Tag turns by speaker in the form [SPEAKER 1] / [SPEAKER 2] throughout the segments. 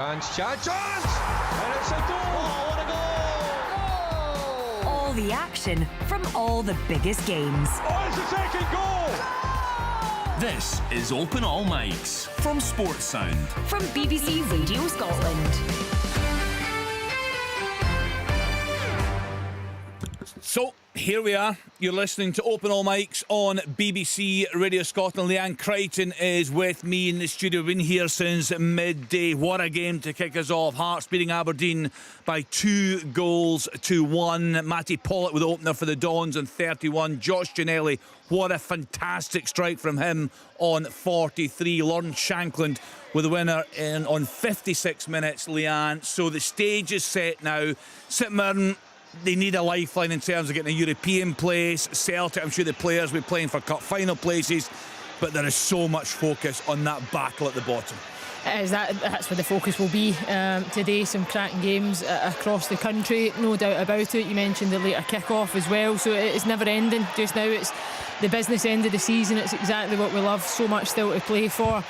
[SPEAKER 1] Chance! And it's a goal! Oh, what a goal!
[SPEAKER 2] All the action from all the biggest games.
[SPEAKER 1] Oh, it's the second goal!
[SPEAKER 3] This is Open All Mics from Sports Sound.
[SPEAKER 2] From BBC Radio Scotland.
[SPEAKER 4] So, here we are. You're listening to Open All Mics on BBC Radio Scotland. Leanne Crichton is with me in the studio. We've been here since midday. What a game to kick us off. Hearts beating Aberdeen by 2-1. Matty Pollock with the opener for the Dons on 31. Josh Ginnelly, what a fantastic strike from him on 43. Lawrence Shankland with the winner on 56 minutes, Leanne. So the stage is set now. St Mirren, they need a lifeline in terms of getting a European place. Celtic, I'm sure the players will be playing for cup final places, but there is so much focus on that battle at the bottom.
[SPEAKER 5] That's where the focus will be today. Some cracking games across the country, no doubt about it. You mentioned the later kick-off as well, so it's never ending just now. It's the business end of the season. It's exactly what we love. So much still to play for.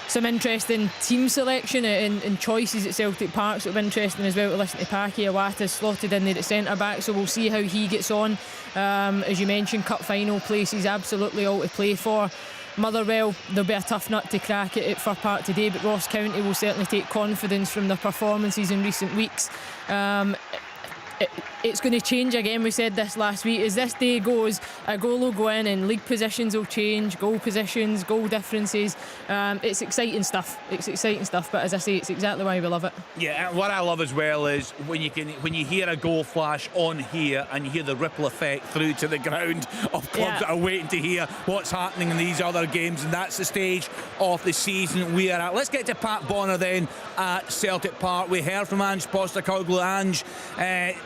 [SPEAKER 5] Some interesting team selection and choices at Celtic Park. So it'll be interesting as well to listen to Paki Iwata slotted in there at centre back. So we'll see how he gets on. As you mentioned, cup final places, absolutely all to play for. Motherwell, there'll be a tough nut to crack at Fir Park today, but Ross County will certainly take confidence from their performances in recent weeks. It's going to change again. We said this last week. As this day goes, a goal will go in and league positions will change, goal positions, goal differences. It's exciting stuff. But as I say, it's exactly why we love it.
[SPEAKER 4] Yeah, and what I love as well is when you hear a goal flash on here and you hear the ripple effect through to the ground of clubs that are waiting to hear what's happening in these other games, and that's the stage of the season we are at. Let's get to Pat Bonner then at Celtic Park. We heard from Ange Postecoglou. Ange,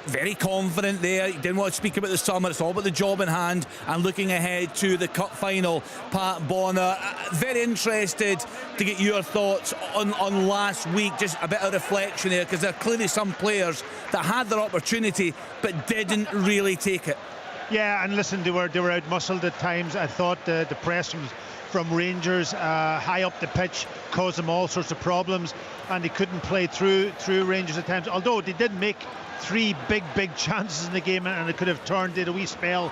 [SPEAKER 4] very confident there. He didn't want to speak about the summer. It's all about the job in hand and looking ahead to the cup final. Pat Bonner, very interested to get your thoughts on last week. Just a bit of reflection there, because there are clearly some players that had their opportunity but didn't really take it.
[SPEAKER 6] Yeah, and listen, they were out-muscled at times. I thought the press from Rangers high up the pitch caused them all sorts of problems, and they couldn't play through Rangers at times, although they did make three big chances in the game, and it could have turned it a wee spell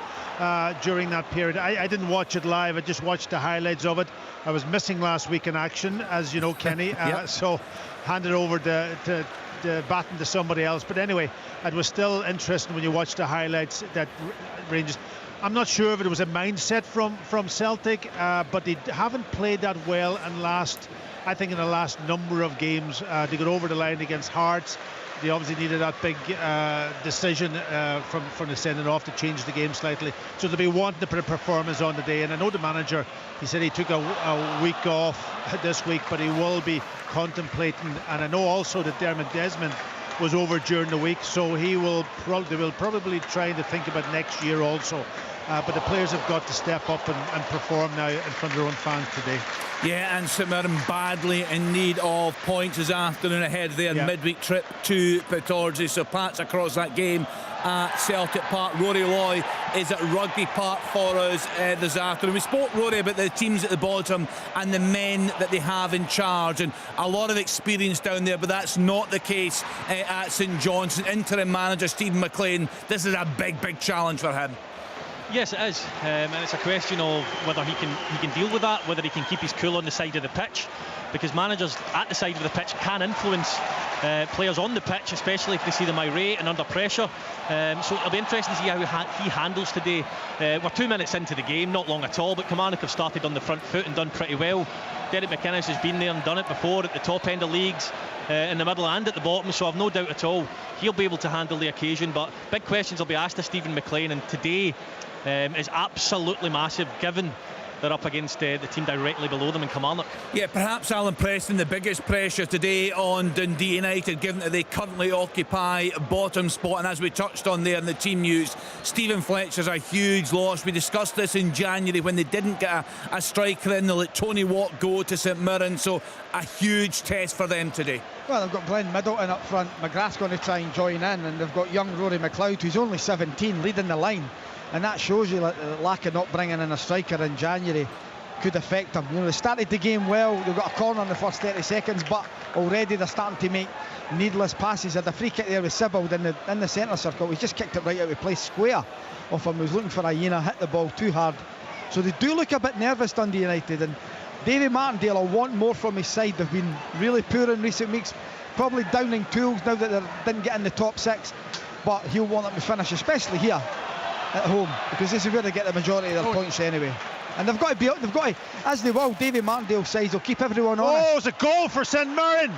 [SPEAKER 6] during that period. I didn't watch it live. I just watched the highlights of it. I was missing last week in action, as you know, Kenny. So handed over the baton to somebody else. But anyway, it was still interesting when you watch the highlights that Rangers. I'm not sure if it was a mindset from Celtic, but they haven't played that well in the last number of games. They got over the line against Hearts. They obviously needed that big decision from the sending off to change the game slightly. So they'll be wanting to put a performance on today. And I know the manager, he said he took a week off this week, but he will be contemplating. And I know also that Dermot Desmond was over during the week, so they will probably try to think about next year also. But the players have got to step up and perform now in front of their own fans today.
[SPEAKER 4] Yeah, and St Mirren badly in need of points this afternoon ahead of their midweek trip to Pittodrie. So Pat's across that game at Celtic Park. Rory Loy is at Rugby Park for us this afternoon. We spoke, Rory, about the teams at the bottom and the men that they have in charge, and a lot of experience down there, but that's not the case at St Johnstone. Interim manager Stephen McLean, this is a big challenge for him.
[SPEAKER 7] Yes, it is, and it's a question of whether he can deal with that, whether he can keep his cool on the side of the pitch, because managers at the side of the pitch can influence players on the pitch, especially if they see them irate and under pressure. So it'll be interesting to see how he handles today. We're 2 minutes into the game, not long at all, but Kilmarnock have started on the front foot and done pretty well. Derek McInnes has been there and done it before at the top end of leagues, in the middle and at the bottom, so I've no doubt at all he'll be able to handle the occasion. But big questions will be asked to Stephen McLean, and today is absolutely massive, given they're up against the team directly below them in Kilmarnock. Yeah, perhaps Alan Preston, the biggest pressure today on Dundee United, given that they currently occupy bottom spot. And as we touched on there in the team news, Stephen Fletcher's a huge loss. We discussed this in January when they didn't get a striker in. They let Tony Watt go to St Mirren, so a huge test for them today.
[SPEAKER 8] Well, they've got Glenn Middleton up front. McGrath's going to try and join in, and they've got young Rory McLeod, who's only 17, leading the line. And that shows you the lack of not bringing in a striker in January. could affect them. You know, they started the game well, they got a corner in the first 30 seconds, but already they're starting to make needless passes. Had a free kick there with Sibbald in the centre circle. He just kicked it right out of place, square off him. He was looking for Aina, hit the ball too hard. So they do look a bit nervous, Dundee United, and Davy Martindale will want more from his side. They've been really poor in recent weeks, probably downing tools now that they didn't get in the top 6, but he'll want them to finish, especially here at home, because this is where they get the majority of their points anyway. And they've got to, as they will, Davy Martindale says, they'll keep everyone honest.
[SPEAKER 6] Oh, it's a goal for St Mirren.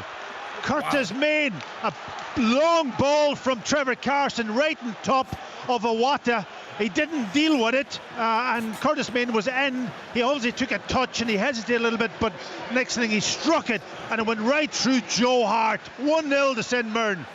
[SPEAKER 6] Curtis Main, a long ball from Trevor Carson right on top of Awata. He didn't deal with it, and Curtis Main was in. He obviously took a touch and he hesitated a little bit, but next thing he struck it and it went right through Joe Hart. 1-0 to St Mirren.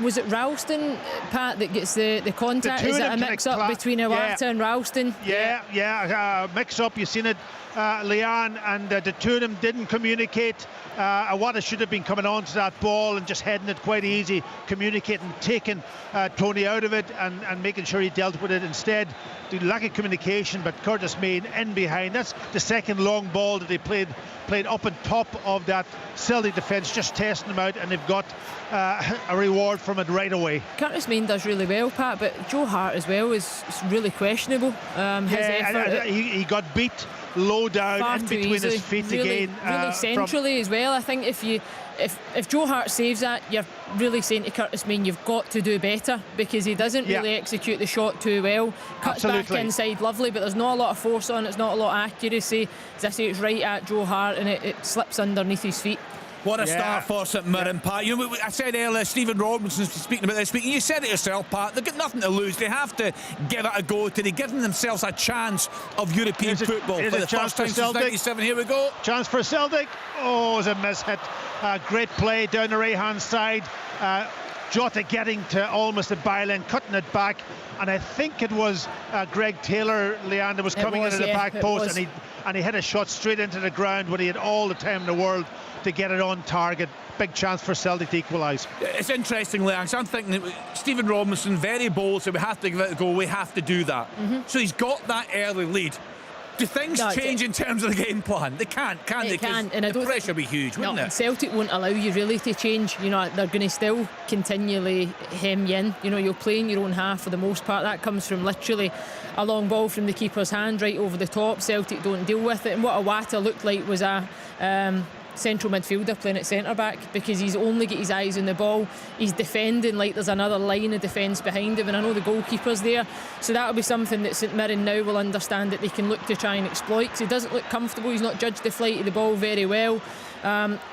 [SPEAKER 5] Was it Ralston, Pat, that gets the contact? Is it a mix-up between Awata and Ralston?
[SPEAKER 6] Yeah, mix-up. You've seen it. Leanne and the two of them didn't communicate. Awata should have been coming on to that ball and just heading it quite easy, communicating, taking Tony out of it and making sure he dealt with it instead. The lack of communication, but Curtis Main in behind. That's the second long ball that they played up on top of that Celtic defence, just testing them out, and they've got a reward from it right away.
[SPEAKER 5] Curtis Main does really well, Pat, but Joe Hart as well is really questionable. His effort.
[SPEAKER 6] He got beat low down in between his feet again.
[SPEAKER 5] Really centrally as well. I think if Joe Hart saves that, you're really saying to Curtis Main, you've got to do better, because he doesn't really execute the shot too well. Cuts back inside lovely, but there's not a lot of force on it, there's not a lot of accuracy. As I say, it's right at Joe Hart and it slips underneath his feet.
[SPEAKER 4] What a start for St Mirren, Pat. You know, I said earlier, Stephen Robinson's speaking about this week, and you said it yourself, Pat, they've got nothing to lose. They have to give it a go today, giving themselves a chance of European football for the first time since '97. Here we go.
[SPEAKER 6] Chance for Celtic. Oh, it was a mishit. Great play down the right-hand side. Jota getting to almost the byline, cutting it back, and I think it was Greg Taylor, Leander, was coming into the back post, and he hit a shot straight into the ground when he had all the time in the world to get it on target. Big chance for Celtic to equalise.
[SPEAKER 4] It's interesting, Leanne. I'm thinking that Stephen Robinson, very bold, so we have to give it a go. We have to do that. So he's got that early lead. Do things change in terms of the game plan? They can't, can they?
[SPEAKER 5] It can, and
[SPEAKER 4] the pressure will be huge, wouldn't it?
[SPEAKER 5] Celtic won't allow you really to change. You know, they're going to still continually hem you in. You know, you're playing your own half for the most part. That comes from literally a long ball from the keeper's hand right over the top. Celtic don't deal with it, and what Awata looked like was a central midfielder playing at centre back, because he's only got his eyes on the ball. He's defending like there's another line of defence behind him, and I know the goalkeeper's there, so that'll be something that St Mirren now will understand that they can look to try and exploit, because he doesn't look comfortable. He's not judged the flight of the ball very well.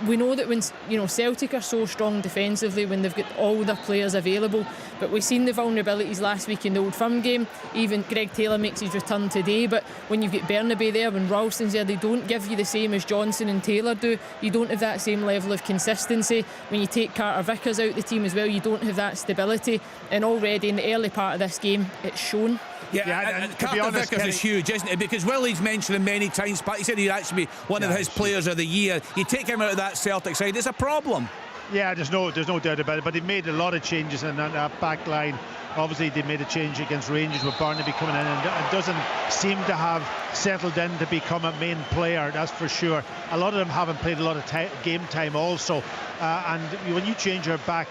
[SPEAKER 5] We know that when Celtic are so strong defensively when they've got all their players available, but we've seen the vulnerabilities last week in the Old Firm game. Even Greg Taylor makes his return today, but when you've got Bernabe there, when Ralston's there, they don't give you the same as Johnson and Taylor do. You don't have that same level of consistency. When you take Carter Vickers out of the team as well, you don't have that stability, and already in the early part of this game it's shown.
[SPEAKER 4] And Carter Vickers is huge, isn't it? Because Willie's mentioned him many times, but he said he'd actually be one of his players of the year. You take him out of that Celtic side, it's a problem. Yeah,
[SPEAKER 6] there's no doubt about it. But they've made a lot of changes in that back line. Obviously, they made a change against Rangers with Barnaby coming in, and doesn't seem to have settled in to become a main player, that's for sure. A lot of them haven't played a lot of game time also. And when you change your back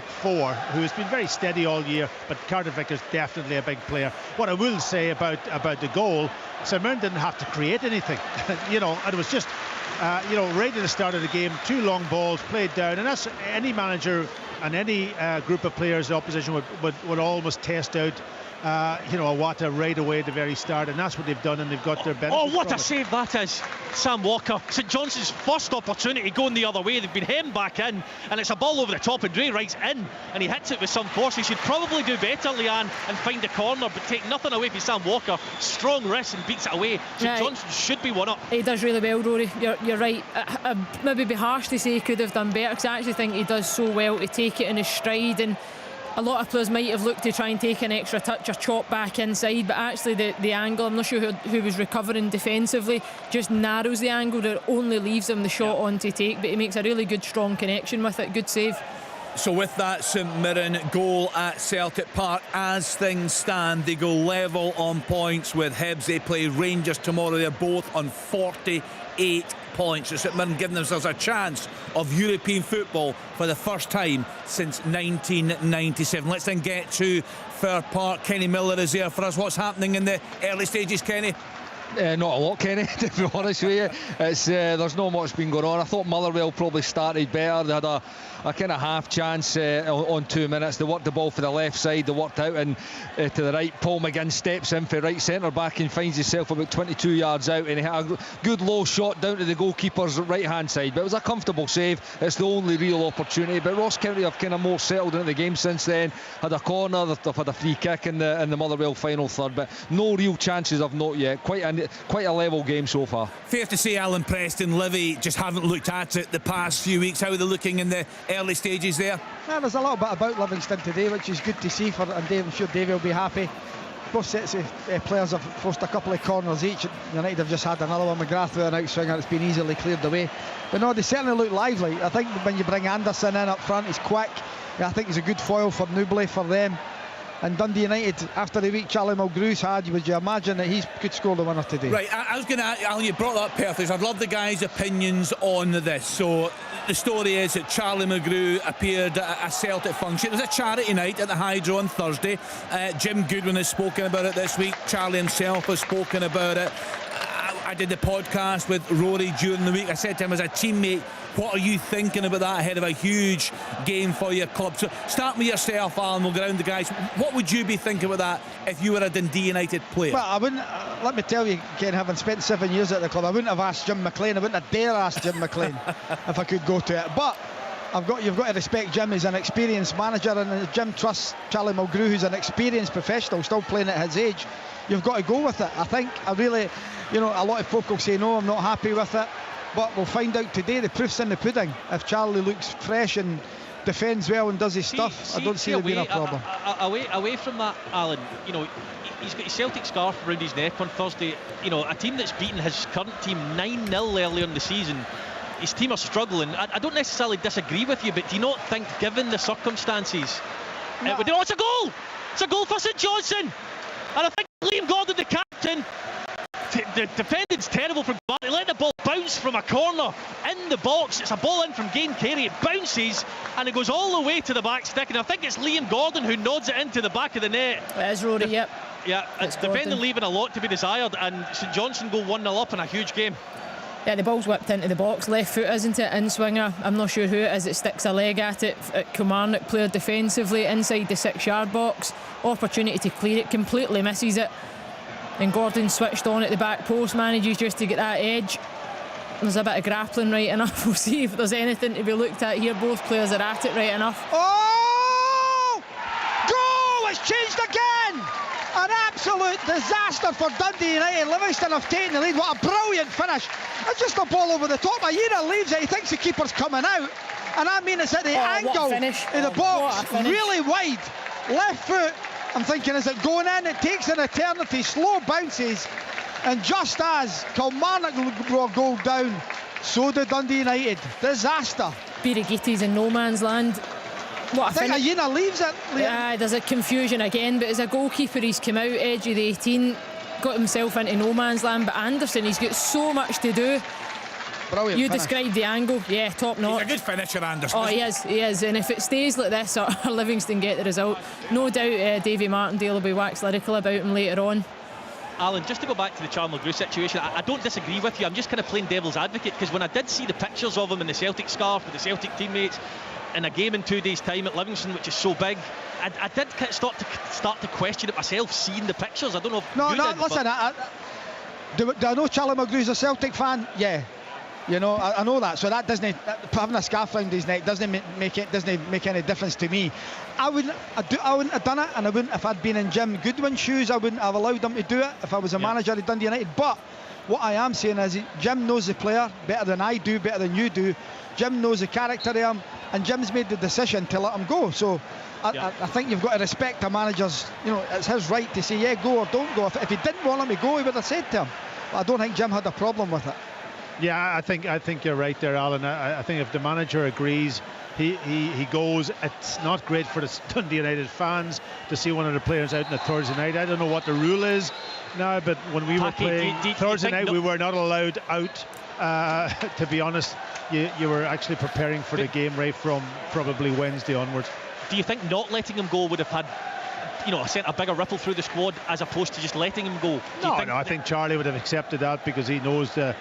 [SPEAKER 6] four, who has been very steady all year, but Carter Vickers definitely a big player. What I will say about the goal, St Mirren didn't have to create anything. And it was just right at the start of the game, two long balls played down, and that's any manager and any group of players the opposition would almost test out Awata right away at the very start, and that's what they've done, and they've got their benefit.
[SPEAKER 7] Oh, what a save that is. Sam Walker, St Johnstone's first opportunity going the other way. They've been hemmed back in, and it's a ball over the top, and Ray Wright's in, and he hits it with some force. He should probably do better, Leanne, and find a corner, but take nothing away from Sam Walker. Strong wrist and beats it away. St Johnstone should be one up.
[SPEAKER 5] He does really well, Rory. You're right. I'd maybe be harsh to say he could have done better, because I actually think he does so well to take it in his stride, and a lot of players might have looked to try and take an extra touch or chop back inside, but actually the angle, I'm not sure who was recovering defensively, just narrows the angle that only leaves him the shot on to take, but he makes a really good strong connection with it. Good save.
[SPEAKER 4] So with that St Mirren goal at Celtic Park, as things stand, they go level on points with Hibs. They play Rangers tomorrow. They're both on 48 points. So St Mirren giving themselves a chance of European football for the first time since 1997. Let's then get to Fir Park. Kenny Miller is there for us. What's happening in the early stages, Kenny?
[SPEAKER 9] Not a lot, Kenny, to be honest with you. It's there's not much been going on. I thought Motherwell probably started better. They had a kind of half chance on 2 minutes. They worked the ball for the left side. They worked out and to the right. Paul McGinn steps in for right centre back and finds himself about 22 yards out, and he had a good low shot down to the goalkeeper's right hand side. But it was a comfortable save. It's the only real opportunity. But Ross County have kind of more settled into the game since then. Had a corner. They've had a free kick in the Motherwell final third. But no real chances of note yet. Quite a level game so far.
[SPEAKER 4] Fair to say Alan Preston, Livy just haven't looked at it the past few weeks. How are they looking in the early stages there?
[SPEAKER 8] Yeah, there's a little bit about Livingston today, which is good to see for, and Dave, I'm sure Davey will be happy. Both sets of players have forced a couple of corners each. United have just had another one. McGrath with an outswinger, it's been easily cleared away. But no, they certainly look lively. I think when you bring Anderson in up front, he's quick. I think he's a good foil for Newbley for them. And Dundee United, after the week Charlie Mulgrew's had, would you imagine that he could score the winner today?
[SPEAKER 4] Right, I was going to ask, Alan, you brought that up perfect. I'd love the guys' opinions on this. So the story is that Charlie Mulgrew appeared at a Celtic function. It was a charity night at the Hydro on Thursday. Jim Goodwin has spoken about it this week. Charlie himself has spoken about it. I did the podcast with Rory during the week. I said to him, as a teammate, what are you thinking about that ahead of a huge game for your club? So start with yourself, Alan. We'll go around the guys. What would you be thinking about that if you were a Dundee United player?
[SPEAKER 8] Well, I wouldn't. Let me tell you, Ken, having spent 7 years at the club, I wouldn't have asked Jim McLean. I wouldn't have dare ask Jim McLean if I could go to it. But you've got to respect Jim. He's an experienced manager, and Jim trusts Charlie Mulgrew, who's an experienced professional, still playing at his age. You've got to go with it. I think a lot of folk will say no, I'm not happy with it, but we'll find out today. The proof's in the pudding. If Charlie looks fresh and defends well and does his stuff, I don't see there being a problem.
[SPEAKER 7] Away from that, Alan, he's got his Celtic scarf around his neck on Thursday. A team that's beaten his current team 9-0 earlier in the season. His team are struggling. I don't necessarily disagree with you, but do you not think, given the circumstances, it's a goal! It's a goal for St Johnstone! And I think Liam Gordon, the captain, the defending's terrible from Barty. Let the ball bounce from a corner in the box. It's a ball in from Gain Carey. It bounces and it goes all the way to the back stick. And I think it's Liam Gordon who nods it into the back of the net.
[SPEAKER 5] It is Rory, yep.
[SPEAKER 7] Yeah, it's defending leaving a lot to be desired. And St Johnstone go 1-0 up in a huge game.
[SPEAKER 5] Yeah, the ball's whipped into the box. Left foot, isn't it? In swinger. I'm not sure who it is. It sticks a leg at it. Kilmarnock player defensively inside the 6-yard box. Opportunity to clear it. Completely misses it. And Gordon switched on at the back post. Manages just to get that edge. There's a bit of grappling right enough. We'll see if there's anything to be looked at here. Both players are at it right enough.
[SPEAKER 8] Oh! Goal! It's changed again! An absolute disaster for Dundee United. Livingston have taken the lead. What a brilliant finish. It's just a ball over the top. Ayina leaves it. He thinks the keeper's coming out. And I mean, it's at the angle of the box. Really wide. Left foot. I'm thinking, is it going in? It takes an eternity. Slow bounces. And just as Kilmarnock brought a goal down, so did Dundee United. Disaster.
[SPEAKER 5] Birigitti's in no man's land.
[SPEAKER 8] I think Ayina leaves it.
[SPEAKER 5] Yeah, there's a confusion again, but as a goalkeeper he's come out edge of the 18, got himself into no man's land. But Anderson, he's got so much to do.
[SPEAKER 8] Brilliant
[SPEAKER 5] you
[SPEAKER 8] finish.
[SPEAKER 5] Described the angle, yeah, top notch.
[SPEAKER 4] He's a good finisher, Anderson.
[SPEAKER 5] Oh, he is, and if it stays like this, Livingston get the result. No doubt Davy Martindale will be wax lyrical about him later on.
[SPEAKER 7] Alan, just to go back to the Charlie Mulgrew situation, I don't disagree with you. I'm just kind of playing devil's advocate, because when I did see the pictures of him in the Celtic scarf with the Celtic teammates in a game in 2 days' time at Livingston, which is so big, I did start to question it myself, seeing the pictures. I don't know if you did,
[SPEAKER 8] listen, do I know Charlie Mulgrew's a Celtic fan? Yeah. I know that, so that doesn't, having a scarf around his neck doesn't make any difference to me. I wouldn't have done it, and I wouldn't if I'd been in Jim Goodwin's shoes. I wouldn't have allowed him to do it if I was a manager at Dundee United. But what I am saying is, Jim knows the player better than I do, better than you do. Jim knows the character of him, and Jim's made the decision to let him go. So I think you've got to respect a manager's. It's his right to say, yeah, go or don't go. If he didn't want him to go, he would have said to him. But I don't think Jim had a problem with it.
[SPEAKER 6] Yeah, I think you're right there, Alan. I think if the manager agrees, he goes. It's not great for the Dundee United fans to see one of the players out on a Thursday night. I don't know what the rule is now, but when we were playing Thursday night, we were not allowed out. To be honest, you were actually preparing for the game right from probably Wednesday onwards.
[SPEAKER 7] Do you think not letting him go would have had, sent a bigger ripple through the squad as opposed to just letting him go?
[SPEAKER 6] No, I think Charlie would have accepted that because he knows the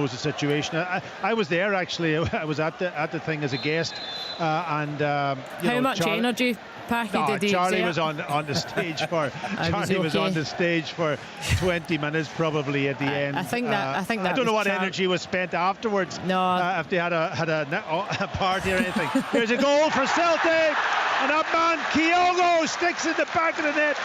[SPEAKER 6] situation. I was there actually. I was at the thing as a guest, and
[SPEAKER 5] how much energy packet did he
[SPEAKER 6] Charlie was on the stage for was on the stage for 20 minutes probably at the end.
[SPEAKER 5] I think that
[SPEAKER 6] I don't know what energy was spent afterwards.
[SPEAKER 5] No,
[SPEAKER 6] if they had a party or anything. There's a goal for Celtic. And that man, Kyogo, sticks in the back of the net.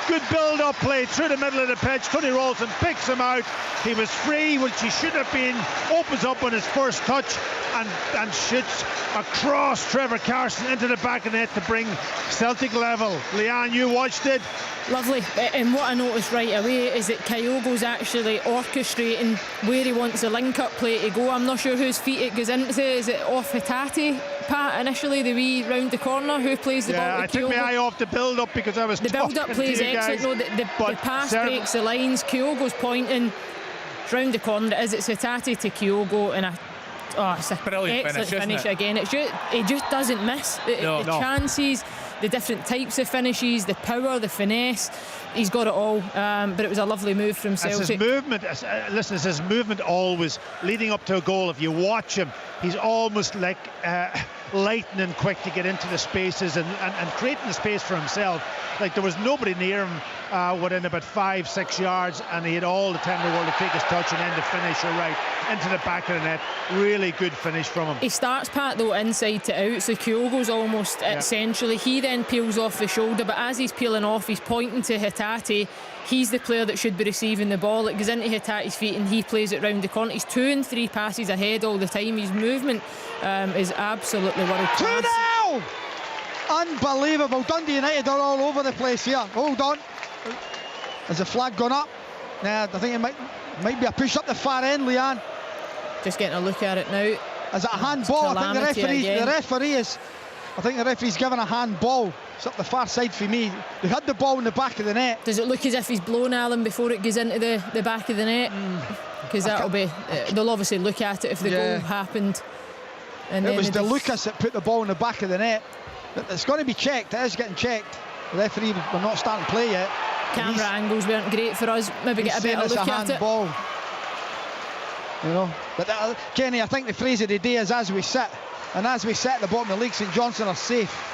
[SPEAKER 6] Good build-up play through the middle of the pitch. Tony Rolson picks him out. He was free, which he should have been. Opens up on his first touch and shoots across Trevor Carson into the back of the net to bring Celtic level. Leanne, you watched it.
[SPEAKER 5] Lovely. And what I noticed right away is that Kyogo's actually orchestrating where he wants the link-up play to go. I'm not sure whose feet it goes into. Is it off Hatate, Pat, initially, the wee round the corner? Who plays the ball to Kyogo?
[SPEAKER 6] I took my eye off the build-up because I was
[SPEAKER 5] the build-up play is excellent. No, the pass breaks the lines. Kyogo's pointing round the corner. It's Hatate to Kyogo, and it's a
[SPEAKER 4] brilliant
[SPEAKER 5] excellent finish
[SPEAKER 4] it?
[SPEAKER 5] again. He just doesn't miss the chances, the different types of finishes, the power, the finesse. He's got it all, but it was a lovely move from Celtic.
[SPEAKER 6] It's his movement. Listen, it's his movement always leading up to a goal. If you watch him, he's almost like lightning quick to get into the spaces and creating the space for himself. Like there was nobody near him within about 5-6 yards, and he had all the time in the world to take his touch and end the finisher right into the back of the net. Really good finish from him.
[SPEAKER 5] He starts, Pat, though, inside to out, so Kyogo's almost centrally. He then peels off the shoulder, but as he's peeling off, he's pointing to Hatate. He's the player that should be receiving the ball. It goes into Hatate's feet and he plays it round the corner. He's 2 and 3 passes ahead all the time. His movement is absolutely world class.
[SPEAKER 8] 2-0! Unbelievable. Dundee United are all over the place here. Hold on. Has the flag gone up? Nah, I think it might be a push up the far end, Leanne.
[SPEAKER 5] Just getting a look at it now.
[SPEAKER 8] Is it a handball? I think the referee's given a handball. It's up the far side for me. They had the ball in the back of the net.
[SPEAKER 5] Does it look as if he's blown Allen before it goes into the back of the net? Because that'll be... they'll obviously look at it if the goal happened. And
[SPEAKER 8] it was DeLucas that put the ball in the back of the net. But it's going to be checked. It is getting checked. The referee, we're not starting to play yet.
[SPEAKER 5] Camera angles weren't great for us. Maybe get a better look at it.
[SPEAKER 8] Ball. But Kenny, I think the phrase of the day is as we sit. And as we sit at the bottom of the league, St Johnstone are safe.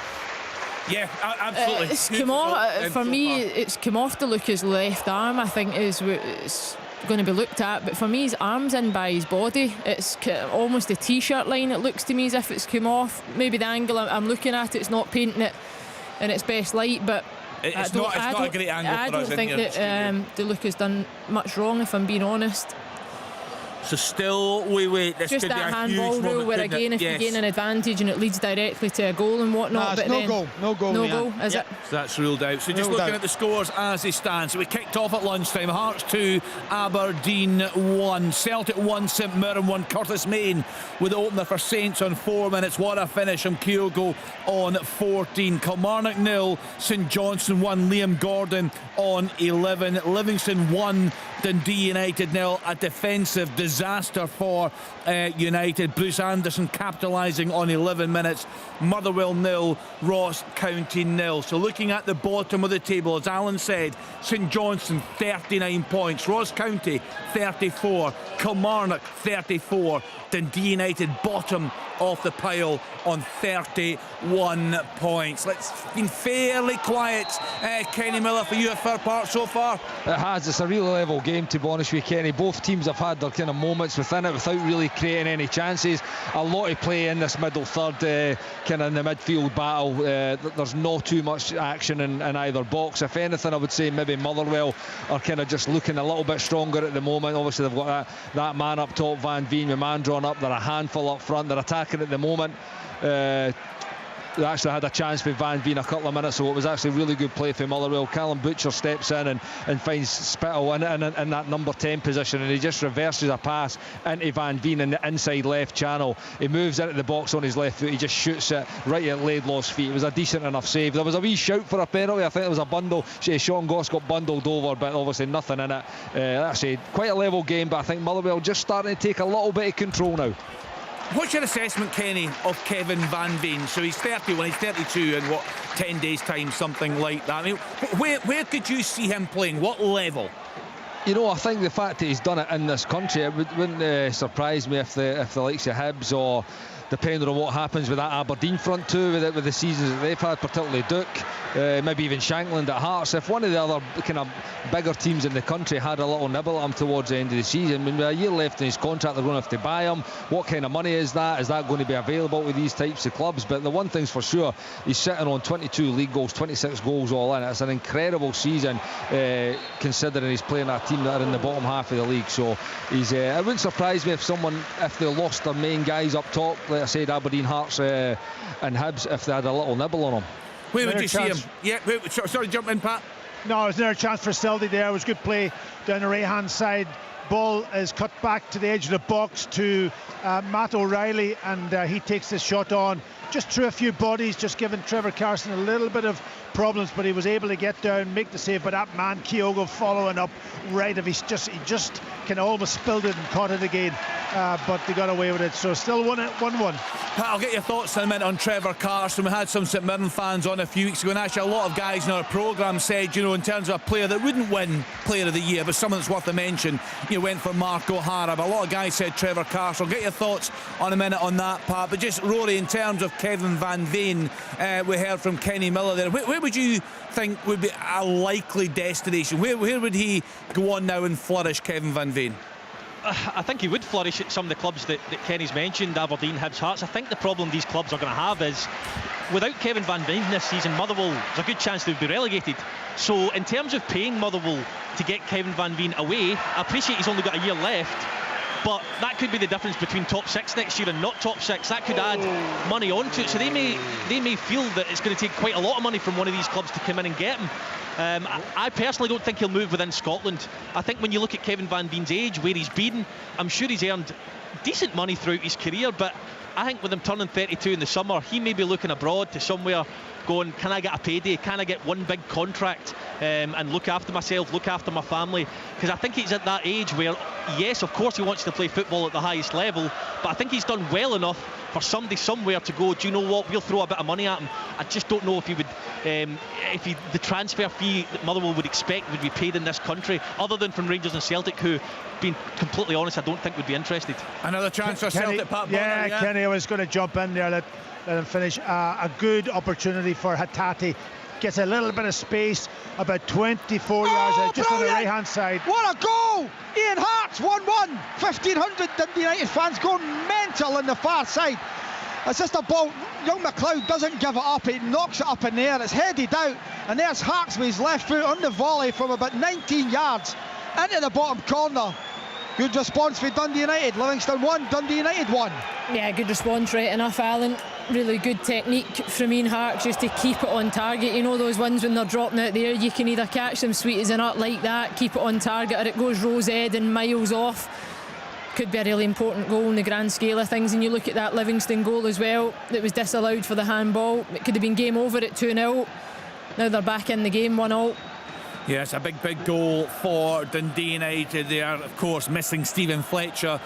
[SPEAKER 4] Yeah, absolutely.
[SPEAKER 5] It's come off, for me, it's come off DeLuca's left arm, I think, is it's going to be looked at. But for me, his arm's in by his body. It's almost a t-shirt line. It looks to me as if it's come off. Maybe the angle I'm looking at, it's not painting it in its best light, but
[SPEAKER 4] it's not a great angle.
[SPEAKER 5] I don't think that DeLuca's done much wrong, if I'm being honest.
[SPEAKER 4] So still we wait. This
[SPEAKER 5] just
[SPEAKER 4] could
[SPEAKER 5] that
[SPEAKER 4] be a
[SPEAKER 5] handball
[SPEAKER 4] huge
[SPEAKER 5] rule where again if you gain an advantage and it leads directly to a goal and whatnot.
[SPEAKER 8] But no goal.
[SPEAKER 5] No goal, is it?
[SPEAKER 4] So that's ruled out. So just looking at the scores as they stand. So we kicked off at lunchtime. Hearts 2, Aberdeen 1, Celtic 1, St Mirren 1, Curtis Main with the opener for Saints on 4 minutes. What a finish from Kyogo on 14. Kilmarnock 0, St Johnstone 1, Liam Gordon on 11. Livingston 1, Dundee United 0. A defensive disaster for United. Bruce Anderson capitalising on 11 minutes. Motherwell 0, Ross County 0. So looking at the bottom of the table, as Alan said, St Johnstone 39 points, Ross County 34, Kilmarnock 34, Dundee United bottom of the pile on 31 points. It's been fairly quiet, Kenny Miller, for you at Fir Park so far.
[SPEAKER 9] It has. It's a real level game, to be honest with you, Kenny. Both teams have had their kind of moments within it without really creating any chances. A lot of play in this middle third, kind of in the midfield battle. There's not too much action in either box. If anything, I would say maybe Motherwell are kind of just looking a little bit stronger at the moment. Obviously, they've got that man up top, Van Veen, with man drawn up. They're a handful up front. They're attacking at the moment. they actually had a chance with Van Veen a couple of minutes ago. It was actually really good play for Motherwell. Callum Butcher steps in and finds Spittle in that number 10 position, and he just reverses a pass into Van Veen in the inside left channel. He moves into the box on his left foot. He just shoots it right at Laidlaw's feet. It was a decent enough save. There was a wee shout for a penalty. I think there was a bundle. Sean Goss got bundled over, but obviously nothing in it. That's quite a level game, but I think Motherwell just starting to take a little bit of control now.
[SPEAKER 4] What's your assessment, Kenny, of Kevin Van Veen? So he's 31, he's 32 in 10 days' time, something like that. I mean, where could you see him playing? What level?
[SPEAKER 9] You know, I think the fact that he's done it in this country, it wouldn't surprise me if the likes of Hibs, or depending on what happens with that Aberdeen front two, with the seasons that they've had, particularly Duke, maybe even Shankland at Hearts, if one of the other kind of bigger teams in the country had a little nibble at him towards the end of the season, I mean, with a year left in his contract, they're going to have to buy him. What kind of money is that? Is that going to be available with these types of clubs? But the one thing's for sure, he's sitting on 22 league goals, 26 goals all in. It's an incredible season, considering he's playing a team that are in the bottom half of the league. So it wouldn't surprise me if they lost their main guys up top, like I said, Aberdeen, Hearts and Hibs, if they had a little nibble on him.
[SPEAKER 4] Where would you see him? Yeah, sorry, jump in, Pat.
[SPEAKER 6] No, it was another chance for Seldy there. It was good play down the right hand side. Ball is cut back to the edge of the box to Matt O'Reilly, and he takes this shot on just through a few bodies, just giving Trevor Carson a little bit of problems, but he was able to get down, make the save. But that man Kyogo following up right, he just kind of almost spilled it and caught it again, but they got away with it. So still 1-1.
[SPEAKER 4] Pat, I'll get your thoughts in a minute on Trevor Carson. We had some St Mirren fans on a few weeks ago, and actually a lot of guys in our programme said, in terms of a player that wouldn't win Player of the Year, but someone that's worth a mention, went for Mark O'Hara. But a lot of guys said Trevor Carson. I'll get your thoughts on a minute on that, Pat. But just, Rory, in terms of Kevin Van Veen, we heard from Kenny Miller there. Where would you think would be a likely destination? Where would he go on now and flourish, Kevin Van Veen?
[SPEAKER 7] I think he would flourish at some of the clubs that Kenny's mentioned, Aberdeen, Hibs, Hearts. I think the problem these clubs are going to have is, without Kevin Van Veen this season, Motherwell, there's a good chance they would be relegated. So in terms of paying Motherwell to get Kevin Van Veen away, I appreciate he's only got a year left, but that could be the difference between top 6 next year and not top 6. That could add money onto it. So they may feel that it's going to take quite a lot of money from one of these clubs to come in and get him. I personally don't think he'll move within Scotland. I think when you look at Kevin Van Veen's age, where he's been, I'm sure he's earned decent money throughout his career, but I think with him turning 32 in the summer, he may be looking abroad to somewhere going, can I get a payday? Can I get one big contract and look after myself, look after my family? Because I think he's at that age where, yes, of course he wants to play football at the highest level, but I think he's done well enough for somebody somewhere to go, do you know what, we'll throw a bit of money at him. I just don't know if he would, the transfer fee that Motherwell would expect would be paid in this country, other than from Rangers and Celtic, who, being completely honest, I don't think would be interested.
[SPEAKER 4] Another chance for Celtic, Pat.
[SPEAKER 6] Yeah, Kenny, I was going to jump in there, let him finish. A good opportunity for Hatate. Gets a little bit of space, about 24 yards out, just on the right hand side.
[SPEAKER 8] What a goal! Ian Hart's 1-1. 1,500 Dundee United fans going mental on the far side. It's just a ball. Young McLeod doesn't give it up. He knocks it up in the air. It's headed out, and there's Hart's with his left foot on the volley from about 19 yards into the bottom corner. Good response for Dundee United. Livingston 1, Dundee United 1.
[SPEAKER 5] Yeah, good response, right enough, Alan. Really good technique from Ian Hart, just to keep it on target. Those ones when they're dropping out there, you can either catch them sweet as a nut like that, keep it on target, or it goes rose ed and miles off. Could be a really important goal in the grand scale of things. And you look at that Livingston goal as well, that was disallowed for the handball. It could have been game over at 2-0. Now they're back in the game 1-0.
[SPEAKER 4] Yes, a big goal for Dundee United there. Of course, missing Stephen Fletcher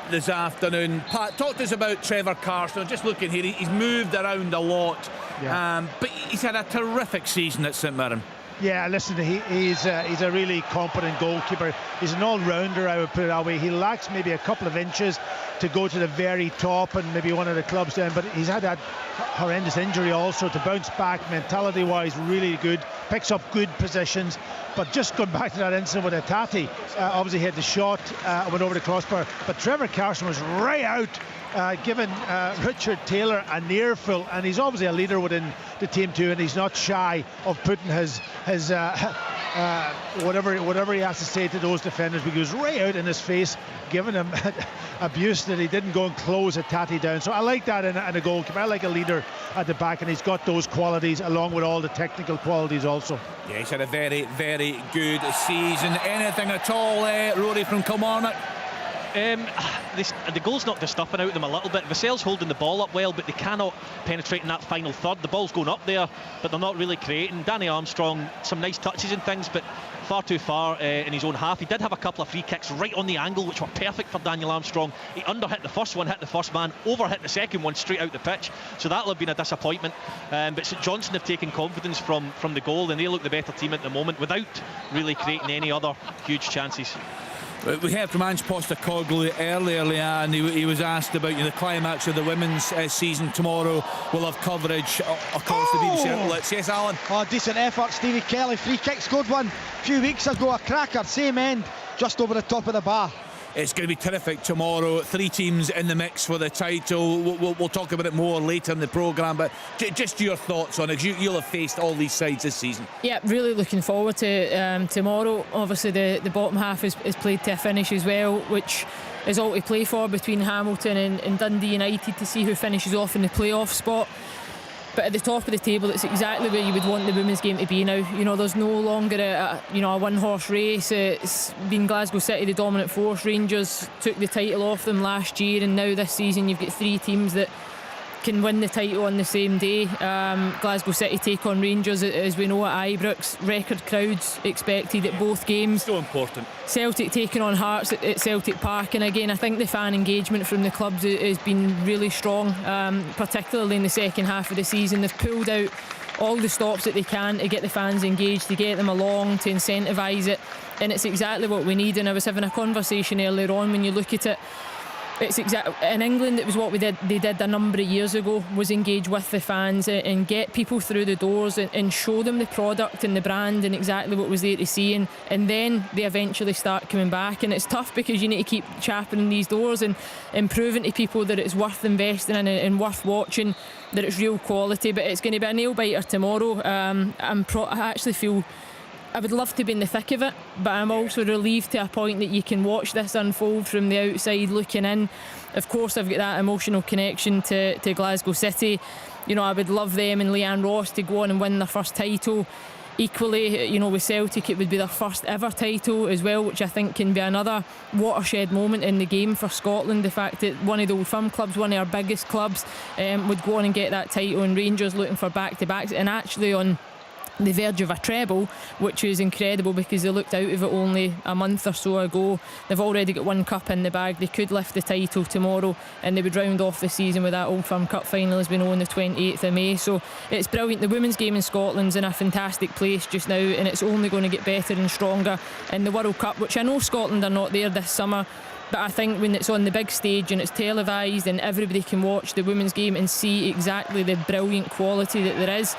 [SPEAKER 4] this afternoon. Pat, talk to us about Trevor Carson. Just looking here, he's moved around a lot, but he's had a terrific season at St Mirren.
[SPEAKER 6] Yeah, listen, he's a really competent goalkeeper. He's an all-rounder, I would put it that way. He lacks maybe a couple of inches to go to the very top and maybe one of the clubs down, but he's had that horrendous injury also. To bounce back mentality-wise, really good. Picks up good positions. But just going back to that incident with Hatate, obviously he had the shot, went over the crossbar, but Trevor Carson was right out, giving Richard Taylor an earful, and he's obviously a leader within the team too, and he's not shy of putting his whatever he has to say to those defenders, because he was right out in his face, giving him abuse that he didn't go and close a Tatty down. So I like that in a goalkeeper. I like a leader at the back, and he's got those qualities along with all the technical qualities also.
[SPEAKER 4] Yeah, he's had a very, very good season. Anything at all, Rory, from Kilmarnock?
[SPEAKER 7] The goal's knocked the stuffing out of them a little bit. Vassell's holding the ball up well, but they cannot penetrate in that final third. The ball's going up there, but they're not really creating. Danny Armstrong, some nice touches and things, but far too far in his own half. He did have a couple of free kicks right on the angle, which were perfect for Daniel Armstrong. He underhit the first one, hit the first man, overhit the second one straight out the pitch. So that'll have been a disappointment. But St Johnstone have taken confidence from the goal, and they look the better team at the moment without really creating any other huge chances.
[SPEAKER 4] We heard from Ange Postecoglou earlier, Leanne. He was asked about the climax of the women's season tomorrow. We'll have coverage across the BBC outlets. Yes, Alan?
[SPEAKER 8] Oh, decent effort. Stevie Kelly, free kick, scored one a few weeks ago. A cracker, same end, just over the top of the bar.
[SPEAKER 4] It's going to be terrific tomorrow. 3 teams in the mix for the title. We'll talk about it more later in the programme, but just your thoughts on it. You'll have faced all these sides this season.
[SPEAKER 5] Yeah, really looking forward to tomorrow. Obviously the bottom half is played to a finish as well, which is all to play for between Hamilton and Dundee United to see who finishes off in the playoff spot. But at the top of the table, it's exactly where you would want the women's game to be now. There's no longer a one-horse race. It's been Glasgow City the dominant force. Rangers took the title off them last year, and now this season you've got 3 teams that can win the title on the same day. Glasgow City take on Rangers, as we know, at Ibrox. Record crowds expected at both games.
[SPEAKER 4] So important.
[SPEAKER 5] Celtic taking on Hearts at Celtic Park, and again I think the fan engagement from the clubs has been really strong, particularly in the second half of the season. They've pulled out all the stops that they can to get the fans engaged, to get them along, to incentivise it, and it's exactly what we need. And I was having a conversation earlier on, when you look at it, it's in England it was what they did a number of years ago, was engage with the fans and get people through the doors and show them the product and the brand and exactly what was there to see, and then they eventually start coming back. And it's tough because you need to keep championing these doors and proving to people that it's worth investing in and worth watching, that it's real quality. But it's going to be a nail biter tomorrow. I actually feel I would love to be in the thick of it, but I'm also relieved to a point that you can watch this unfold from the outside looking in. Of course, I've got that emotional connection to Glasgow City. I would love them and Leanne Ross to go on and win their first title. Equally, with Celtic, it would be their first ever title as well, which I think can be another watershed moment in the game for Scotland. The fact that one of the Old Firm clubs, one of our biggest clubs, would go on and get that title, and Rangers looking for back-to-backs, and actually on the verge of a treble, which is incredible because they looked out of it only a month or so ago. They've already got 1 cup in the bag. They could lift the title tomorrow, and they would round off the season with that Old Firm Cup final, as we know, on the 28th of May. So it's brilliant. The women's game in Scotland's in a fantastic place just now, and it's only going to get better and stronger in the World Cup, which I know Scotland are not there this summer, but I think when it's on the big stage and it's televised and everybody can watch the women's game and see exactly the brilliant quality that there is,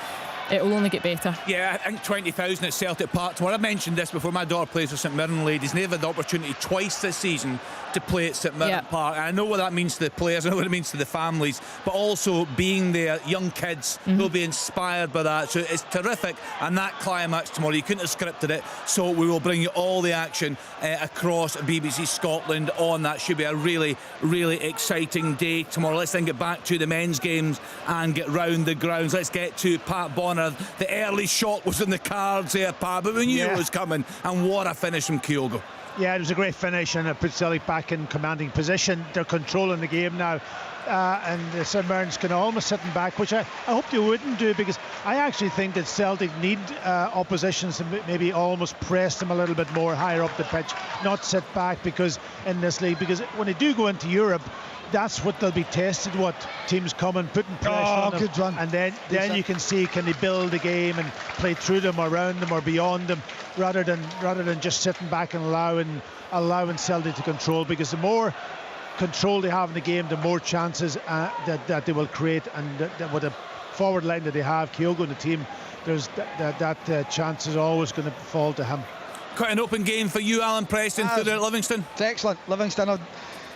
[SPEAKER 5] it will only get better.
[SPEAKER 4] Yeah, I think 20,000 at Celtic Park tomorrow. I mentioned this before. My daughter plays for St Mirren Ladies, and they've had the opportunity twice this season to play at St Mirren Park. And I know what that means to the players, I know what it means to the families, but also being there, young kids will be inspired by that. So it's terrific. And that climax tomorrow, you couldn't have scripted it. So we will bring you all the action across BBC Scotland on that. Should be a really, really exciting day tomorrow. Let's then get back to the men's games and get round the grounds. Let's get to Pat Bonner. The early shot was in the cards here, Pat, but we knew it was coming. And what a finish from Kyogo.
[SPEAKER 6] Yeah, it was a great finish, and it put Celtic back in commanding position. They're controlling the game now, and the St Mirren's kind of almost sitting back, which I hope they wouldn't do, because I actually think that Celtic need oppositions to maybe almost press them a little bit more higher up the pitch, not sit back, because in this league, because when they do go into Europe, that's what they'll be tested, what teams come and putting pressure on them.
[SPEAKER 8] Good run.
[SPEAKER 6] And then you can see, can they build the game and play through them, around them, or beyond them, rather than just sitting back and allowing Celtic to control, because the more control they have in the game, the more chances that they will create, and with the forward line that they have, Kyogo and the team, there's that chance is always going to fall to him.
[SPEAKER 4] Quite an open game for you, Alan Preston, through there at Livingston.
[SPEAKER 8] It's excellent. Livingston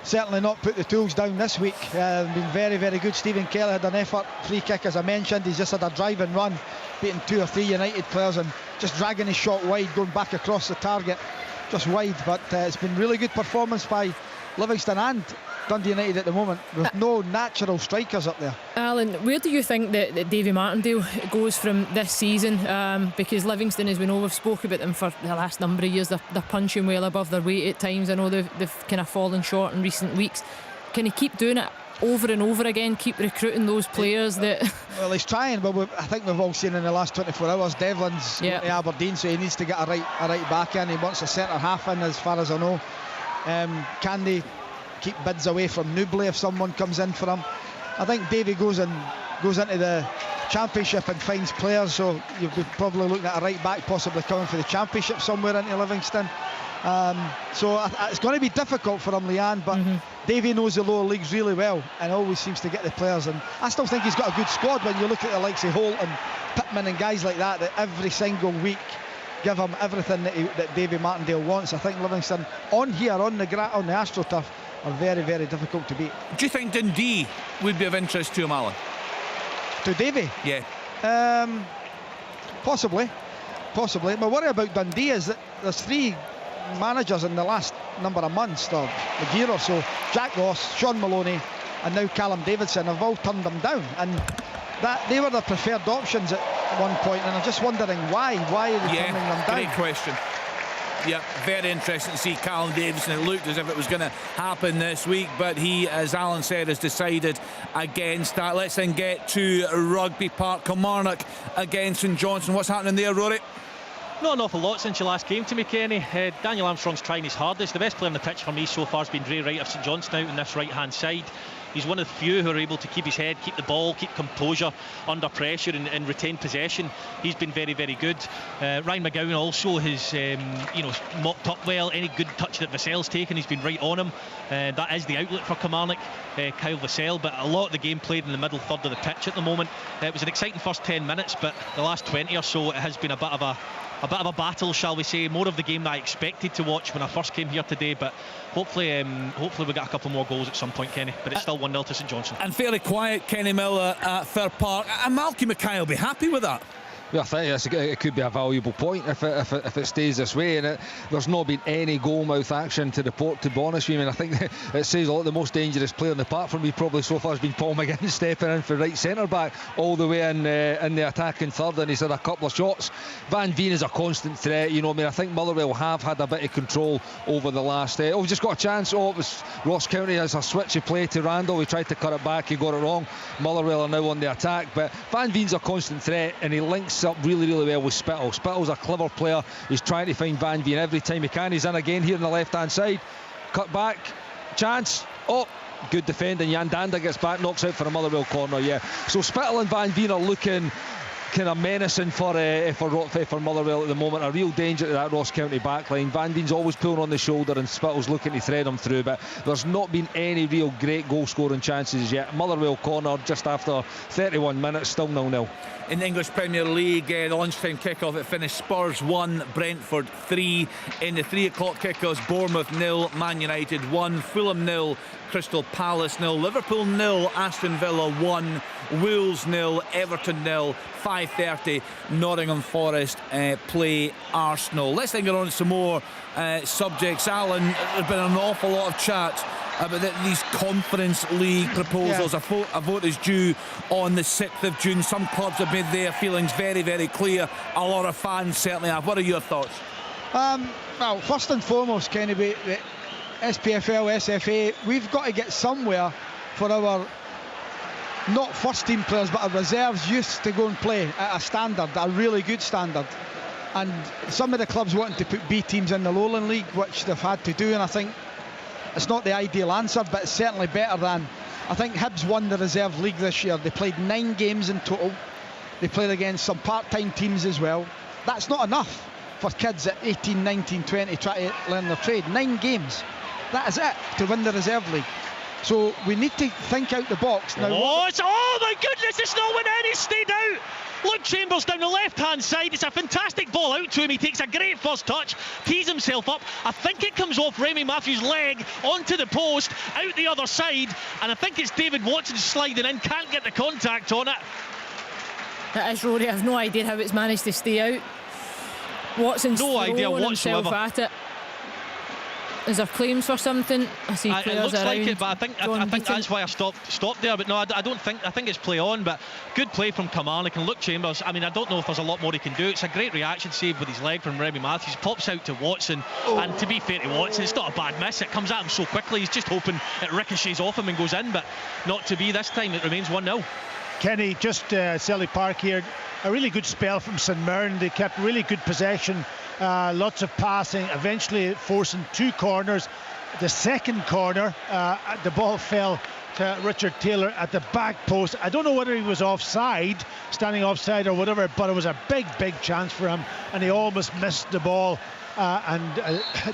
[SPEAKER 8] certainly not put the tools down this week. Been very, very good. Stephen Kelly had an effort, free kick as I mentioned. He's just had a drive and run, beating 2 or 3 United players and just dragging his shot wide, going back across the target, just wide. But it's been really good performance by Livingston and Dundee United at the moment, with no natural strikers up there.
[SPEAKER 5] Alan, where do you think that Davy Martindale goes from this season? Because Livingston, as we know, we've spoke about them for the last number of years, they're punching well above their weight at times. I know they've kind of fallen short in recent weeks. Can he keep doing it over and over again, keep recruiting those players that...
[SPEAKER 8] Well, he's trying, but I think we've all seen in the last 24 hours Devlin's going to Aberdeen, so he needs to get a right back in. He wants a centre half in, as far as I know. Can they keep bids away from Newbley if someone comes in for him? I think Davy goes into the Championship and finds players, so you'll be probably looking at a right back possibly coming for the Championship somewhere into Livingston. So it's going to be difficult for him, Leanne, but Davy knows the lower leagues really well and always seems to get the players, and I still think he's got a good squad when you look at the likes of Holt and Pittman and guys like that every single week give him everything that Davy Martindale wants. I think Livingston on the AstroTurf are very, very difficult to beat.
[SPEAKER 4] Do you think Dundee would be of interest to him, Alan?
[SPEAKER 8] To Davy?
[SPEAKER 4] Yeah.
[SPEAKER 8] Possibly. My worry about Dundee is that there's 3 managers in the last number of months, or a year or so. Jack Ross, Sean Maloney and now Callum Davidson have all turned them down, and that they were the preferred options at one point, and I'm just wondering why are they turning them down?
[SPEAKER 4] Great question. Yeah, very interesting to see Callum Davidson. It looked as if it was going to happen this week, but he, as Alan said, has decided against that. Let's then get to Rugby Park. Kilmarnock against St Johnstone. What's happening there, Rory?
[SPEAKER 7] Not an awful lot since you last came to me, Kenny. Daniel Armstrong's trying his hardest. The best player on the pitch for me so far has been Ray Wright of St Johnstone out on this right hand side. He's one of the few who are able to keep his head, keep the ball, keep composure under pressure and retain possession. He's been very, very good. Ryan McGowan also has mopped up well. Any good touch that Vassell's taken, he's been right on him. That is the outlet for Kilmarnock, Kyle Vassell, but a lot of the game played in the middle third of the pitch at the moment. It was an exciting first 10 minutes, but the last 20 or so it has been a bit of a battle, shall we say. More of the game that I expected to watch when I first came here today, but hopefully we get a couple more goals at some point, Kenny. But it's still 1-0 to St Johnstone. And
[SPEAKER 4] fairly quiet, Kenny Miller at Fir Park. And Malky Mackay will be happy with that.
[SPEAKER 9] Well, I think it could be a valuable point if it stays this way, and there's not been any goalmouth action to report, to be honest with you. I mean, I think it says a lot. The most dangerous player on the park for me probably so far has been Paul McGinn stepping in for right centre back all the way in the attacking third, and he's had a couple of shots. Van Veen is a constant threat, you know. I mean, I think Motherwell have had a bit of control over the last. We just got a chance. It was Ross County as a switch of play to Randall. He tried to cut it back, he got it wrong. Motherwell are now on the attack, but Van Veen's a constant threat, and he links up really, really well with Spittle. Spittle's a clever player. He's trying to find Van Veen every time he can. He's in again here on the left hand side. Cut back, chance. Good defending. Jan Danda gets back, knocks out for a Motherwell corner. Yeah, so Spittle and Van Veen are looking kind of menacing for Motherwell at the moment. A real danger to that Ross County backline. Van Veen's always pulling on the shoulder and Spittle's looking to thread him through, but there's not been any real great goal scoring chances yet. Motherwell corner just after 31 minutes, still 0-0.
[SPEAKER 4] In the English Premier League, the lunchtime kick-off, it finished Spurs 1, Brentford 3. In the 3 o'clock kick-offs, Bournemouth 0, Man United 1, Fulham 0, Crystal Palace 0, Liverpool 0, Aston Villa 1, Wolves 0, Everton 0. 5:30, Nottingham Forest play Arsenal. Let's then get on to some more subjects. Alan, there's been an awful lot of chat about these Conference League proposals. Yeah. A vote is due on the 6th of June. Some clubs have made their feelings very, very clear. A lot of fans certainly have. What are your thoughts?
[SPEAKER 8] Well, first and foremost, Kenny, the SPFL, SFA, we've got to get somewhere for our not first team players but our reserves youths to go and play at a standard, a really good standard. And some of the clubs wanting to put B teams in the Lowland League, which they've had to do, and I think it's not the ideal answer, but it's certainly better than. I think Hibs won the reserve league this year. They played 9 games in total. They played against some part-time teams as well. That's not enough for kids at 18, 19, 20 try to learn their trade. 9 games, that is it to win the reserve league. So we need to think out the box now.
[SPEAKER 7] Oh my goodness, it's not when Ennis stayed out. Luke Chambers down the left-hand side. It's a fantastic ball out to him. He takes a great first touch, tees himself up. I think it comes off Remy Matthews' leg onto the post, out the other side, and I think it's David Watson sliding in, can't get the contact on it.
[SPEAKER 5] That is, Rory. I have no idea how it's managed to stay out. Watson's
[SPEAKER 7] no idea
[SPEAKER 5] himself
[SPEAKER 7] whatsoever.
[SPEAKER 5] at it. Is there claims for something? I see players
[SPEAKER 7] it looks
[SPEAKER 5] around.
[SPEAKER 7] like it, but I think that's why I stopped there. But no, I don't think. I think it's play on. But good play from Kilmarnock and Luke Chambers. I mean, I don't know if there's a lot more he can do. It's a great reaction save with his leg from Remy Matthews. Pops out to Watson, and to be fair to Watson, it's not a bad miss. It comes at him so quickly. He's just hoping it ricochets off him and goes in, but not to be this time. It remains 1-0.
[SPEAKER 6] Kenny, just Selly Park here. A really good spell from St Mirren. They kept really good possession, lots of passing, eventually forcing 2 corners. The second corner, the ball fell to Richard Taylor at the back post. I don't know whether he was offside, standing offside or whatever, but it was a big chance for him, and he almost missed the ball, and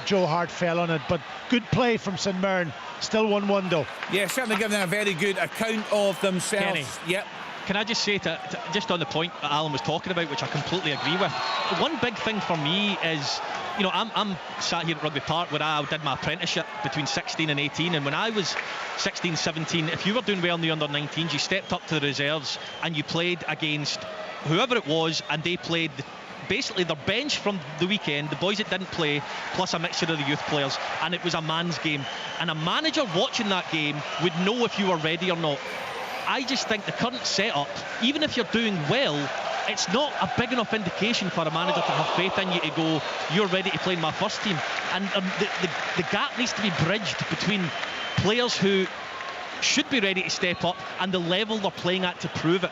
[SPEAKER 6] Joe Hart fell on it. But good play from St Mirren. Still 1-1 though.
[SPEAKER 4] Yeah, certainly giving a very good account of themselves.
[SPEAKER 7] Kenny.
[SPEAKER 4] Yep.
[SPEAKER 7] Can I just say, just on the point that Alan was talking about, which I completely agree with, one big thing for me is, you know, I'm sat here at Rugby Park where I did my apprenticeship between 16 and 18, and when I was 16, 17, if you were doing well in the under-19s, you stepped up to the reserves and you played against whoever it was, and they played basically their bench from the weekend, the boys that didn't play, plus a mixture of the youth players, and it was a man's game. And a manager watching that game would know if you were ready or not. I just think the current setup, even if you're doing well, it's not a big enough indication for a manager to have faith in you to go, you're ready to play in my first team. And the gap needs to be bridged between players who should be ready to step up and the level they're playing at to prove it.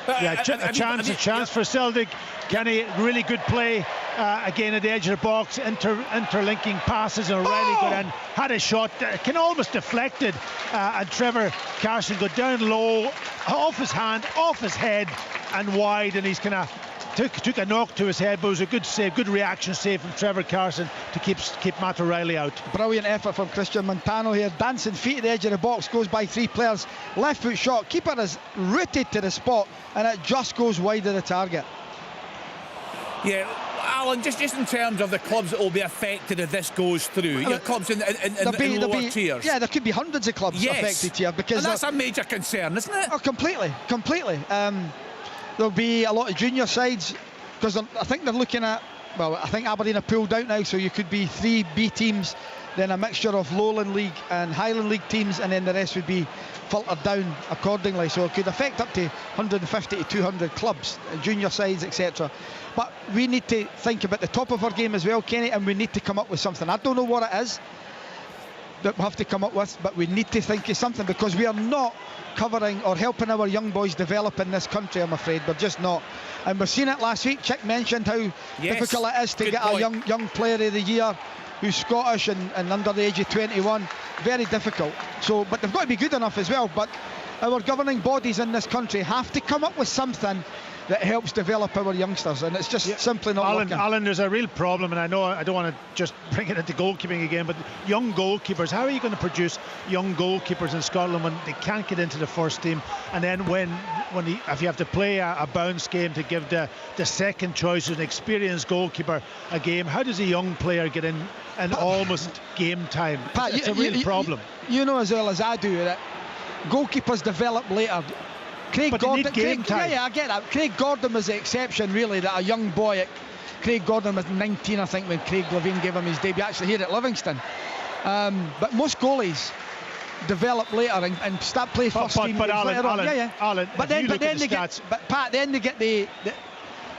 [SPEAKER 6] Yeah, a chance for Celtic. Kenny, really good play again at the edge of the box, interlinking passes, and O'Reilly got in, had a shot, can almost deflected, and Trevor Carson got down low, off his hand, off his head, and wide, and he's kind of took a knock to his head, but it was a good save, good reaction save from Trevor Carson to keep Matt O'Reilly out.
[SPEAKER 8] Brilliant effort from Christian Montano here, dancing feet at the edge of the box, goes by 3 players, left foot shot, keeper is rooted to the spot, and it just goes wide of the target.
[SPEAKER 4] Yeah, Alan, just in terms of the clubs that will be affected if this goes through, your clubs in lower tiers.
[SPEAKER 8] Yeah, there could be hundreds of clubs affected here, because
[SPEAKER 4] and that's a major concern, isn't it?
[SPEAKER 8] Oh, completely. There'll be a lot of junior sides, because I think they're looking at, well, I think Aberdeen are pulled out now, so you could be 3 B teams, then a mixture of Lowland League and Highland League teams, and then the rest would be filtered down accordingly. So it could affect up to 150 to 200 clubs, junior sides, etc. But we need to think about the top of our game as well, Kenny, and we need to come up with something. I don't know what it is that we have to come up with, but we need to think of something, because we are not covering or helping our young boys develop in this country, I'm afraid. We're just not. And we've seen it last week. Chick mentioned how difficult it is to get a young player of the year who's Scottish and under the age of 21. Very difficult. So, but they've got to be good enough as well. But our governing bodies in this country have to come up with something that helps develop our youngsters, and it's just simply not working.
[SPEAKER 6] Alan, there's a real problem, and I know I don't want to just bring it into goalkeeping again, but young goalkeepers, how are you going to produce young goalkeepers in Scotland when they can't get into the first team? And then if you have to play a bounce game to give the second choice, an experienced goalkeeper, a game, how does a young player get in almost game time?
[SPEAKER 8] Pat,
[SPEAKER 6] it's a real problem.
[SPEAKER 8] You know as well as I do that goalkeepers develop later. Craig Gordon, I get that. Craig Gordon was the exception, really, that a young boy. Craig Gordon was 19, I think, when Craig Levine gave him his debut, actually here at Livingston. But most goalies develop later and start play first team
[SPEAKER 6] but
[SPEAKER 8] Alan,
[SPEAKER 6] later on. Alan,
[SPEAKER 8] but then they get, Pat, then they get the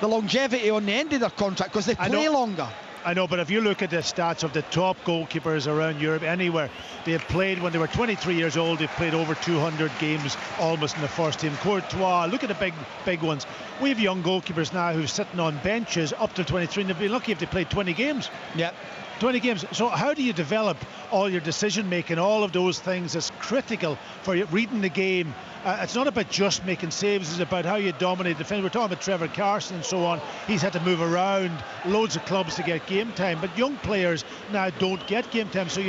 [SPEAKER 8] longevity on the end of their contract, because they play longer.
[SPEAKER 6] I know, but if you look at the stats of the top goalkeepers around Europe, anywhere, they have played, when they were 23 years old, they've played over 200 games almost in the first team. Courtois, look at the big ones. We have young goalkeepers now who are sitting on benches up to 23, and they've been lucky if they played 20 games.
[SPEAKER 8] Yeah.
[SPEAKER 6] 20 games. So how do you develop all your decision making, all of those things is critical for you reading the game. It's not about just making saves, it's about how you dominate defense. We're talking about Trevor Carson and so on. He's had to move around loads of clubs to get game time, but young players now don't get game time, so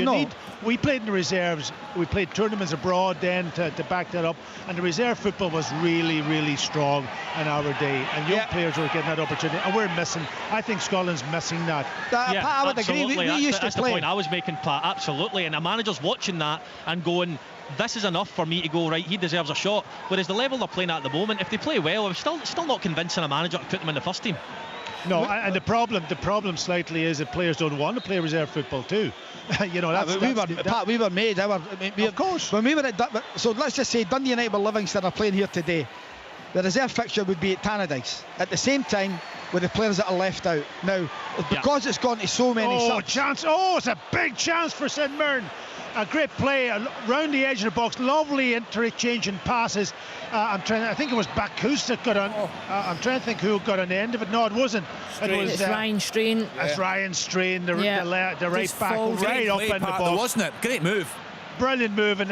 [SPEAKER 6] we played in the reserves, we played tournaments abroad then to back that up, and the reserve football was really, really strong in our day, and young players were getting that opportunity, and we're missing. I think Scotland's missing that.
[SPEAKER 8] I would agree. We used to
[SPEAKER 7] that's
[SPEAKER 8] play.
[SPEAKER 7] The point I was making, Pat. Absolutely, and a manager's watching that and going, this is enough for me to go, right, he deserves a shot. Whereas the level they're playing at the moment, if they play well, I'm still not convincing a manager to put them in the first team.
[SPEAKER 6] No, and the problem slightly is that players don't want to play reserve football too. You know,
[SPEAKER 8] we were made. Of course. When we were at so let's just say Dundee United with Livingston are playing here today. The reserve fixture would be at Tannadice at the same time with the players that are left out. Now, because it's gone to so many
[SPEAKER 6] chance. Oh, it's a big chance for St Mirren. A great play around the edge of the box, lovely interchanging passes. I think it was Bakus that got on. I'm trying to think who got on the end of it. No, it wasn't.
[SPEAKER 5] It's Ryan Strain.
[SPEAKER 6] It's Ryan Strain, the right back, right up in the box,
[SPEAKER 4] wasn't it? Great move.
[SPEAKER 6] Brilliant move, and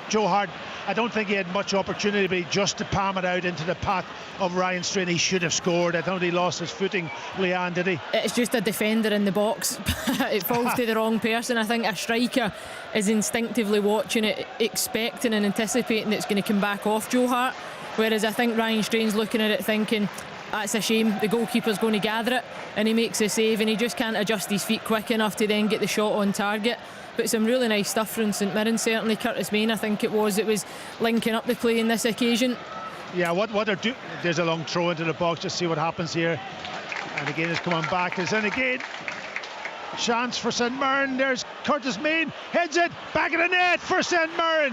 [SPEAKER 6] Joe Hart, I don't think he had much opportunity, but he just to palm it out into the path of Ryan Strain. He should have scored. I thought he lost his footing, Leanne, did he?
[SPEAKER 5] It's just a defender in the box. It falls to the wrong person. I think a striker is instinctively watching it, expecting and anticipating it's going to come back off Joe Hart, whereas I think Ryan Strain's looking at it thinking, that's a shame, the goalkeeper's going to gather it, and he makes a save and he just can't adjust his feet quick enough to then get the shot on target. But some really nice stuff from St Mirren, certainly. Curtis Main, I think it was linking up the play in this occasion.
[SPEAKER 6] Yeah, what they're doing, there's a long throw into the box, just see what happens here. And again, it's coming back, and again, chance for St Mirren. There's Curtis Main, heads it, back of the net for St Mirren.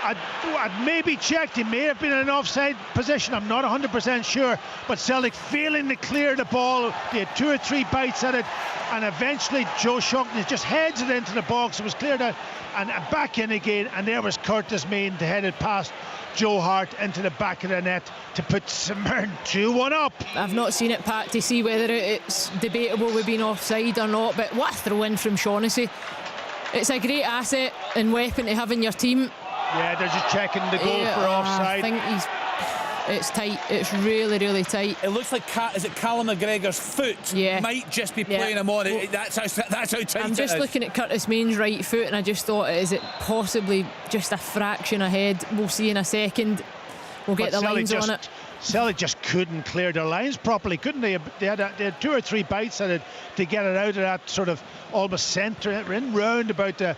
[SPEAKER 6] I'd maybe checked, he may have been in an offside position, I'm not 100% sure, but Celtic failing to clear the ball. They had 2 or 3 bites at it, and eventually Joe Shuckness just heads it into the box. It was cleared out and back in again, and there was Curtis Main to head it past Joe Hart into the back of the net to put St Mirren 2-1 up.
[SPEAKER 5] I've not seen it, Pat, to see whether it's debatable with being offside or not, but what a throw in from Shaughnessy. It's a great asset and weapon to have in your team.
[SPEAKER 6] Yeah, they're just checking the goal for offside.
[SPEAKER 5] I think it's tight. It's really, really tight.
[SPEAKER 4] It looks like is it Callum McGregor's foot might just be playing him on. That's how tight it is.
[SPEAKER 5] I'm just looking at Curtis Main's right foot, and I just thought, is it possibly just a fraction ahead? We'll see in a second. We'll get the lines on it.
[SPEAKER 6] Celtic just couldn't clear their lines properly, couldn't they? They had 2 or 3 bites at it to get it out of that sort of almost centre, in round about the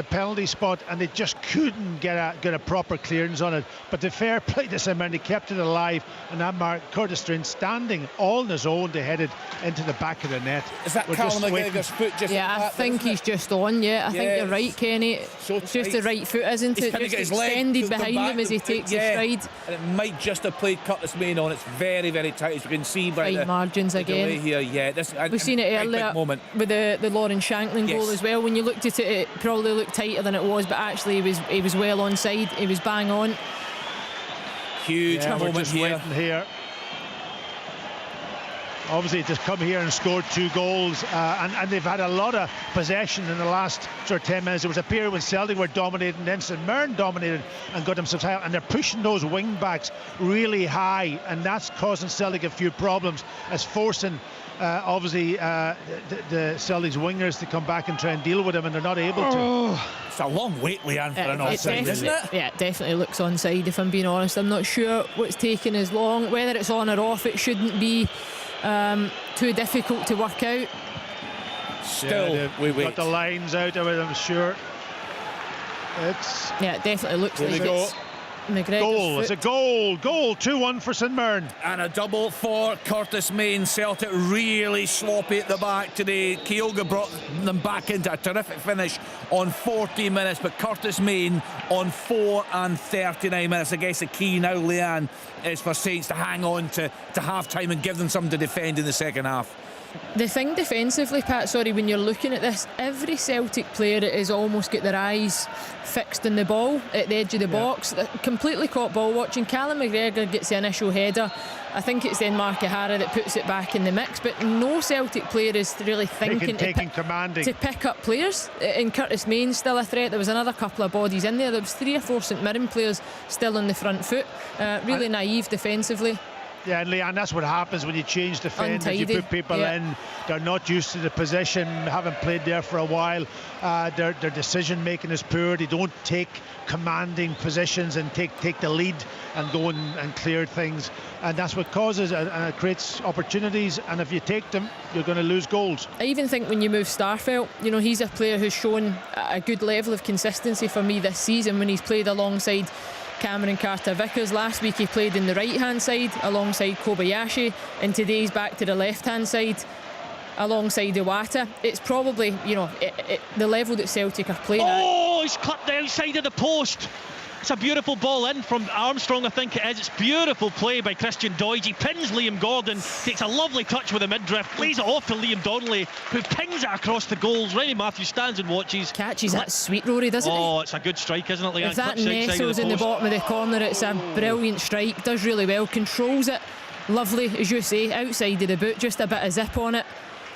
[SPEAKER 6] penalty spot, and they just couldn't get a proper clearance on it. But the fair play to St Mirren, they kept it alive, and that marked Curtis Strain standing all on his own to head it into the back of the net.
[SPEAKER 4] Is that Callum McGregor's foot just?
[SPEAKER 5] Yeah, I think he's just on. Yeah, I think you're right, Kenny. It's just the right foot, isn't it? Just extended behind him as he takes the stride.
[SPEAKER 4] And it might just have played Curtis Main on. It's very, very tight, as you can see by
[SPEAKER 5] the margins again.
[SPEAKER 4] Here. Yeah,
[SPEAKER 5] we've seen it earlier with the Lawrence Shanklin goal as well. When you looked at it, it probably looked tighter than it was, but actually he was well onside. He was bang on.
[SPEAKER 4] Huge moment
[SPEAKER 6] here. Obviously, just come here and scored 2 goals, and they've had a lot of possession in the last sort of 10 minutes. There was a period when Celtic were dominating, then St Mirren dominated and got themselves high, and they're pushing those wing backs really high, and that's causing Celtic a few problems, as forcing obviously the Celtic's wingers to come back and try and deal with them, and they're not able to.
[SPEAKER 4] It's a long wait, Leanne, for an offside, isn't it?
[SPEAKER 5] Yeah, it definitely looks onside, if I'm being honest. I'm not sure what's taking as long. Whether it's on or off, it shouldn't be too difficult to work out.
[SPEAKER 4] Still, we wait.
[SPEAKER 6] Got the lines out of it, I'm sure.
[SPEAKER 5] It definitely looks like it's McGregor's
[SPEAKER 6] goal.
[SPEAKER 5] foot.
[SPEAKER 6] It's a goal. 2-1 for St Mirren.
[SPEAKER 4] And a double for Curtis Main. Celtic really sloppy at the back today. Kyogo brought them back into a terrific finish on 40 minutes, but Curtis Main on 4 and 39 minutes. I guess the key now, Leanne, is for Saints to hang on to half time and give them something to defend in the second half.
[SPEAKER 5] The thing defensively, Pat, sorry, when you're looking at this, every Celtic player has almost got their eyes fixed on the ball at the edge of the box. They're completely caught ball watching. Callum McGregor gets the initial header. I think it's then Mark O'Hara that puts it back in the mix, but no Celtic player is really thinking to pick up players. And Curtis Main's still a threat. There was another couple of bodies in there. There was 3 or 4 St Mirren players still on the front foot. Really naive defensively.
[SPEAKER 6] Yeah, and Leanne, that's what happens when you change defenders.
[SPEAKER 5] Untidy.
[SPEAKER 6] You put people in, they're not used to the position, haven't played there for a while. Their decision making is poor. They don't take commanding positions and take the lead and go and clear things, and that's what causes and it creates opportunities, and if you take them, you're going to lose goals.
[SPEAKER 5] I even think when you move Starfelt, you know, he's a player who's shown a good level of consistency for me this season when he's played alongside Cameron Carter-Vickers. Last week he played in the right hand side alongside Kobayashi, and today he's back to the left hand side alongside Iwata. It's probably, you know, the level that Celtic are playing at.
[SPEAKER 7] Oh, he's cut the outside of the post. It's a beautiful ball in from Armstrong, I think it is. It's beautiful play by Christian Doidge. He pins Liam Gordon, takes a lovely touch with a mid-drift, lays it off to Liam Donnelly, who pings it across the goals. Ronnie Matthews stands and watches.
[SPEAKER 5] Catches that sweet, Rory, doesn't he?
[SPEAKER 7] Oh, it's a good strike, isn't it, Leanne?
[SPEAKER 5] If that nestles in the bottom of the corner, it's a brilliant strike. Does really well, controls it. Lovely, as you say, outside of the boot, just a bit of zip on it.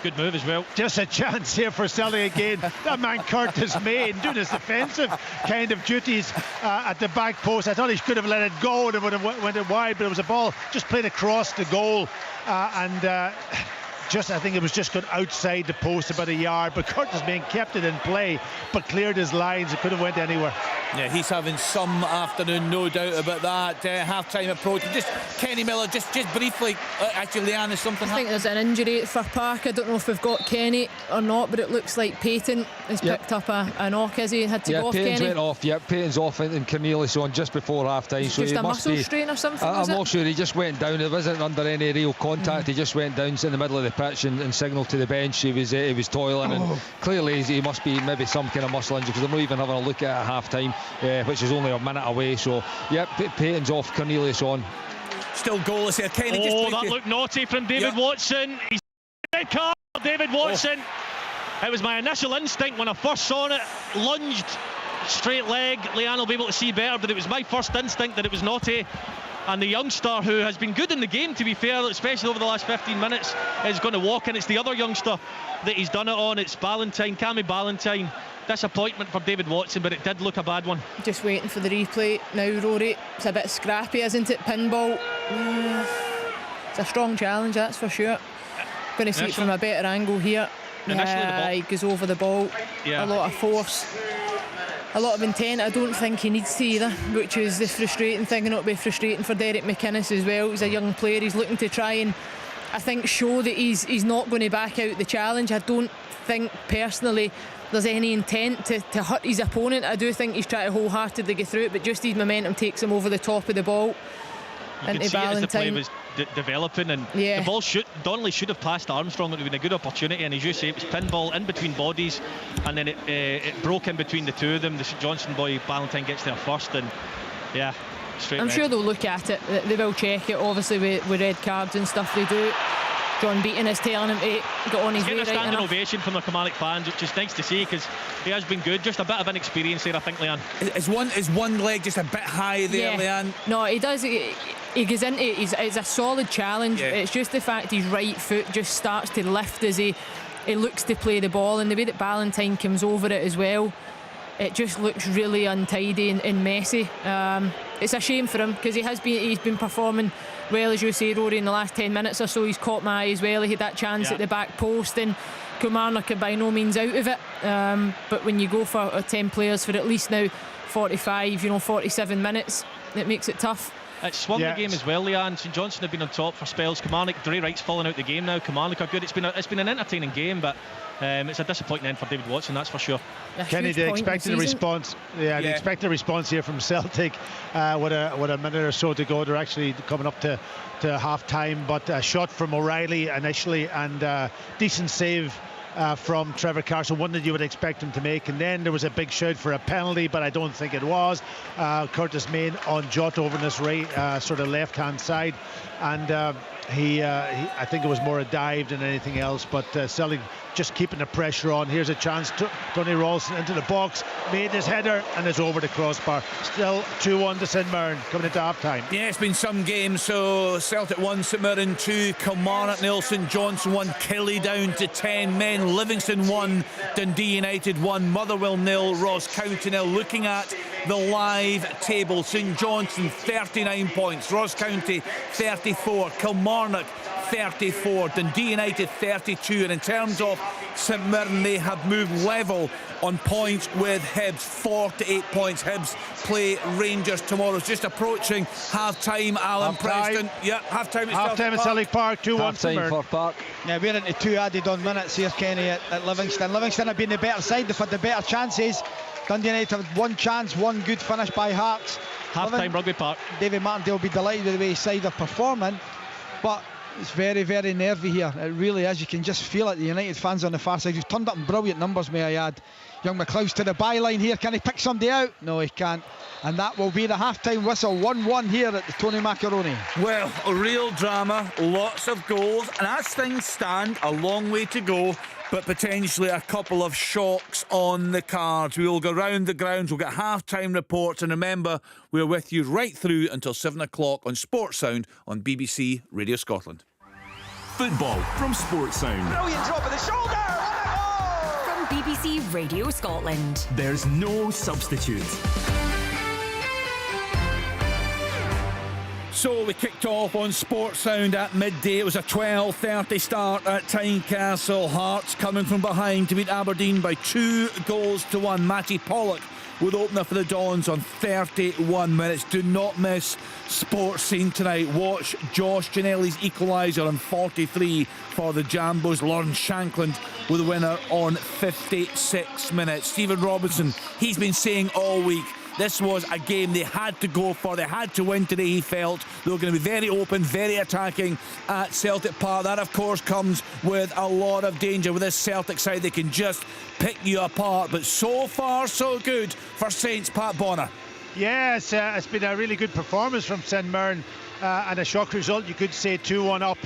[SPEAKER 7] Good move as well.
[SPEAKER 6] Just a chance here for Celtic again. That man Curtis Main doing his defensive kind of duties at the back post. I thought he could have let it go and it would have went it wide, but it was a ball just played across the goal, I think it was just gone outside the post about a yard, but Curtis Main kept it in play but cleared his lines. It could have went anywhere.
[SPEAKER 4] Yeah, he's having some afternoon, no doubt about that. Half-time approach. Just Kenny Miller, just briefly. Actually, Leanne, is something.
[SPEAKER 5] I think there's an injury for Park. I don't know if we've got Kenny or not, but it looks like Payton has picked up a knock. Has he had to go off?
[SPEAKER 9] Payton's
[SPEAKER 5] Kenny
[SPEAKER 9] went off. Yeah, Payton's off and Cornelius on just before half-time. So
[SPEAKER 5] just
[SPEAKER 9] he
[SPEAKER 5] a
[SPEAKER 9] must
[SPEAKER 5] muscle
[SPEAKER 9] be
[SPEAKER 5] strain or something.
[SPEAKER 9] I'm not sure. He just went down. It wasn't under any real contact. He just went down in the middle of the pitch and signalled to the bench. He was toiling, and clearly he must be maybe some kind of muscle injury, because they're not even having a look at half-time, which is only a minute away. So yeah, Payton's off, Cornelius on.
[SPEAKER 4] Still goalless here. Kenny,
[SPEAKER 7] that looked naughty from David Watson. He's red card, David Watson. It was my initial instinct when I first saw it. Lunged, straight leg. Leanne will be able to see better, but it was my first instinct that it was naughty. And the youngster, who has been good in the game, to be fair, especially over the last 15 minutes, is going to walk in. It's the other youngster that he's done it on. It's Ballantyne, Cammy Ballantyne. Disappointment for David Watson, but it did look a bad one.
[SPEAKER 5] Just waiting for the replay now, Rory. It's a bit scrappy, isn't it? Pinball. It's a strong challenge, that's for sure. Going to see it from a better angle here. He goes over the ball. A lot of force, a lot of intent. I don't think he needs to either, which is the frustrating thing, and it'll be frustrating for Derek McInnes as well. He's a young player. He's looking to try and, I think, show that he's not going to back out the challenge. I don't think personally there's any intent to hurt his opponent. I do think he's trying to wholeheartedly get through it, but just his momentum takes him over the top of the ball.
[SPEAKER 7] You can see it as the play was developing, and the ball Donnelly should have passed Armstrong. It would have been a good opportunity, and as you say, it was pinball in between bodies, and then it broke in between the two of them. The St Johnstone boy, Ballantyne, gets there first, and straight
[SPEAKER 5] I'm
[SPEAKER 7] red.
[SPEAKER 5] sure they'll look at it. They will check it, obviously, with red cards and stuff. They do. John Beaton is telling him to get on his way.
[SPEAKER 7] He's getting a standing ovation from the Kilmarnock fans, which is nice to see, because he has been good. Just a bit of inexperience there, I think, Leanne.
[SPEAKER 4] Is one leg just a bit high there, Leanne? No,
[SPEAKER 5] he does. He goes into it. It's a solid challenge. It's just the fact his right foot just starts to lift as he looks to play the ball, and the way that Ballantyne comes over it as well. It just looks really untidy and messy. It's a shame for him, because he's been performing well, as you say, Rory, in the last 10 minutes or so. He's caught my eye as well. He had that chance at the back post, and Kilmarnock are by no means out of it. But when you go for 10 players for at least now 45, 47 minutes, it makes it tough.
[SPEAKER 7] It's swung the game as well, Leanne. St Johnstone have been on top for spells. Kilmarnock, Dre Wright's falling out the game now. Kilmarnock are good. It's been an entertaining game, but it's a disappointing end for David Watson, that's for sure.
[SPEAKER 6] Kenny, they expected a response. They expected a response here from Celtic. With a minute or so to go, they're actually coming up to half time. But a shot from O'Reilly initially, and decent save from Trevor Carson, one that you would expect him to make. And then there was a big shout for a penalty, but I don't think it was. Curtis Main on Jota over in this right sort of left-hand side, and I think it was more a dive than anything else. But Celtic just keeping the pressure on. Here's a chance. Tony Ralston into the box, made his header, and is over the crossbar. Still 2-1 to St Mirren coming into half time.
[SPEAKER 4] Yeah, it's been some games. So Celtic 1, St Mirren 2, Kilmarnock 0, St Johnstone 1, Killie down to 10 men, Livingston 1, Dundee United 1, Motherwell 0, Ross County 0. Looking at the live table, St Johnstone 39 points, Ross County 34, Kilmarnock 34, Dundee United 32, and in terms of St Mirren, they have moved level on points with Hibs, 48 points. Hibs play Rangers tomorrow. It's just approaching half-time, Alan Preston. Yeah, half-time at
[SPEAKER 6] Celtic Park, 2-1 St Mirren.
[SPEAKER 9] For Park.
[SPEAKER 8] Yeah, we're into 2 added-on minutes here, Kenny, at Livingston. Livingston have been the better side, they've had the better chances. Dundee United have 1 chance, 1 good finish by Hearts.
[SPEAKER 7] Half-time, Rugby Park.
[SPEAKER 8] David Martindale will be delighted with the way his side are performing, but it's very, very nervy here. It really is. You can just feel it. The United fans on the far side, who've turned up in brilliant numbers, may I add. Young McLeod's to the byline here. Can he pick somebody out? No, he can't. And that will be the half-time whistle. 1-1 here at the Tony Macaroni.
[SPEAKER 4] Well, a real drama, lots of goals, and as things stand, a long way to go, but potentially a couple of shocks on the cards. We will go round the grounds, we'll get half-time reports, and remember, we're with you right through until 7 o'clock on Sports Sound on BBC Radio Scotland.
[SPEAKER 3] Football from Sports Sound.
[SPEAKER 2] Brilliant drop of the shoulder. What a goal! From BBC Radio Scotland.
[SPEAKER 3] There's no substitute.
[SPEAKER 4] So we kicked off on Sports Sound at midday. It was a 12:30 start at Tynecastle. Hearts coming from behind to beat Aberdeen by 2-1. Matty Pollock with opener for the Dons on 31 minutes. Do not miss Sports Scene tonight. Watch Josh Ginnelly's equaliser on 43 for the Jambos. Lawrence Shankland with the winner on 56 minutes. Stephen Robinson, he's been saying all week, this was a game they had to go for. They had to win today, he felt. They were going to be very open, very attacking at Celtic Park. That, of course, comes with a lot of danger. With this Celtic side, they can just pick you apart. But so far, so good for Saints' Pat Bonner.
[SPEAKER 6] Yes, it's been a really good performance from St Mirren. And a shock result, you could say 2-1 up.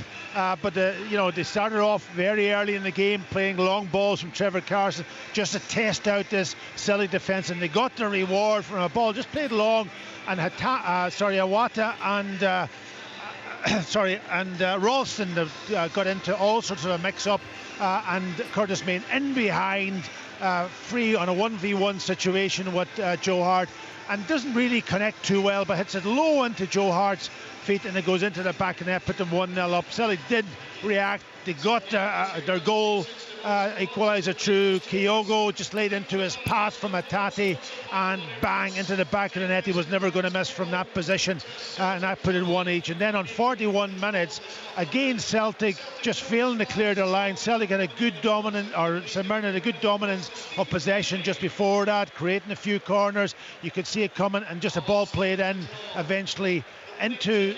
[SPEAKER 6] But they started off very early in the game playing long balls from Trevor Carson just to test out this Celtic defence, and they got the reward from a ball just played long, and Awata and Ralston got into all sorts of a mix-up, and Curtis Main in behind, free on a 1v1 situation with Joe Hart, and doesn't really connect too well, but hits it low into Joe Hart's feet, and it goes into the back of the net, put them 1-0 up. Celtic did react. They got their goal equaliser through. Kyogo just laid into his pass from Atati, and bang into the back of the net. He was never going to miss from that position, and that put it 1 each. And then on 41 minutes, again Celtic just failing to clear their line. Celtic had a good dominance, or St Mirren had a good dominance of possession just before that, creating a few corners. You could see it coming, and just a ball played in eventually into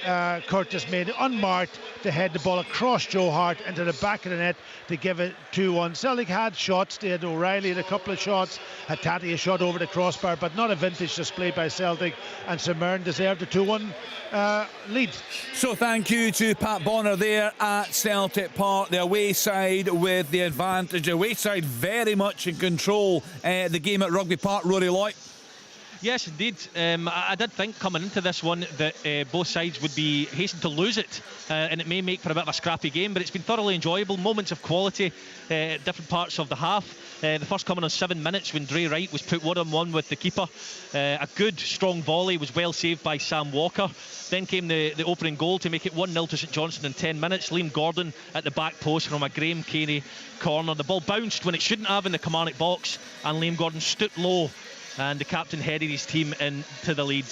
[SPEAKER 6] Curtis Main, unmarked, to head the ball across Joe Hart into the back of the net to give it 2-1. Celtic had shots. They had O'Reilly had a couple of shots, had Tati a shot over the crossbar, but not a vintage display by Celtic, and St Mirren deserved a 2-1 lead.
[SPEAKER 4] So thank you to Pat Bonner there at Celtic Park. The away side with the advantage. The away side very much in control. The game at Rugby Park, Rory Lloyd.
[SPEAKER 7] Yes, indeed. I did think coming into this one that both sides would be hastened to lose it, and it may make for a bit of a scrappy game, but it's been thoroughly enjoyable. Moments of quality at different parts of the half. The first coming on 7 minutes when Dre Wright was put 1-on-1 with the keeper. A good, strong volley was well saved by Sam Walker. Then came the opening goal to make it 1-0 to St Johnstone in 10 minutes. Liam Gordon at the back post from a Graham Caney corner. The ball bounced when it shouldn't have in the Kilmarnock box, and Liam Gordon stooped low, and the captain headed his team into the lead.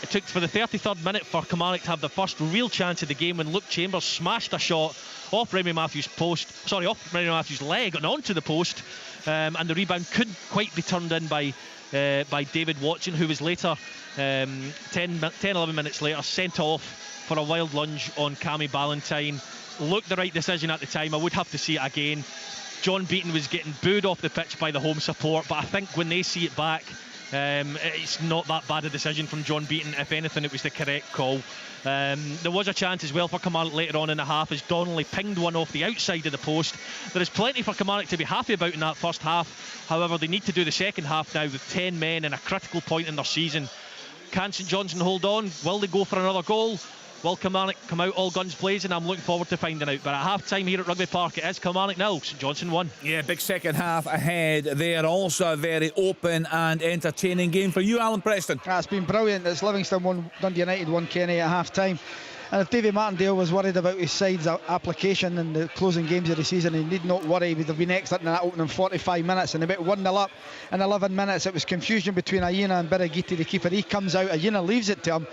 [SPEAKER 7] It took for the 33rd minute for Kilmarnock to have the first real chance of the game when Luke Chambers smashed a shot off Remy Matthews' leg and onto the post, and the rebound couldn't quite be turned in by David Watson, who was later 10-11 minutes later sent off for a wild lunge on Cammy Ballantyne. Looked the right decision at the time. I would have to see it again. John Beaton was getting booed off the pitch by the home support, but I think when they see it back, it's not that bad a decision from John Beaton. If anything, it was the correct call. There was a chance as well for Kilmarnock later on in the half as Donnelly pinged one off the outside of the post. There is plenty for Kilmarnock to be happy about in that first half. However, they need to do the second half now with 10 men in a critical point in their season. Can St Johnstone hold on? Will they go for another goal? Will Kilmarnock come out all guns blazing? I'm looking forward to finding out. But at half time here at Rugby Park, it is Kilmarnock 0, St Johnstone 1.
[SPEAKER 4] Yeah, big second half ahead there. Also a very open and entertaining game for you, Alan Preston.
[SPEAKER 8] It's been brilliant. It's Livingston 1, Dundee United 1, Kenny at half time. And if Davy Martindale was worried about his side's application in the closing games of the season, he need not worry. He would have been excellent in that opening 45 minutes, and about 1-0 up in 11 minutes. It was confusion between Aina and Birigiti, the keeper. He comes out, Aina leaves it to him,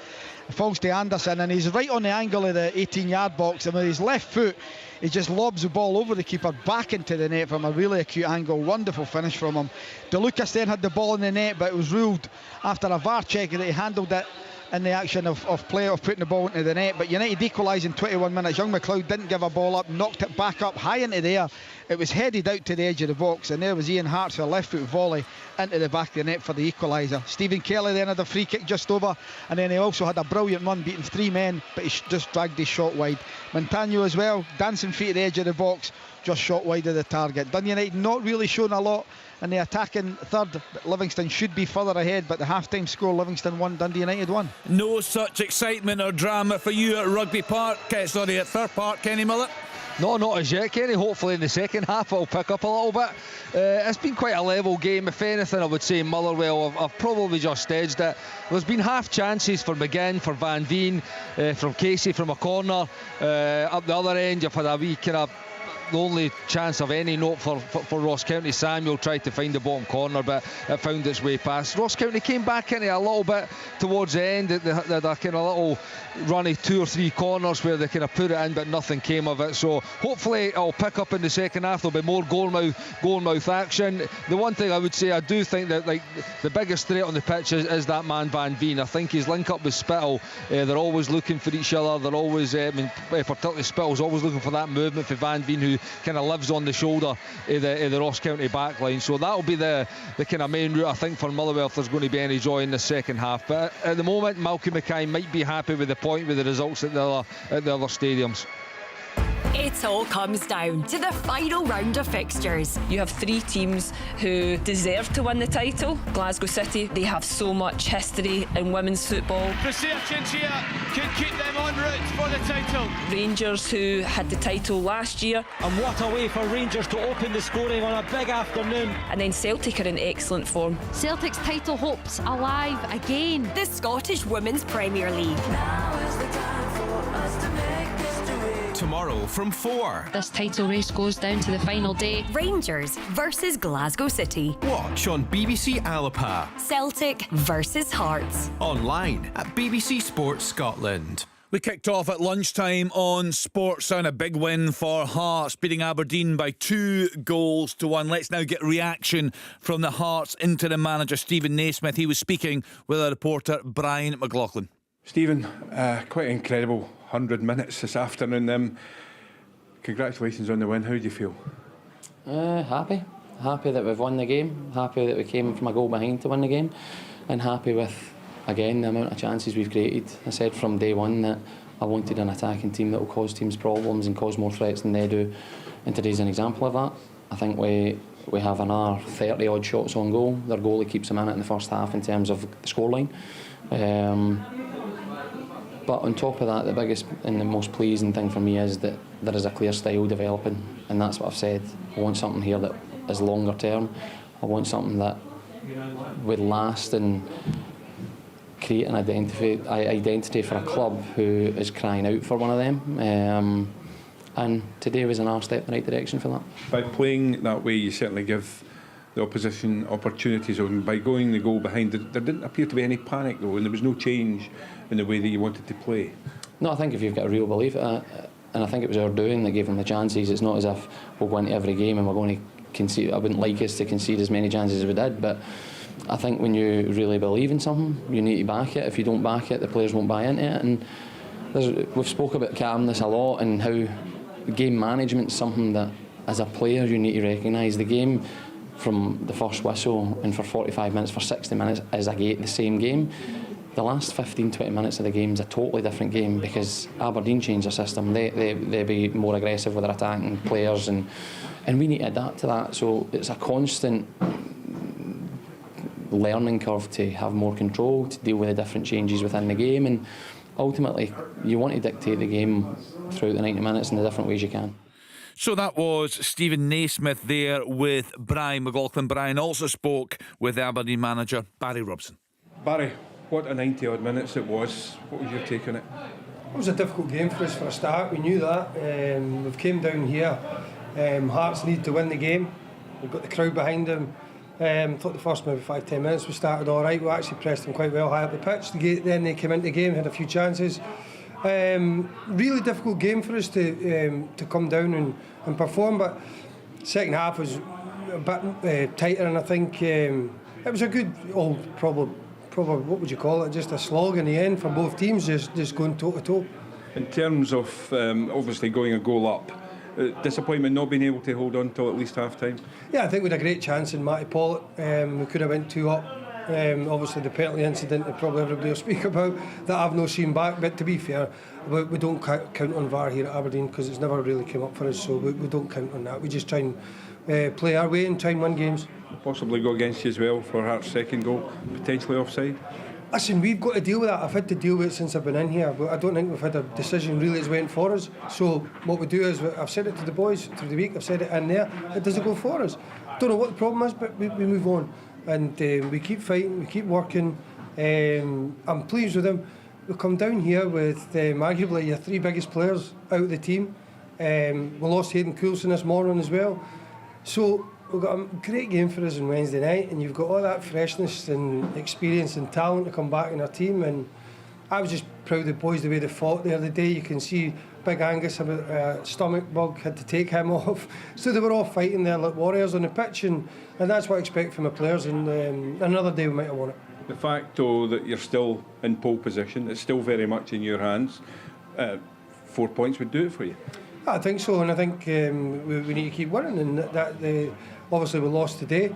[SPEAKER 8] falls to Anderson, and he's right on the angle of the 18-yard box, and with his left foot he just lobs the ball over the keeper back into the net from a really acute angle. Wonderful finish from him. De Lucas then had the ball in the net, but it was ruled after a VAR check that he handled it in the action of putting the ball into the net. But United equalised in 21 minutes. Young McLeod didn't give a ball up, knocked it back up high into the air. It was headed out to the edge of the box, and there was Ian Hart's left foot volley into the back of the net for the equaliser. Stephen Kelly then had a free kick just over, and then he also had a brilliant run beating 3 men, but he just dragged his shot wide. Montano as well, dancing feet at the edge of the box, just shot wide of the target. Dundee United not really shown a lot in the attacking third, but Livingston should be further ahead. But the half-time score, Livingston 1, Dundee United 1.
[SPEAKER 4] No such excitement or drama for you at Rugby Park, at Fir Park, Kenny Millett?
[SPEAKER 9] No, not as yet, Kenny. Hopefully in the second half it'll pick up a little bit. It's been quite a level game. If anything, I would say Motherwell have probably just edged it. There's been half chances for McGinn, for Van Veen, from Casey from a corner. Up the other end, you've had a wee kind of the only chance of any note for Ross County. Samuel tried to find the bottom corner, but it found its way past. Ross County came back in it a little bit towards the end. They had a kind of little runny 2 or 3 corners where they kind of put it in, but nothing came of it. So hopefully it'll pick up in the second half. There'll be more goal-mouth action. The one thing I would say, I do think that like the biggest threat on the pitch is that man Van Veen. I think his link up with Spittle, they're always looking for each other. They're always, particularly Spittle's always looking for that movement for Van Veen, who kind of lives on the shoulder of the Ross County backline. So that'll be the kind of main route, I think, for Motherwell if there's going to be any joy in the second half. But at the moment, Malcolm Mackay might be happy with the point, with the results at the other stadiums.
[SPEAKER 2] It all comes down to the final round of fixtures.
[SPEAKER 10] You have 3 teams who deserve to win the title. Glasgow City, they have so much history in women's football.
[SPEAKER 1] Resurgence here could keep them en route for the title.
[SPEAKER 10] Rangers, who had the title last year.
[SPEAKER 11] And what a way for Rangers to open the scoring on a big afternoon.
[SPEAKER 10] And then Celtic are in excellent form.
[SPEAKER 12] Celtic's title hopes alive again.
[SPEAKER 2] The Scottish Women's Premier League.
[SPEAKER 13] Now is the time for us to make history.
[SPEAKER 3] Tomorrow from 4.
[SPEAKER 12] This title race goes down to the final day.
[SPEAKER 2] Rangers versus Glasgow City.
[SPEAKER 3] Watch on BBC Alapa.
[SPEAKER 2] Celtic versus Hearts.
[SPEAKER 3] Online at BBC Sports Scotland.
[SPEAKER 4] We kicked off at lunchtime on Sportsound. A big win for Hearts, beating Aberdeen by 2-1. Let's now get reaction from the Hearts interim manager Stephen Naismith. He was speaking with our reporter Brian McLaughlin.
[SPEAKER 14] Stephen, quite incredible 100 minutes this afternoon. Congratulations on the win. How do you feel?
[SPEAKER 15] Happy that we've won the game. Happy that we came from a goal behind to win the game, and happy with, again, the amount of chances we've created. I said from day one that I wanted an attacking team that will cause teams problems and cause more threats than they do, and today's an example of that. I think we have another 30 odd shots on goal. Their goalie keeps them in it in the first half in terms of the scoreline. But on top of that, the biggest and the most pleasing thing for me is that there is a clear style developing, and that's what I've said. I want something here that is longer term. I want something that would last and create an identity for a club who is crying out for one of them. And today was another step in the right direction for that.
[SPEAKER 14] By playing that way, you certainly give the opposition opportunities. And by going the goal behind, there didn't appear to be any panic though, and there was no change in the way that you wanted to play.
[SPEAKER 15] No, I think if you've got a real belief, and I think it was our doing that gave them the chances. It's not as if we'll go into every game and we're going to concede. I wouldn't like us to concede as many chances as we did, but I think when you really believe in something, you need to back it. If you don't back it, the players won't buy into it. And we've spoke about calmness a lot, and how game management is something that as a player, you need to recognise the game from the first whistle and for 45 minutes, for 60 minutes is the same game. The last 15-20 minutes of the game is a totally different game because Aberdeen changed their system. They be more aggressive with their attacking players, and we need to adapt to that. So it's a constant learning curve to have more control, to deal with the different changes within the game, and ultimately you want to dictate the game throughout the 90 minutes in the different ways you can.
[SPEAKER 4] So that was Stephen Naismith there with Brian McLaughlin. Brian also spoke with Aberdeen manager Barry Robson.
[SPEAKER 14] Barry, what a 90 odd minutes it was. What was your take on it?
[SPEAKER 16] It was a difficult game for us for a start. We knew that. We've came down here. Hearts need to win the game. We've got the crowd behind them. Thought the first maybe 5-10 minutes we started all right. We actually pressed them quite well high up the pitch. Then they came into the game, had a few chances. Really difficult game for us to come down and perform, but second half was a bit tighter, and I think it was a good old probably what would you call it, just a slog in the end for both teams, just going toe to toe.
[SPEAKER 14] In terms of obviously going a goal up, disappointment not being able to hold on till at least half time?
[SPEAKER 16] Yeah, I think we had a great chance in Matty Pollock. We could have went 2 up. Obviously the penalty incident that probably everybody will speak about, that I've not seen back, but to be fair, we don't count on VAR here at Aberdeen because it's never really come up for us, so we don't count on that. We just try and play our way and try and win games.
[SPEAKER 14] Possibly go against you as well for Hart's second goal, potentially offside?
[SPEAKER 16] Listen, we've got to deal with that. I've had to deal with it since I've been in here, but I don't think we've had a decision really that's went for us. So what we do is, I've said it to the boys through the week, I've said it in there, it doesn't go for us. Don't know what the problem is, but we move on. And we keep fighting, we keep working. I'm pleased with them. We come down here with arguably your 3 biggest players out of the team. We lost Hayden Coulson this morning as well. So we've got a great game for us on Wednesday night, and you've got all that freshness and experience and talent to come back in our team. And I was just proud of the boys, the way they fought the other day. You can see Big Angus had a stomach bug, had to take him off. So they were all fighting there like warriors on the pitch, and that's what I expect from the players. And another day we might have won it.
[SPEAKER 14] The fact, though, that you're still in pole position, it's still very much in your hands. 4 points would do it for you.
[SPEAKER 16] I think so, and I think we need to keep winning. And that obviously we lost today.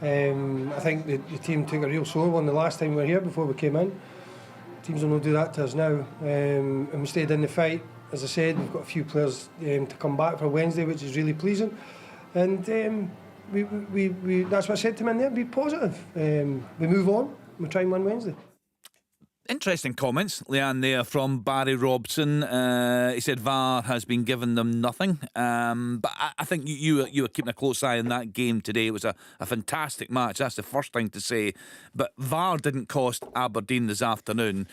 [SPEAKER 16] I think the team took a real sore one the last time we were here before we came in. Teams will not do that to us now, and we stayed in the fight. As I said, we've got a few players to come back for Wednesday, which is really pleasing. And we that's what I said to them in there, be positive. We move on, we try and win Wednesday.
[SPEAKER 4] Interesting comments, Leanne, there from Barry Robson. He said VAR has been giving them nothing. But I think you were keeping a close eye on that game today. It was a fantastic match, that's the first thing to say. But VAR didn't cost Aberdeen this afternoon.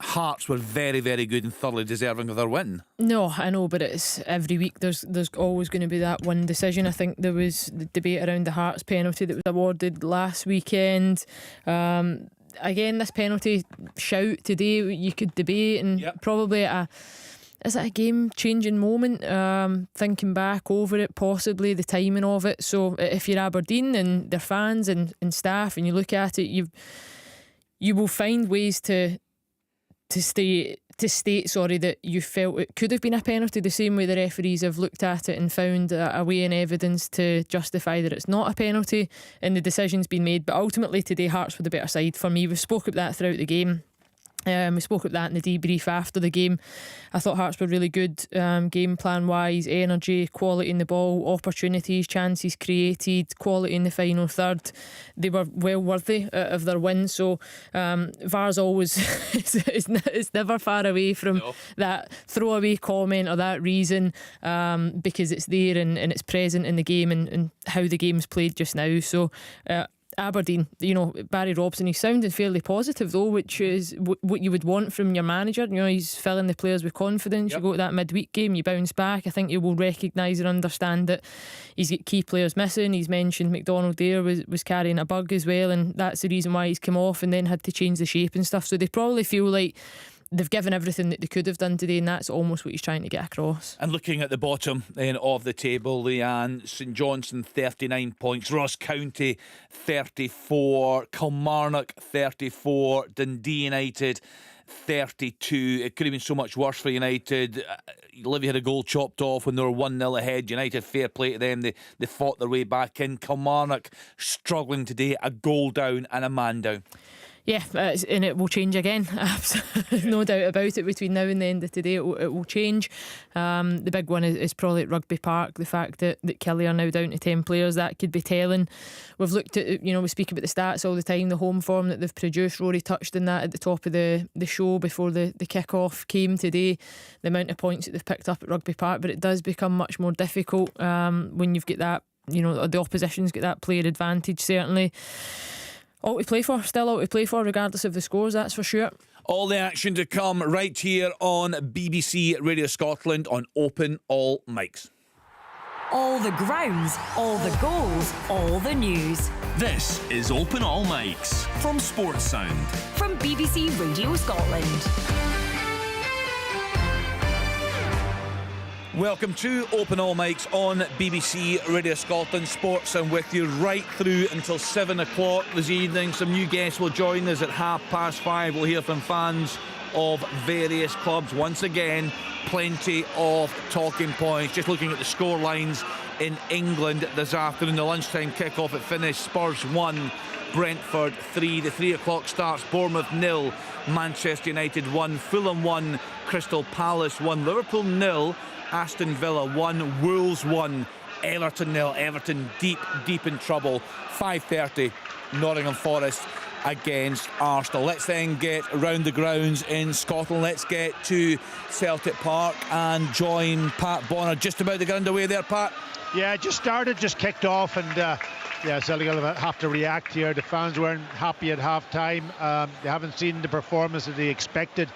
[SPEAKER 4] Hearts were very, very good and thoroughly deserving of their win. No, I know, but it's every week there's always going to be that one decision. I think there was the debate around the Hearts penalty that was awarded last weekend. Again, this penalty shout today, you could debate, and probably is it a game-changing moment? Thinking back over it, possibly the timing of it. So if you're Aberdeen and their fans and staff, and you look at it, you will find ways to state that you felt it could have been a penalty, the same way the referees have looked at it and found a way and evidence to justify that it's not a penalty, and the decision's been made. But ultimately today Hearts were the better side for me. We spoke about that throughout the game. We spoke about that in the debrief after the game. I thought Hearts were really good, game plan wise, energy, quality in the ball, opportunities, chances created, quality in the final third. They were well worthy of their win. So VAR's always it's never far away from that throwaway comment or that reason, because it's there and it's present in the game and how the game's played just now. So Aberdeen, Barry Robson, he's sounding fairly positive though, which is what you would want from your manager. He's filling the players with confidence. You go to that midweek game, you bounce back. I think you will recognise and understand that he's got key players missing. He's mentioned McDonald there was carrying a bug as well, and that's the reason why he's come off and then had to change the shape and stuff. So they probably feel like they've given everything that they could have done today, and that's almost what he's trying to get across. And looking at the bottom then of the table, Leanne, St Johnstone 39 points, Ross County 34, Kilmarnock 34, Dundee United 32. It could have been so much worse for United. Livy had a goal chopped off when they were 1-0 ahead. United, fair play to them. They fought their way back in. Kilmarnock struggling today, a goal down and a man down.
[SPEAKER 5] Yeah, and it will change again. No doubt about it. Between now and the end of today, it will change. The big one is probably at Rugby Park. The fact that Killie are now down to 10 players, that could be telling. We've looked at, we speak about the stats all the time, the home form that they've produced. Rory touched on that at the top of the show before the kick-off came today, the amount of points that they've picked up at Rugby Park. But it does become much more difficult when you've got that, the opposition's got that player advantage, certainly. All to play for, still all to play for, regardless of the scores, that's for sure.
[SPEAKER 4] All the action to come right here on BBC Radio Scotland on Open All Mics.
[SPEAKER 2] All the grounds, all the goals, all the news.
[SPEAKER 3] This is Open All Mics from Sports Sound.
[SPEAKER 2] From BBC Radio Scotland.
[SPEAKER 4] Welcome to Open All Mics on BBC Radio Scotland. Sports and with you right through until 7 o'clock this evening. Some new guests will join us at 5:30. We'll hear from fans of various clubs. Once again, plenty of talking points. Just looking at the score lines in England this afternoon. The lunchtime kick-off at finished. Spurs 1, Brentford 3. The 3 o'clock starts. Bournemouth 0, Manchester United 1, Fulham 1, Crystal Palace 1, Liverpool 0, Aston Villa 1, Wolves 1, Everton 0. Everton deep in trouble. 5:30, Nottingham Forest against Arsenal. Let's then get around the grounds in Scotland. Let's get to Celtic Park and join Pat Bonner. Just about to get underway there, Pat.
[SPEAKER 6] Yeah, just kicked off, and Celtic will have to react here. The fans weren't happy at half-time. They haven't seen the performance that they expected.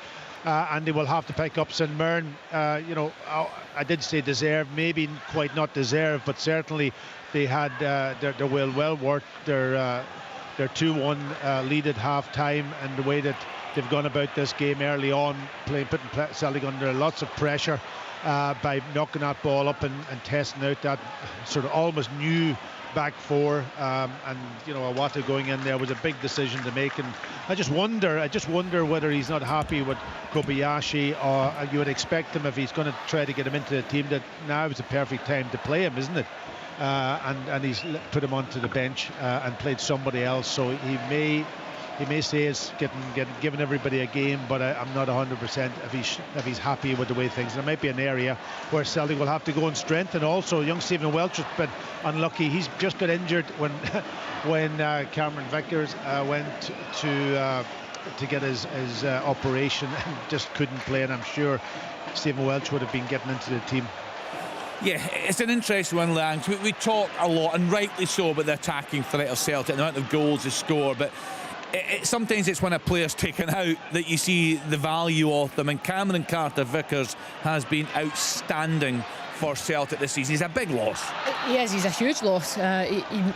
[SPEAKER 6] And they will have to pick up St Mirren. I did say deserved, maybe quite not deserved, but certainly they had their well worth their 2-1 lead at half-time, and the way that they've gone about this game early on, putting Celtic under lots of pressure by knocking that ball up and testing out that sort of almost new back four, and Awata going in there was a big decision to make, and I just wonder whether he's not happy with Kobayashi, or you would expect him, if he's going to try to get him into the team, that now is the perfect time to play him, isn't it? And he's put him onto the bench and played somebody else, so he may say it's giving everybody a game, but I'm not 100% if he's happy with the way things. There might be an area where Celtic will have to go and strengthen. Also, young Stephen Welch has been unlucky. He's just got injured when Cameron Vickers went to get his operation and just couldn't play. And I'm sure Stephen Welch would have been getting into the team.
[SPEAKER 4] Yeah, it's an interesting one, Lang. We talk a lot, and rightly so, about the attacking threat of Celtic, the amount of goals they score, but sometimes it's when a player's taken out that you see the value of them, and Cameron Carter-Vickers has been outstanding for Celtic this season. He's a big loss.
[SPEAKER 5] Yes, he's a huge loss.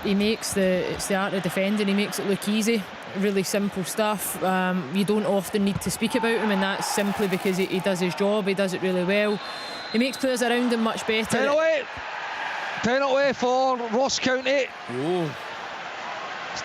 [SPEAKER 5] He makes it's the art of defending. He makes it look easy, really simple stuff. You don't often need to speak about him, and that's simply because he does his job. He does it really well. He makes players around him much better.
[SPEAKER 9] Penalty for Ross County.
[SPEAKER 4] Oh.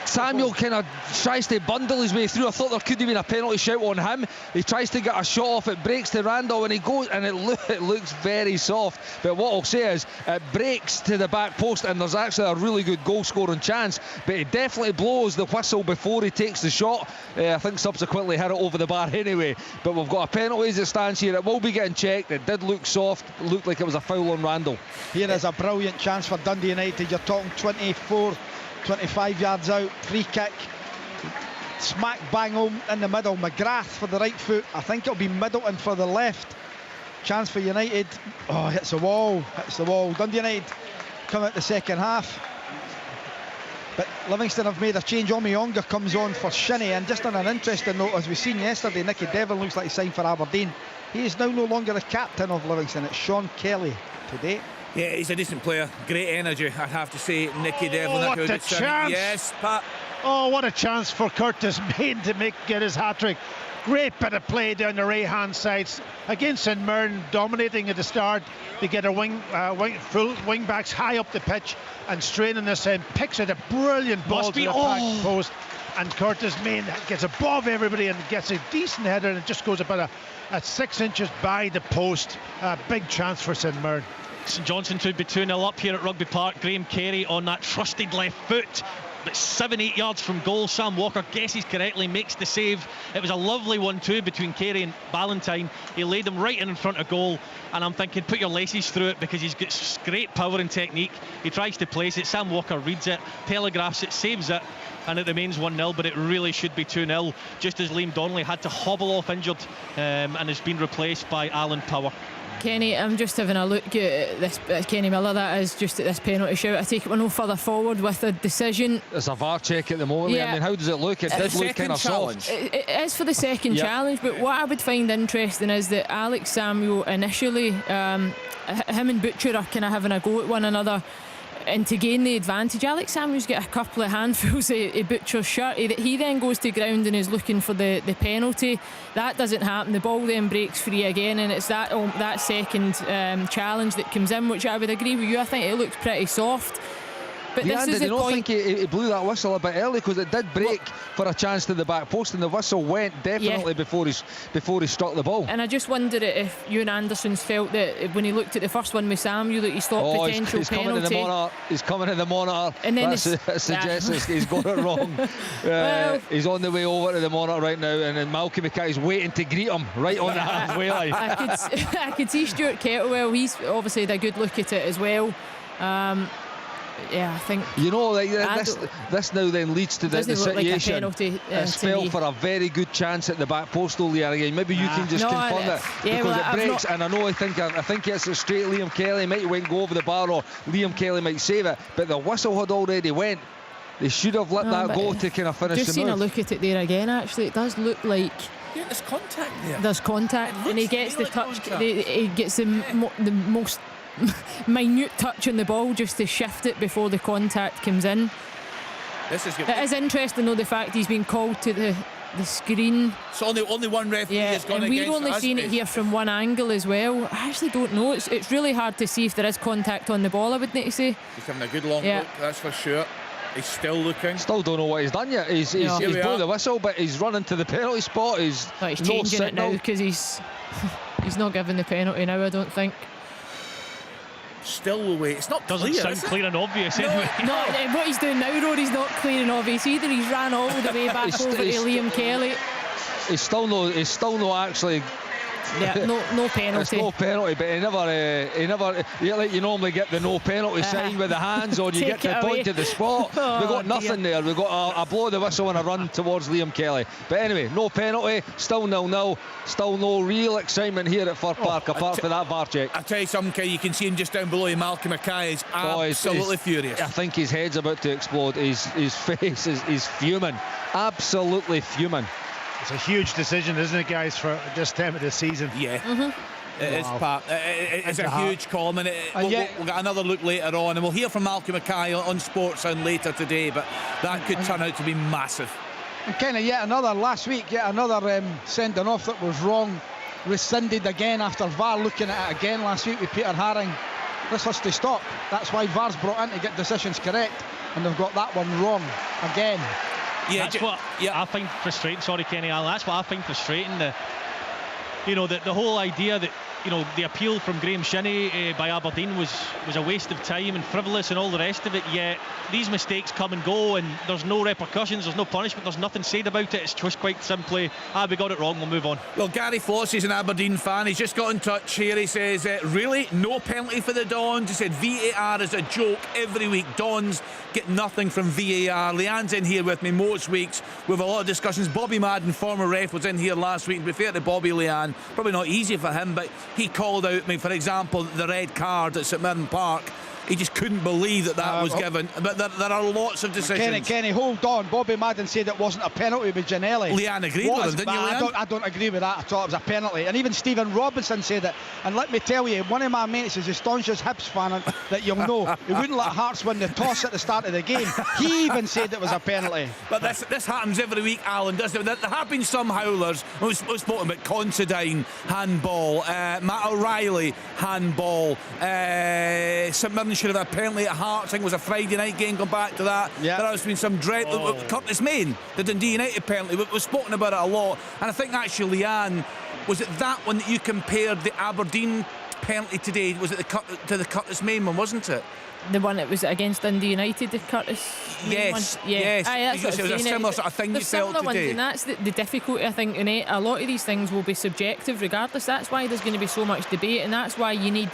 [SPEAKER 9] Samuel kind of tries to bundle his way through. I thought there could have been a penalty shout on him. He tries to get a shot off, it breaks to Randall, and he goes, and it looks very soft. But what I'll say is, it breaks to the back post, and there's actually a really good goal scoring chance. But he definitely blows the whistle before he takes the shot. I think subsequently hit it over the bar anyway. But we've got a penalty as it stands here. It will be getting checked. It did look soft. It looked like it was a foul on Randall.
[SPEAKER 8] Here is a brilliant chance for Dundee United. You're talking 25 yards out, free kick, smack bang home in the middle. McGrath for the right foot. I think it'll be Middleton for the left. Chance for United. Oh, hits the wall. Dundee United come out the second half, but Livingston have made a change. Omiyonga comes on for Shinnie, and just on an interesting note, as we seen yesterday, Nicky Devlin looks like he signed for Aberdeen. He is now no longer the captain of Livingston. It's Sean Kelly today.
[SPEAKER 4] Yeah, he's a decent player. Great energy, I'd have to say. Nicky Devlin.
[SPEAKER 6] What a chance!
[SPEAKER 4] Yes, Pat.
[SPEAKER 6] Oh, what a chance for Curtis Main to get his hat-trick. Great bit of play down the right-hand side against St Mirren, dominating at the start. They get a full wing backs high up the pitch, and straining this in, picks out a brilliant ball to the back post. and Curtis Main gets above everybody and gets a decent header, and it just goes about a 6 inches by the post. Big chance for St Mirren.
[SPEAKER 7] St Johnstone to be 2-0 up here at Rugby Park. Graham Carey on that trusted left foot, but 7-8 yards from goal. Sam Walker guesses correctly, makes the save. It was a lovely 1-2 between Carey and Ballantyne. He laid them right in front of goal, and I'm thinking, put your laces through it, because he's got great power and technique. He tries to place it, Sam Walker reads it, telegraphs it, saves it, and it remains 1-0, but it really should be 2-0, just as Liam Donnelly had to hobble off injured and has been replaced by Alan Power.
[SPEAKER 5] Kenny, I'm just having a look at this, Kenny Miller, that is, just at this penalty shout. I take it we're no further forward with the decision.
[SPEAKER 9] It's a VAR check at the moment.
[SPEAKER 5] Yeah.
[SPEAKER 9] I mean, how does it look? It did look kind of soft.
[SPEAKER 5] It is for the second challenge, but what I would find interesting is that Alex Samuel initially, him and Butcher are kind of having a go at one another, and to gain the advantage, Alex Samuel's got a couple of handfuls of Butcher's shirt. He then goes to ground and is looking for the penalty. That doesn't happen. The ball then breaks free again, and it's that second challenge that comes in, which I would agree with you. I think it looks pretty soft. But
[SPEAKER 9] Yeah,
[SPEAKER 5] this is
[SPEAKER 9] did
[SPEAKER 5] the
[SPEAKER 9] you not
[SPEAKER 5] point.
[SPEAKER 9] think he blew that whistle a bit early, because it did break for a chance to the back post, and the whistle went definitely before he struck the ball.
[SPEAKER 5] And I just wonder if Ewan Anderson's felt that when he looked at the first one with Samuel, that he stopped potential
[SPEAKER 9] he's
[SPEAKER 5] penalty.
[SPEAKER 9] Coming to the monitor. He's coming to the monitor.
[SPEAKER 5] And then
[SPEAKER 9] that suggests he's got it wrong. He's on the way over to the monitor right now, and then Malcolm Mackay's waiting to greet him right on the halfway line.
[SPEAKER 5] I could see Stuart Kettlewell. He's obviously had a good look at it as well. Yeah, I think.
[SPEAKER 9] You know, like, this now then leads to the situation.
[SPEAKER 5] Like
[SPEAKER 9] a spell for a very good chance at the back post, again. Maybe you can just confirm it, because it breaks, and I think it's a straight. Liam Kelly might go over the bar, or Liam Kelly might save it, but the whistle had already went. They should have let that go to kind of finish the move.
[SPEAKER 5] Just seen a look at it there again. Actually, it does look like.
[SPEAKER 4] Yeah, there's contact there.
[SPEAKER 5] There's contact, and he gets the touch. He gets the most minute touch on the ball just to shift it before the contact comes in.
[SPEAKER 4] This is good.
[SPEAKER 5] It is interesting though, the fact he's been called to the screen.
[SPEAKER 4] So only one referee has gone
[SPEAKER 5] and
[SPEAKER 4] against
[SPEAKER 5] we're only seeing it here from one angle as well. I actually don't know. It's really hard to see if there is contact on the ball, I would need to say.
[SPEAKER 4] He's having a good long look, that's for sure. He's still looking.
[SPEAKER 9] Still don't know what he's done yet. He's blew the whistle, but he's running to the penalty spot. He's
[SPEAKER 5] changing it now, because he's not giving the penalty now, I don't think.
[SPEAKER 4] Still away. It's not
[SPEAKER 7] doesn't
[SPEAKER 4] clear,
[SPEAKER 7] sound clear and obvious anyway.
[SPEAKER 5] No, what he's doing now, Rory's not clear and obvious either. He's ran all the way back over to Liam Kelly.
[SPEAKER 9] He's still no actually.
[SPEAKER 5] Yeah, no penalty.
[SPEAKER 9] It's no penalty, but he never. You normally get the no penalty sign with the hands, or you get to point to the spot. We got nothing there. We got a blow of the whistle and a run towards Liam Kelly. But anyway, no penalty. Still 0-0. Still no real excitement here at Fir Park apart from that VAR check.
[SPEAKER 4] I tell you something, you can see him just down below you. Malcolm Mackay is absolutely furious.
[SPEAKER 9] I think his head's about to explode. His face is fuming. Absolutely fuming.
[SPEAKER 6] It's a huge decision, isn't it, guys, for this time of the season?
[SPEAKER 4] Yeah. It is, Pat. It's a huge call, and we'll get another look later on, and we'll hear from Malcolm Mackay on Sportsound later today, but that could turn out to be massive.
[SPEAKER 8] And kind of yet another sending off that was wrong, rescinded again after VAR looking at it again last week with Peter Haring. This has to stop. That's why VAR's brought in to get decisions correct, and they've got that one wrong again.
[SPEAKER 7] Yeah, that's what I find frustrating. Sorry, Kenny Allen. That's what I find frustrating. The whole idea that the appeal from Graham Shinnie by Aberdeen was a waste of time and frivolous and all the rest of it. Yet these mistakes come and go, and there's no repercussions, there's no punishment, there's nothing said about it. It's just quite simply, we got it wrong, we'll move on.
[SPEAKER 4] Well, Gary Floss is an Aberdeen fan. He's just got in touch here. He says, really, no penalty for the Dons. He said VAR is a joke every week. Dons get nothing from VAR. Leanne's in here with me most weeks. We have a lot of discussions. Bobby Madden, former ref, was in here last week. To be fair to Bobby, Leanne, probably not easy for him, but he called out, for example, the red card at St Mirren Park. He just couldn't believe that was given. But there are lots of decisions.
[SPEAKER 8] Kenny, hold on. Bobby Madden said it wasn't a penalty with Ginnelly.
[SPEAKER 4] Leanne agreed with him, didn't you, Leanne?
[SPEAKER 8] I don't agree with that at all. It was a penalty. And even Stephen Robinson said it. And let me tell you, one of my mates is the staunchest Hibs fan that you'll know. He wouldn't let Hearts win the toss at the start of the game. He even said it was a penalty.
[SPEAKER 4] But this happens every week, Alan, doesn't it? There have been some howlers. We've spoken about Considine, handball, Matt O'Reilly, handball, St Mirren Aberdeen should have had a penalty at Hearts. I think it was a Friday night game, going back to that.
[SPEAKER 8] Yeah.
[SPEAKER 4] There has been some dread. Curtis Main, the Dundee United penalty, we've spoken about it a lot. And I think actually, Leanne, was it that one that you compared the Aberdeen penalty today? Was it to the Curtis Main one, wasn't it?
[SPEAKER 5] The one that was against Dundee United, the Curtis Main one? Yeah.
[SPEAKER 4] Yes.
[SPEAKER 5] Aye,
[SPEAKER 4] It was a similar sort of thing you felt
[SPEAKER 5] similar
[SPEAKER 4] today.
[SPEAKER 5] Ones, and that's the difficulty, I think, in it. A lot of these things will be subjective regardless. That's why there's going to be so much debate, and that's why you need...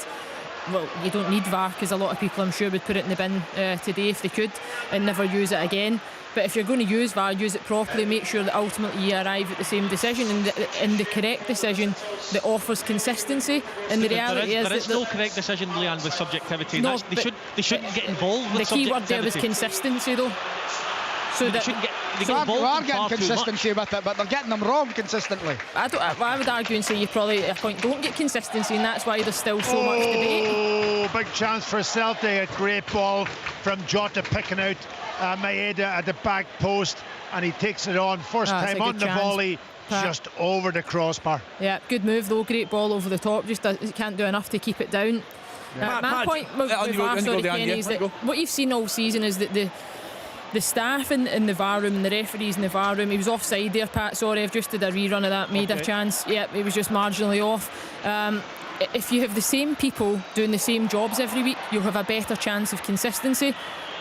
[SPEAKER 5] Well, you don't need VAR, because a lot of people, I'm sure, would put it in the bin today if they could and never use it again. But if you're going to use VAR, use it properly, make sure that ultimately you arrive at the same decision and the correct decision that offers consistency. And the reality
[SPEAKER 7] there is no correct decision, Leanne, with subjectivity.
[SPEAKER 5] No,
[SPEAKER 7] they shouldn't get involved with
[SPEAKER 5] the key word
[SPEAKER 7] subjectivity.
[SPEAKER 5] there was consistency, though. So
[SPEAKER 7] they shouldn't get involved.
[SPEAKER 8] We are getting
[SPEAKER 7] far too
[SPEAKER 8] consistency with it, but they're getting them wrong consistently.
[SPEAKER 5] I would argue and say you probably at a point don't get consistency, and that's why there's still so much debate.
[SPEAKER 6] Oh, big chance for Celtic. A great ball from Jota, picking out Maeda at the back post, and he takes it on. First time on the volley, just over the crossbar.
[SPEAKER 5] Yeah, good move though, great ball over the top, just can't do enough to keep it down. My point with Kenny is that what you've seen all season is that the staff in the VAR room and the referees in the VAR room, he was offside there, Pat, sorry, I've just did a rerun of that, made a chance, yeah, he was just marginally off. If you have the same people doing the same jobs every week, you'll have a better chance of consistency.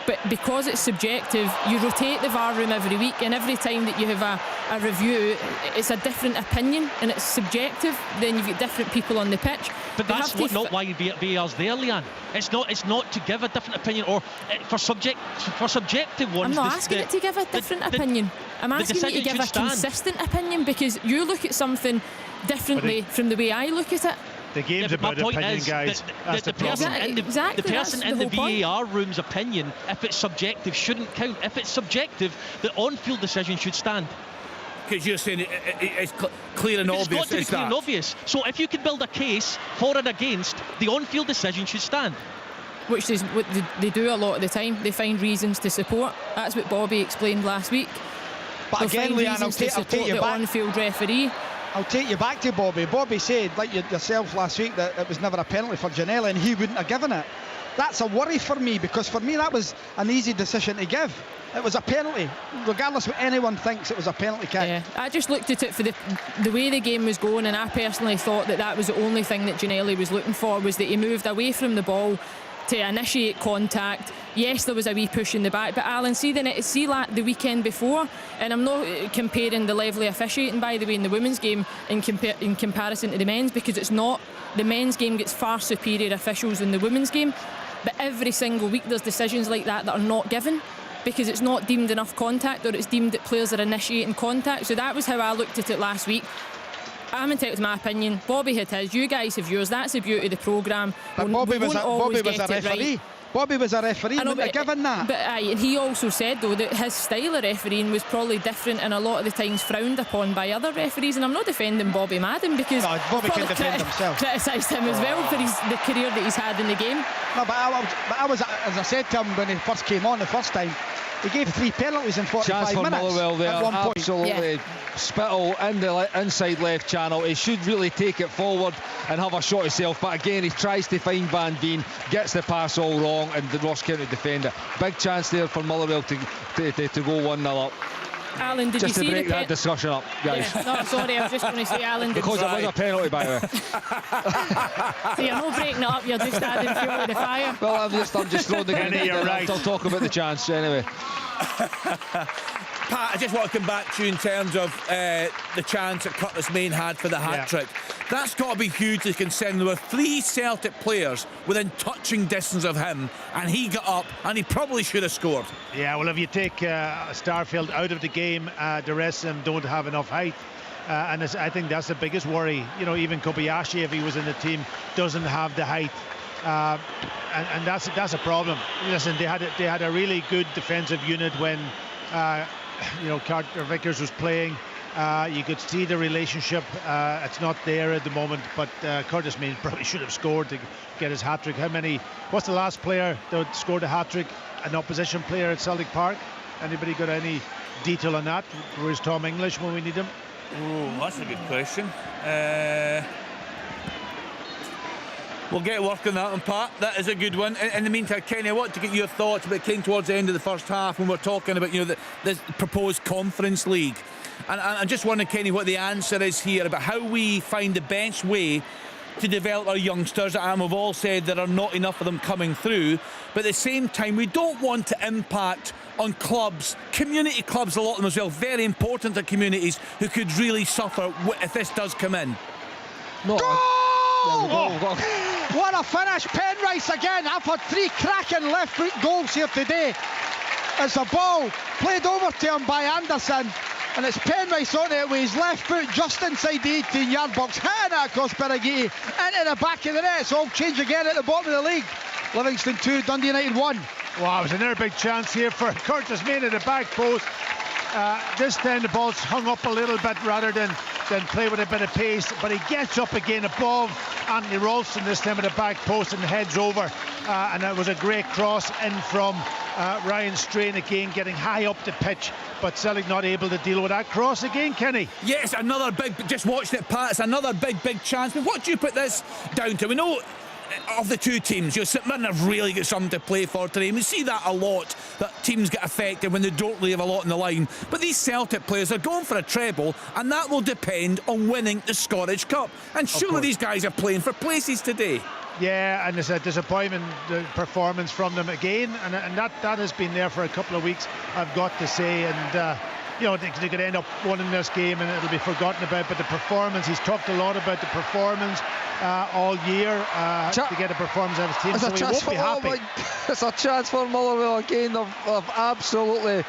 [SPEAKER 5] But because it's subjective, you rotate the VAR room every week, and every time that you have a review, it's a different opinion and it's subjective. Then you've got different people on the pitch.
[SPEAKER 7] But that's not why VAR's there, Leanne. It's not to give a different opinion or for subjective ones.
[SPEAKER 5] I'm not asking it to give a different opinion. I'm asking you to give a consistent opinion, because you look at something differently from the way I look at it.
[SPEAKER 6] The game's about opinion, guys. That's the problem.
[SPEAKER 5] Exactly.
[SPEAKER 7] The person in the VAR room's opinion, if it's subjective, shouldn't count. If it's subjective, the on-field decision should stand.
[SPEAKER 4] Because you're saying it's clear and obvious.
[SPEAKER 7] It's got to be clear and obvious. So if you can build a case for and against, the on-field decision should stand.
[SPEAKER 5] Which is what they do a lot of the time. They find reasons to support. That's what Bobby explained last week.
[SPEAKER 8] But again, Leanne, I'll take you
[SPEAKER 5] back. On-field referee.
[SPEAKER 8] I'll take you back to Bobby. Bobby said, like yourself last week, that it was never a penalty for Janela and he wouldn't have given it. That's a worry for me, because for me that was an easy decision to give. It was a penalty, regardless what anyone thinks. It was a penalty kick.
[SPEAKER 5] Yeah, I just looked at it for the way the game was going, and I personally thought that was the only thing that Janelli was looking for, was that he moved away from the ball to initiate contact. Yes, there was a wee push in the back, but Alan, see the weekend before, and I'm not comparing the level of officiating, by the way, in the women's game in comparison to the men's, because it's not. The men's game gets far superior officials than the women's game, but every single week there's decisions like that are not given, because it's not deemed enough contact, or it's deemed that players are initiating contact. So that was how I looked at it last week. I'm entitled to my opinion. Bobby had his. You guys have yours. That's the beauty of the programme.
[SPEAKER 8] But Bobby was a referee.
[SPEAKER 5] Right.
[SPEAKER 8] Bobby was a referee. Wouldn't have given that.
[SPEAKER 5] But and he also said though that his style of refereeing was probably different and a lot of the times frowned upon by other referees. And I'm not defending Bobby Madden, because
[SPEAKER 8] Bobby can defend himself.
[SPEAKER 5] Criticised him as well for the career that he's had in the game.
[SPEAKER 8] No, but I was, as I said to him when he first came on the first time, he gave 3 penalties in 45
[SPEAKER 9] minutes.
[SPEAKER 8] Motherwell there,
[SPEAKER 9] at one point. Absolutely. Spittle in the inside left channel. He should really take it forward and have a shot himself, but again he tries to find Van Veen, gets the pass all wrong, and the Ross County defender. Big chance there for Motherwell to go 1-0 up.
[SPEAKER 5] Alan, did
[SPEAKER 9] just
[SPEAKER 5] you see
[SPEAKER 9] to break that discussion up, guys?
[SPEAKER 5] Yeah, no, sorry, I was just going to say, Alan,
[SPEAKER 9] because it was a penalty, by the way.
[SPEAKER 5] So you're not breaking it up, you're just adding fuel to the fire.
[SPEAKER 9] Well, I'm just throwing the grenade in. Right. I'll talk about the chance anyway.
[SPEAKER 4] Pat, I just want to come back to you in terms of the chance that Curtis Main had for the hat-trick. That's got to be hugely concerning. There were 3 Celtic players within touching distance of him, and he got up, and he probably should have scored.
[SPEAKER 6] Yeah, well, if you take Starfield out of the game, the rest of them don't have enough height. And I think that's the biggest worry. You know, even Kobayashi, if he was in the team, doesn't have the height. And that's a problem. Listen, they had a really good defensive unit when Carter Vickers was playing. You could see the relationship. It's not there at the moment, but Curtis Main probably should have scored to get his hat-trick. What's the last player that scored a hat-trick? An opposition player at Celtic Park? Anybody got any detail on that? Where's Tom English when we need him?
[SPEAKER 4] Oh, that's a good question. We'll get working that one, Pat. That is a good one. In the meantime, Kenny, I want to get your thoughts about King towards the end of the first half when we're talking about this proposed Conference League. And I just wonder, Kenny, what the answer is here about how we find the best way to develop our youngsters. And we've all said there are not enough of them coming through, but at the same time we don't want to impact on clubs, community clubs, a lot of them as well, very important to communities who could really suffer if this does come in.
[SPEAKER 8] No, what a finish. Penrice again. I've had 3 cracking left foot goals here today. It's a ball played over to him by Anderson, and it's Penrice on it with his left foot just inside the 18-yard box, hitting it across Birighitti into the back of the net. It's all changed again at the bottom of the league. Livingston 2, Dundee United 1.
[SPEAKER 6] Wow, it was another big chance here for Curtis Main at the back post. This time the ball's hung up a little bit rather than play with a bit of pace, but he gets up again above Anthony Ralston this time at the back post and heads over, and it was a great cross in from Ryan Strain again, getting high up the pitch, but Celtic not able to deal with that cross again, Kenny.
[SPEAKER 4] Yes, another big, just watched it, Pat, it's another big chance. But what do you put this down to? We know of the two teams, St Mirren have really got something to play for today, and we see that a lot, that teams get affected when they don't leave a lot on the line. But these Celtic players are going for a treble, and that will depend on winning the Scottish Cup, and surely these guys are playing for places today.
[SPEAKER 6] Yeah, and there's a disappointment performance from them again, and that has been there for a couple of weeks, I've got to say, and they could end up winning this game and it'll be forgotten about, but the performance, he's talked a lot about the performance all year to get a performance out of his team, so he won't be happy.
[SPEAKER 9] It's a chance for Motherwell again. They've absolutely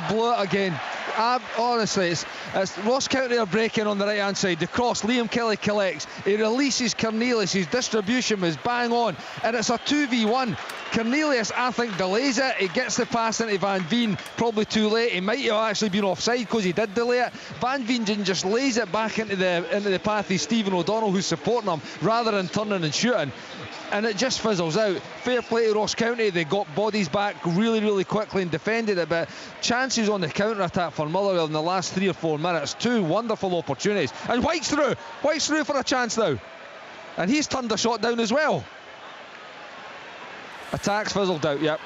[SPEAKER 9] blew it again. Honestly, it's Ross County are breaking on the right hand side. The cross, Liam Kelly collects, he releases Cornelius, his distribution was bang on, and it's a 2v1. Cornelius, I think, delays it. He gets the pass into Van Veen, probably too late. He might have actually been offside because he did delay it. Van Veen just lays it back into the path of Stephen O'Donnell, who's supporting him, rather than turning and shooting. And it just fizzles out. Fair play to Ross County, they got bodies back really quickly and defended it, but chances on the counter-attack for Motherwell in the last 3 or 4 minutes. 2 wonderful opportunities, and White's through for a chance now, and he's turned a shot down as well. Attack's fizzled out, yep.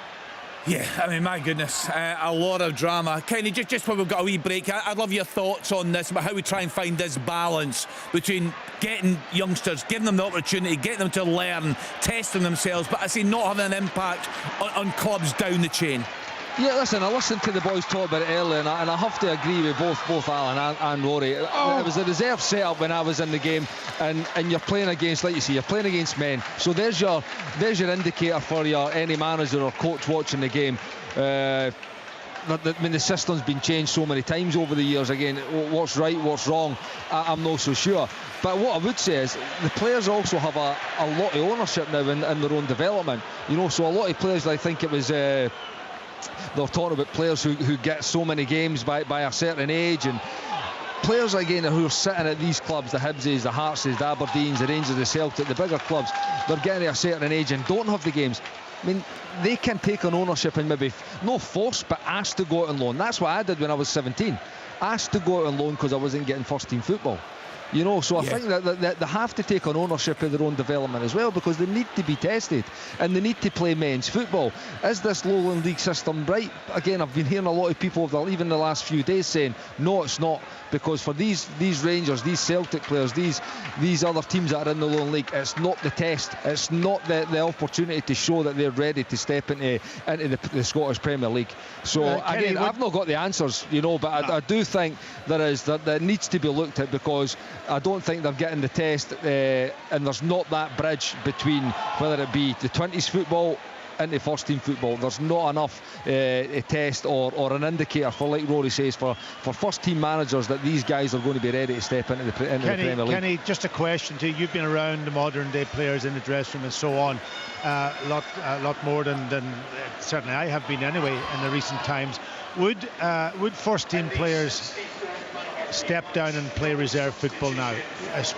[SPEAKER 4] Yeah, I mean, my goodness, a lot of drama. Kenny, just when we've got a wee break, I'd love your thoughts on this, about how we try and find this balance between getting youngsters, giving them the opportunity, getting them to learn, testing themselves, but I say not having an impact on clubs down the chain.
[SPEAKER 9] Yeah, listen, I listened to the boys talk about it earlier, and I have to agree with both Alan and Rory. It was a reserve setup when I was in the game, and you're playing against, like you see, you're playing against men. So there's your indicator for any manager or coach watching the game. I mean, the system's been changed so many times over the years. Again, what's right, what's wrong, I'm not so sure. But what I would say is the players also have a lot of ownership now in their own development. So a lot of players, I think it was... they're talking about players who get so many games by a certain age, and players again who are sitting at these clubs, the Hibses, the Heartses, the Aberdeens, the Rangers, the Celtic, the bigger clubs, they're getting to a certain age and don't have the games. I mean, they can take on ownership and maybe no force, but ask to go out on loan. That's what I did when I was 17. Asked to go out on loan because I wasn't getting first team football. So I think that they have to take on ownership of their own development as well, because they need to be tested and they need to play men's football. Is this Lowland League system right? Again, I've been hearing a lot of people even the last few days saying no, it's not, because for these Rangers, these Celtic players, these other teams that are in the Lowland League, it's not the test, it's not the opportunity to show that they're ready to step into the Scottish Premier League. So again, I've not got the answers, but I do think there needs to be looked at, because I don't think they're getting the test, and there's not that bridge between whether it be the 20s football into first team football. There's not enough a test or an indicator for, like Rory says, for first team managers that these guys are going to be ready to step into the Premier League.
[SPEAKER 6] Kenny, just a question to you. You've been around the modern day players in the dressing room and so on a lot more than certainly I have been anyway in the recent times. Would first team players step down and play reserve football now as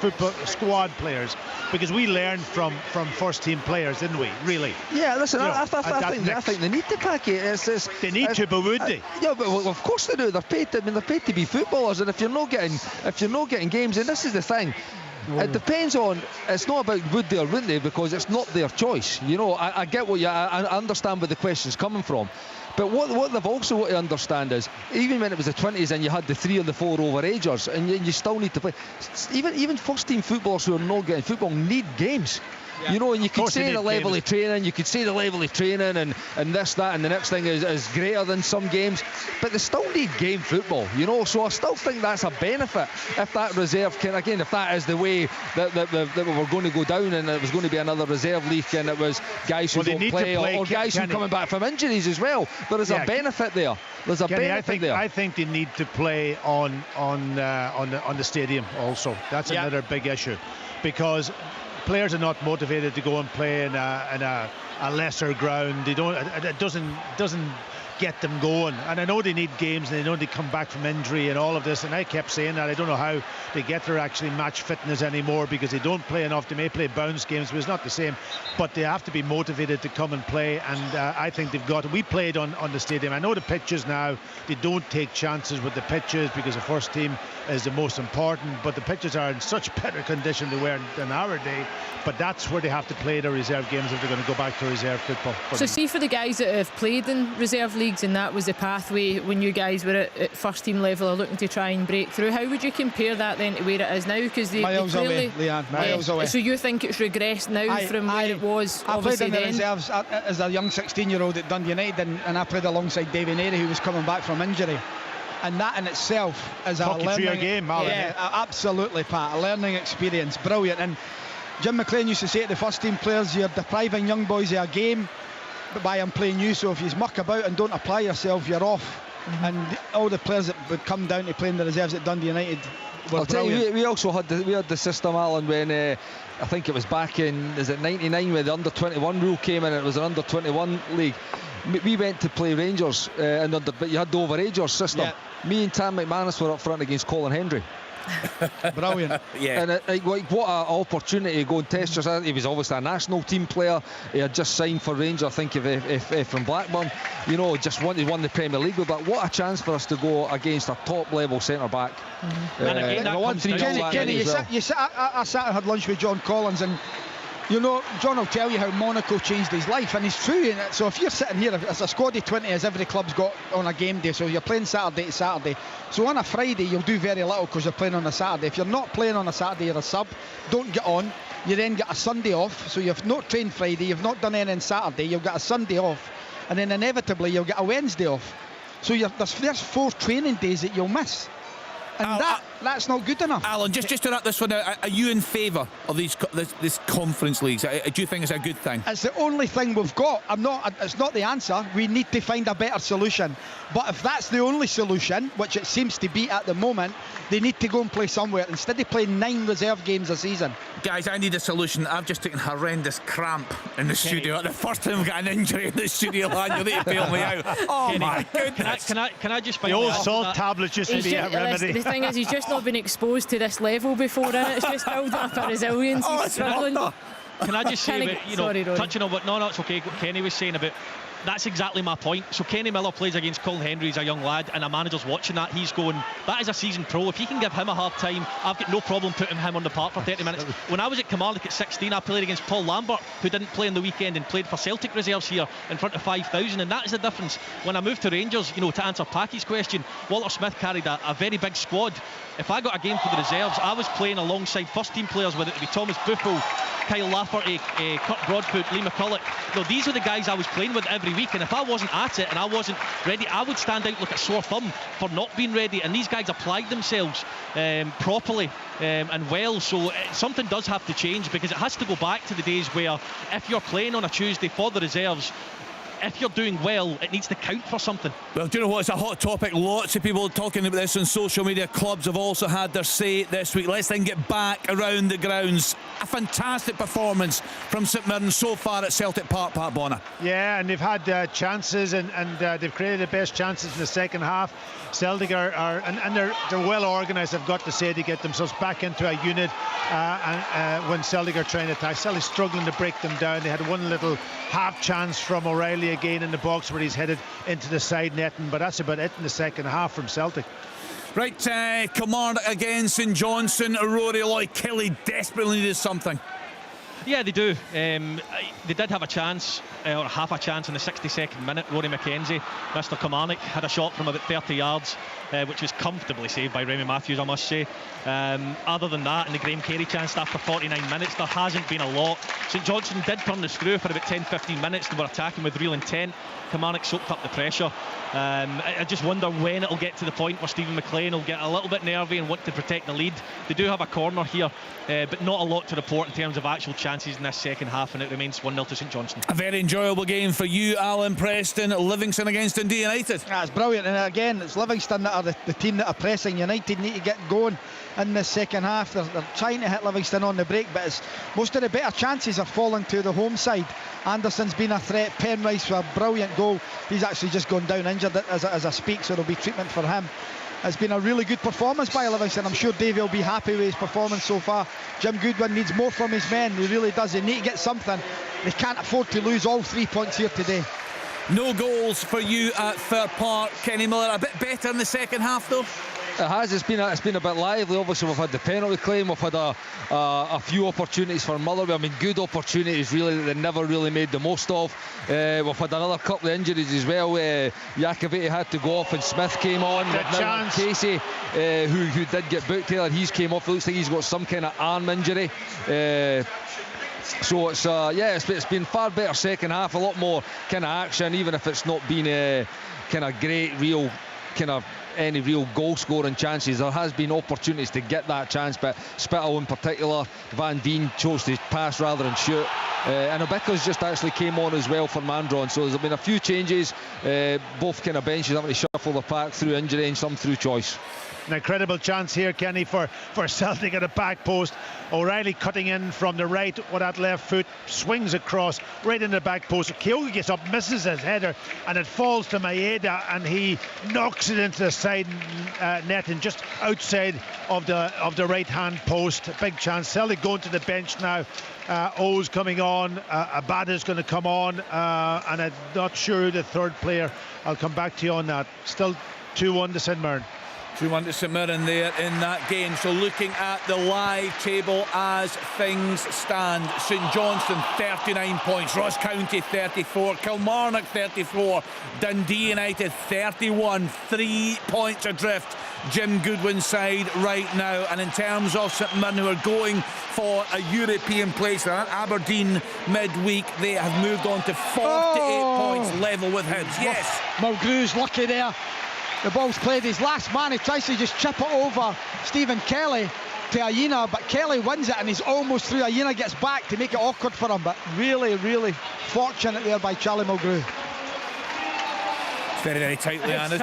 [SPEAKER 6] squad players, because we learned from first team players, didn't we? Really?
[SPEAKER 9] Yeah, listen, I think they need to pack it.
[SPEAKER 6] They need to, but would they?
[SPEAKER 9] Yeah, but of course they do. They're paid to be footballers, and if you're not getting games, and this is the thing, It depends on. It's not about would they or wouldn't they, because it's not their choice. You know, I get what I understand where the question's coming from. But what they've also got to understand is, even when it was the 20s and you had the 3 or the 4 overagers, and you still need to play. Even first team footballers who are not getting football need games. Yeah. You know, and you could say the level of training, and this, that, and the next thing is greater than some games, but they still need game football, you know. So I still think that's a benefit if that reserve can, again, if that is the way that we were going to go down, and it was going to be another reserve league, and it was guys who don't play, or guys who are coming back from injuries as well. There is a benefit there. There's a benefit there.
[SPEAKER 6] I think they need to play on the stadium also. That's another big issue, because players are not motivated to go and play in a lesser ground. They don't. It doesn't get them going. And I know they need games, and they know they come back from injury and all of this. And I kept saying that I don't know how they get their actually match fitness anymore, because they don't play enough. They may play bounce games, but it's not the same. But they have to be motivated to come and play. And I think they've got. We played on the stadium. I know the pitches now. They don't take chances with the pitches because the first team is the most important. But the pitches are in such better condition than they were in our day. But that's where they have to play their reserve games if they're going to go back to reserve football.
[SPEAKER 5] So see, for the guys that have played in reserve leagues, and that was the pathway when you guys were at first team level or looking to try and break through, how would you compare that then to where it is now? Because
[SPEAKER 8] miles away, Leanne, miles away.
[SPEAKER 5] So you think it's regressed now from where it was?
[SPEAKER 8] I played in the reserves as a young 16-year-old at Dundee United, and I played alongside Davy Neary, who was coming back from injury. And that in itself is a learning
[SPEAKER 6] game, Alan.
[SPEAKER 8] Yeah, absolutely, Pat. A learning experience, brilliant. And Jim McLean used to say to the first team players, you're depriving young boys of a game by them playing you, so if you muck about and don't apply yourself, you're off. And all the players that would come down to play in the reserves at Dundee United were brilliant.
[SPEAKER 9] We also had the system, Alan, when I think it was back in, is it 99, where the under 21 rule came in, and it was an under 21 league. We went to play Rangers, but you had the overagers system. Yeah. Me and Tam McManus were up front against Colin Hendry.
[SPEAKER 8] Brilliant.
[SPEAKER 9] Yeah. And what an opportunity to go and test yourself. He was obviously a national team player. He had just signed for Rangers, I think, if from Blackburn. You know, just won the Premier League with that. What a chance for us to go against a top level centre back.
[SPEAKER 8] And again, Kenny, I sat and had lunch with John Collins, and you know, John will tell you how Monaco changed his life, and it's true. So if you're sitting here as a squad of 20, as every club's got on a game day, so you're playing Saturday to Saturday. So on a Friday, you'll do very little because you're playing on a Saturday. If you're not playing on a Saturday, you're a sub. Don't get on. You then get a Sunday off. So you've not trained Friday, you've not done anything Saturday, you'll get a Sunday off. And then inevitably, you'll get a Wednesday off. So there's 4 training days that you'll miss. And that's not good enough.
[SPEAKER 4] Alan, just to wrap this one out, are you in favour of this conference leagues? Do you think it's a good thing?
[SPEAKER 8] It's the only thing we've got. It's not the answer. We need to find a better solution. But if that's the only solution, which it seems to be at the moment, they need to go and play somewhere instead of playing 9 reserve games a season.
[SPEAKER 4] Guys, I need a solution. I've just taken horrendous cramp in the studio. The first time I've got an injury in the studio, Lan, you need to bail me out. Oh, Kenny, my goodness.
[SPEAKER 7] Can I just find
[SPEAKER 6] the old salt tablets just to be a remedy?
[SPEAKER 5] The thing is, he's just not been exposed to this level before, and it's just building up a resilience. He's struggling.
[SPEAKER 7] Can I just say about, touching on what it's okay, what Kenny was saying about, that's exactly my point. So Kenny Miller plays against Colin Hendry. He's a young lad, and a manager's watching that. He's going, that is a seasoned pro. If he can give him a hard time, I've got no problem putting him on the park for 30 minutes. When I was at Kilmarnock at 16, I played against Paul Lambert, who didn't play in the weekend and played for Celtic reserves here in front of 5,000, and that is the difference. When I moved to Rangers, to answer Packy's question, Walter Smith carried a very big squad. If I got a game for the reserves, I was playing alongside first team players, whether it be Thomas Buffel, Kyle Lafferty, Kurt Broadfoot, Lee McCulloch. These are the guys I was playing with every week, and if I wasn't at it and I wasn't ready, I would stand out like a sore thumb for not being ready. And these guys applied themselves properly and well. So something does have to change, because it has to go back to the days where if you're playing on a Tuesday for the reserves, if you're doing well, it needs to count for something.
[SPEAKER 4] Well, do you know what? It's a hot topic. Lots of people talking about this on social media. Clubs have also had their say this week. Let's then get back around the grounds. A fantastic performance from St Mirren so far at Celtic Park, Pat Bonner.
[SPEAKER 6] Yeah, and they've had chances, and they've created the best chances in the second half. Celtic are they're well organised, I've got to say, to get themselves back into a unit. And when Celtic are trying to attack, Celtic struggling to break them down. They had one little half chance from O'Reilly again in the box where he's headed into the side netting, but that's about it in the second half from Celtic.
[SPEAKER 4] Right, Kilmarnock again, St Johnstone. Rory Lloyd Kelly desperately needed something.
[SPEAKER 7] Yeah, they do. They did have a chance, or half a chance in the 62nd minute. Rory McKenzie, Mr Kilmarnock, had a shot from about 30 yards, which was comfortably saved by Remy Matthews, I must say. Other than that, and the Graham Carey chance after 49 minutes, there hasn't been a lot. St Johnstone did turn the screw for about 10-15 minutes. They were attacking with real intent. Kilmarnock soaked up the pressure. I just wonder when it'll get to the point where Stephen McLean will get a little bit nervy and want to protect the lead. They do have a corner here, but not a lot to report in terms of actual chances in this second half, and it remains 1-0 to St Johnstone.
[SPEAKER 4] A very enjoyable game for you, Alan Preston. Livingston against Dundee United.
[SPEAKER 8] It's brilliant, and again, it's Livingston that are the team that are pressing. United need to get going in the second half. They're trying to hit Livingston on the break, but most of the better chances are falling to the home side. Anderson's been a threat. Penrice with a brilliant goal. He's actually just gone down injured as I speak, so there'll be treatment for him. It's been a really good performance by Livingston. I'm sure Davey will be happy with his performance so far. Jim Goodwin needs more from his men. He really does. They need to get something. They can't afford to lose all 3 points here today.
[SPEAKER 4] No goals for you at Fir Park, Kenny Miller. A bit better in the second half, though.
[SPEAKER 9] It has. It's been a bit lively. Obviously, we've had the penalty claim. We've had a few opportunities for Motherwell. I mean, good opportunities really that they never really made the most of. We've had another couple of injuries as well. Jakovic had to go off, and Smith came on. Casey, who did get booked there, he's came off. It looks like he's got some kind of arm injury. So it's been far better second half. A lot more kind of action, even if it's not been kind of great, real kind of any real goal scoring chances. There has been opportunities to get that chance, but Spittle in particular, Van Dien chose to pass rather than shoot, and Obika's just actually came on as well for Mandron. So there's been a few changes, both kind of benches having to shuffle the pack through injury and some through choice.
[SPEAKER 6] An incredible chance here, Kenny, for Celtic at the back post. O'Reilly cutting in from the right with that left foot, swings across right in the back post. Kyogo gets up, misses his header, and it falls to Maeda, and he knocks it into the side net and just outside of the right hand post. A big chance. Celtic going to the bench now. O's coming on, Abada's going to come on, and I'm not sure who the third player. I'll come back to you on that. Still 2-1 to St Mirren.
[SPEAKER 4] 2-1 to St Mirren there in that game. So looking at the live table as things stand, St Johnstone 39 points, Ross County 34, Kilmarnock 34, Dundee United 31, 3 points adrift. Jim Goodwin's side right now, and in terms of St Mirren, who are going for a European place, they're at Aberdeen midweek. They have moved on to 48 points, level with Hibs. Yes,
[SPEAKER 8] Mulgrew's lucky there. The ball's played his last man. He tries to just chip it over Stephen Kelly to Aina, but Kelly wins it and he's almost through. Aina gets back to make it awkward for him, but really, really fortunate there by Charlie Mulgrew.
[SPEAKER 4] Very, very tightly, Anna.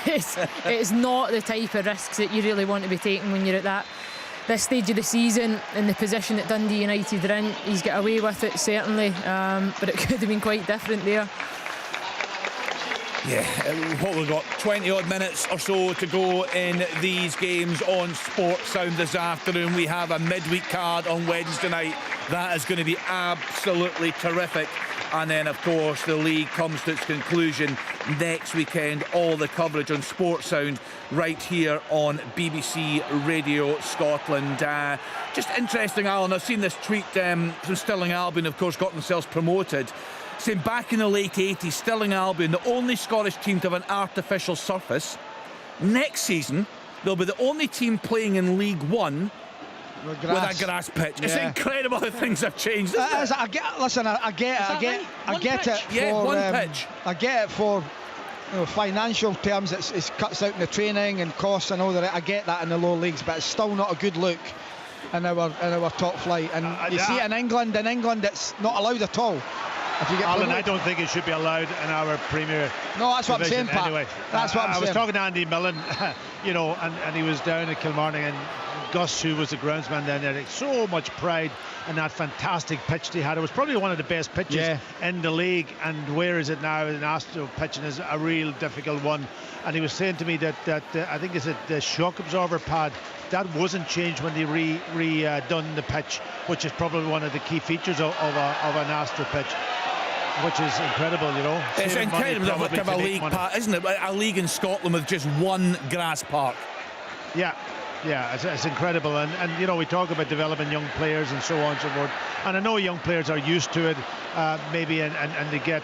[SPEAKER 5] It's not the type of risks that you really want to be taking when you're at this stage of the season, in the position that Dundee United are in. He's got away with it, certainly, but it could have been quite different there.
[SPEAKER 4] Yeah, what we've got 20 odd minutes or so to go in these games on Sports Sound this afternoon. We have a midweek card on Wednesday night. That is going to be absolutely terrific. And then, of course, the league comes to its conclusion next weekend. All the coverage on Sports Sound right here on BBC Radio Scotland. Just interesting, Alan. I've seen this tweet from Stirling Albion, of course, got themselves promoted. Saying back in the late 80s, Stirling Albion, the only Scottish team to have an artificial surface. Next season, they'll be the only team playing in League One with a grass pitch. Yeah. It's incredible how things have changed.
[SPEAKER 8] I get it.
[SPEAKER 4] Yeah,
[SPEAKER 8] for,
[SPEAKER 4] one pitch.
[SPEAKER 8] I get it for financial terms. It cuts out in the training and costs and all that. I get that in the lower leagues, but it's still not a good look in our top flight. And you see it in England. In England, it's not allowed at all.
[SPEAKER 6] Alan, I don't think it should be allowed in our Premier.
[SPEAKER 8] No, that's what I'm saying, Pat.
[SPEAKER 6] Anyway,
[SPEAKER 8] that's what I'm saying.
[SPEAKER 6] I was talking to Andy Millen, and he was down at Kilmarnock, and Gus, who was the groundsman down there, so much pride in that fantastic pitch they had. It was probably one of the best pitches in the league, and where is it now? An Astro pitching is a real difficult one. And he was saying to me that I think it's the shock absorber pad that wasn't changed when they redone the pitch, which is probably one of the key features of an Astro pitch. which is incredible, you know.
[SPEAKER 4] It's
[SPEAKER 6] Saving money
[SPEAKER 4] incredible to have a
[SPEAKER 6] to make
[SPEAKER 4] league
[SPEAKER 6] money.
[SPEAKER 4] park, isn't it? A league in Scotland with just one grass park.
[SPEAKER 6] Yeah, it's incredible, and you know, we talk about developing young players and so on and so forth, and I know young players are used to it, maybe, and they get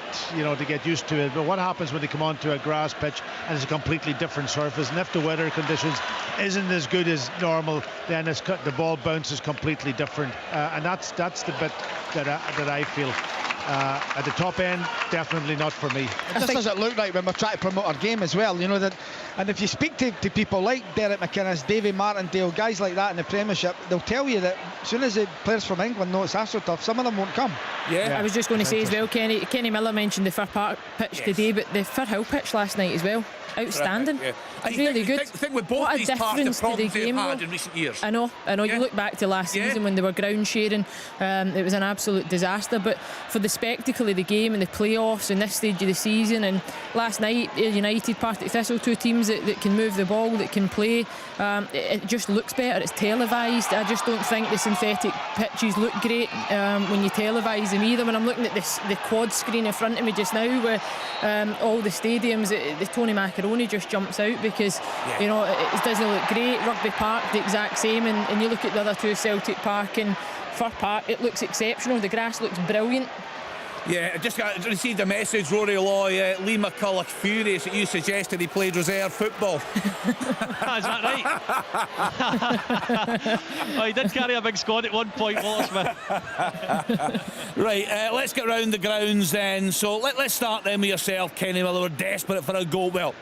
[SPEAKER 6] used to it. But what happens when they come onto a grass pitch and it's a completely different surface, and if the weather conditions isn't as good as normal, then the ball bounces completely different, and that's the bit that I feel. At the top end, definitely not for me.
[SPEAKER 8] It just doesn't look right when we're trying to promote our game as well, you know, that. And if you speak to people like Derek McInnes, Davy Martindale, guys like that in the Premiership, they'll tell you that as soon as the players from England know it's AstroTurf, some of them won't come.
[SPEAKER 5] Yeah, I was just going to say as well, Kenny Miller mentioned the Fir Park pitch today, but the Fir Hill pitch last night as well, outstanding.
[SPEAKER 4] Yeah.
[SPEAKER 5] Really good.
[SPEAKER 4] I think with both
[SPEAKER 5] what a
[SPEAKER 4] these parts, the
[SPEAKER 5] difference to the
[SPEAKER 4] problems they've
[SPEAKER 5] game
[SPEAKER 4] had
[SPEAKER 5] though.
[SPEAKER 4] in recent years.
[SPEAKER 5] I know.
[SPEAKER 4] Yeah.
[SPEAKER 5] You look back to last season when they were ground sharing, it was an absolute disaster. But for the spectacle of the game and the playoffs and this stage of the season, and last night United, Partick Thistle, two teams that can move the ball, that can play, it just looks better. It's televised. I just don't think the synthetic pitches look great when you televise them either. When I'm looking at the quad screen in front of me just now, where all the stadiums, the Tony Macaroni just jumps out because you know it doesn't look great. Rugby Park the exact same, and you look at the other two, Celtic Park and Fir Park, it looks exceptional. The grass looks brilliant.
[SPEAKER 4] Yeah, I just received a message, Rory Loy, Lee McCulloch furious that you suggested he played reserve football.
[SPEAKER 7] Is that right? Oh, he did carry a big squad at one point, Walter Smith.
[SPEAKER 4] Right, let's get round the grounds then. So let's start then with yourself, Kenny Miller. We're desperate for a goal. Well,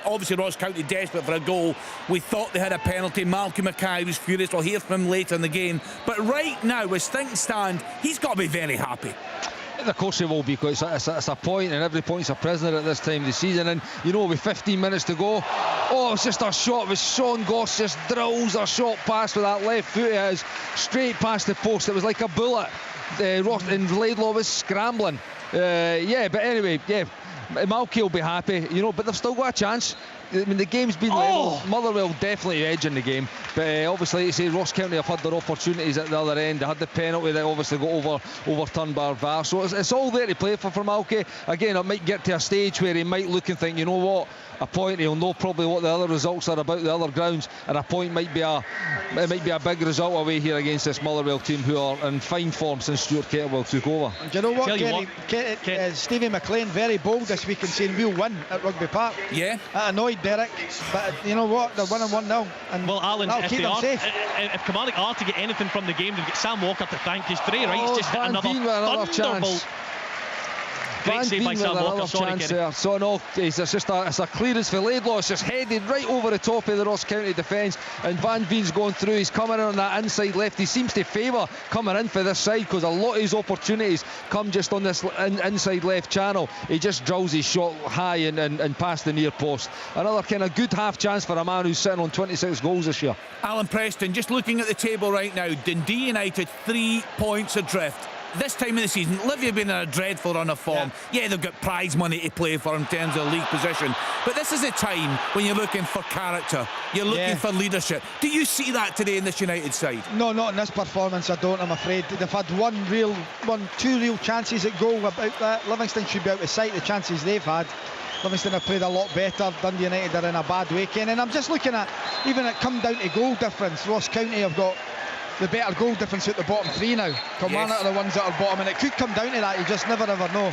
[SPEAKER 4] obviously Ross County desperate for a goal. We thought they had a penalty. Malcolm Mackay was furious. We'll hear from him later in the game. But right now, as things stand, he's got to be very happy.
[SPEAKER 9] Of course he will be, because it's a point, and every point's a prisoner at this time of the season. And you know, with 15 minutes to go, it's just a shot with Sean Goss, just drills a shot past with that left foot of his straight past the post. It was like a bullet. And Laidlaw was scrambling. But anyway, Malky will be happy, you know, but they've still got a chance. I mean, the game's been level. Motherwell definitely edging the game, but obviously, you say Ross County have had their opportunities at the other end. They had the penalty that obviously got overturned by VAR, so it's all there to play for Malky. Again, it might get to a stage where he might look and think, you know what, a point, he'll know probably what the other results are about the other grounds, and a point might be a big result away here against this Motherwell team, who are in fine form since Stuart Kettlewell took over.
[SPEAKER 8] Do you know what, Kenny? Stevie McLean very bold this week in saying we'll win at Rugby Park.
[SPEAKER 4] Yeah.
[SPEAKER 8] That annoyed Derek, but you know what, they're winning 1-0, and
[SPEAKER 7] well, Alan,
[SPEAKER 8] that'll keep them safe.
[SPEAKER 7] If Kilmarnock are to get anything from the game, they've got Sam Walker to thank, because Dre Wright's just hit another thunderbolt. Great save by Sam Walker. Sorry, Kenny.
[SPEAKER 9] So no, it's a clearance for Laidlaw. It's just headed right over the top of the Ross County defence, and Van Veen's going through. He's coming in on that inside left. He seems to favour coming in for this side, because a lot of his opportunities come just on this inside left channel. He just drills his shot high and past the near post. Another kind of good half chance for a man who's sitting on 26 goals this year.
[SPEAKER 4] Alan Preston, just looking at the table right now, Dundee United 3 points adrift. This time of the season, Livy have been in a dreadful run of form. Yeah, they've got prize money to play for in terms of league position, but this is a time when you're looking for character, you're looking for leadership. Do you see that today in this United side?
[SPEAKER 8] No, not in this performance, I don't, I'm afraid. They've had two real chances at goal about that. Livingston should be out of sight, the chances they've had. Livingston have played a lot better. Dundee United are in a bad way, Ken. And I'm just looking at, even it come down to goal difference, Ross County have got the better goal difference at the bottom three now. Kilmarnock are the ones that are bottom, and it could come down to that. You just never ever know.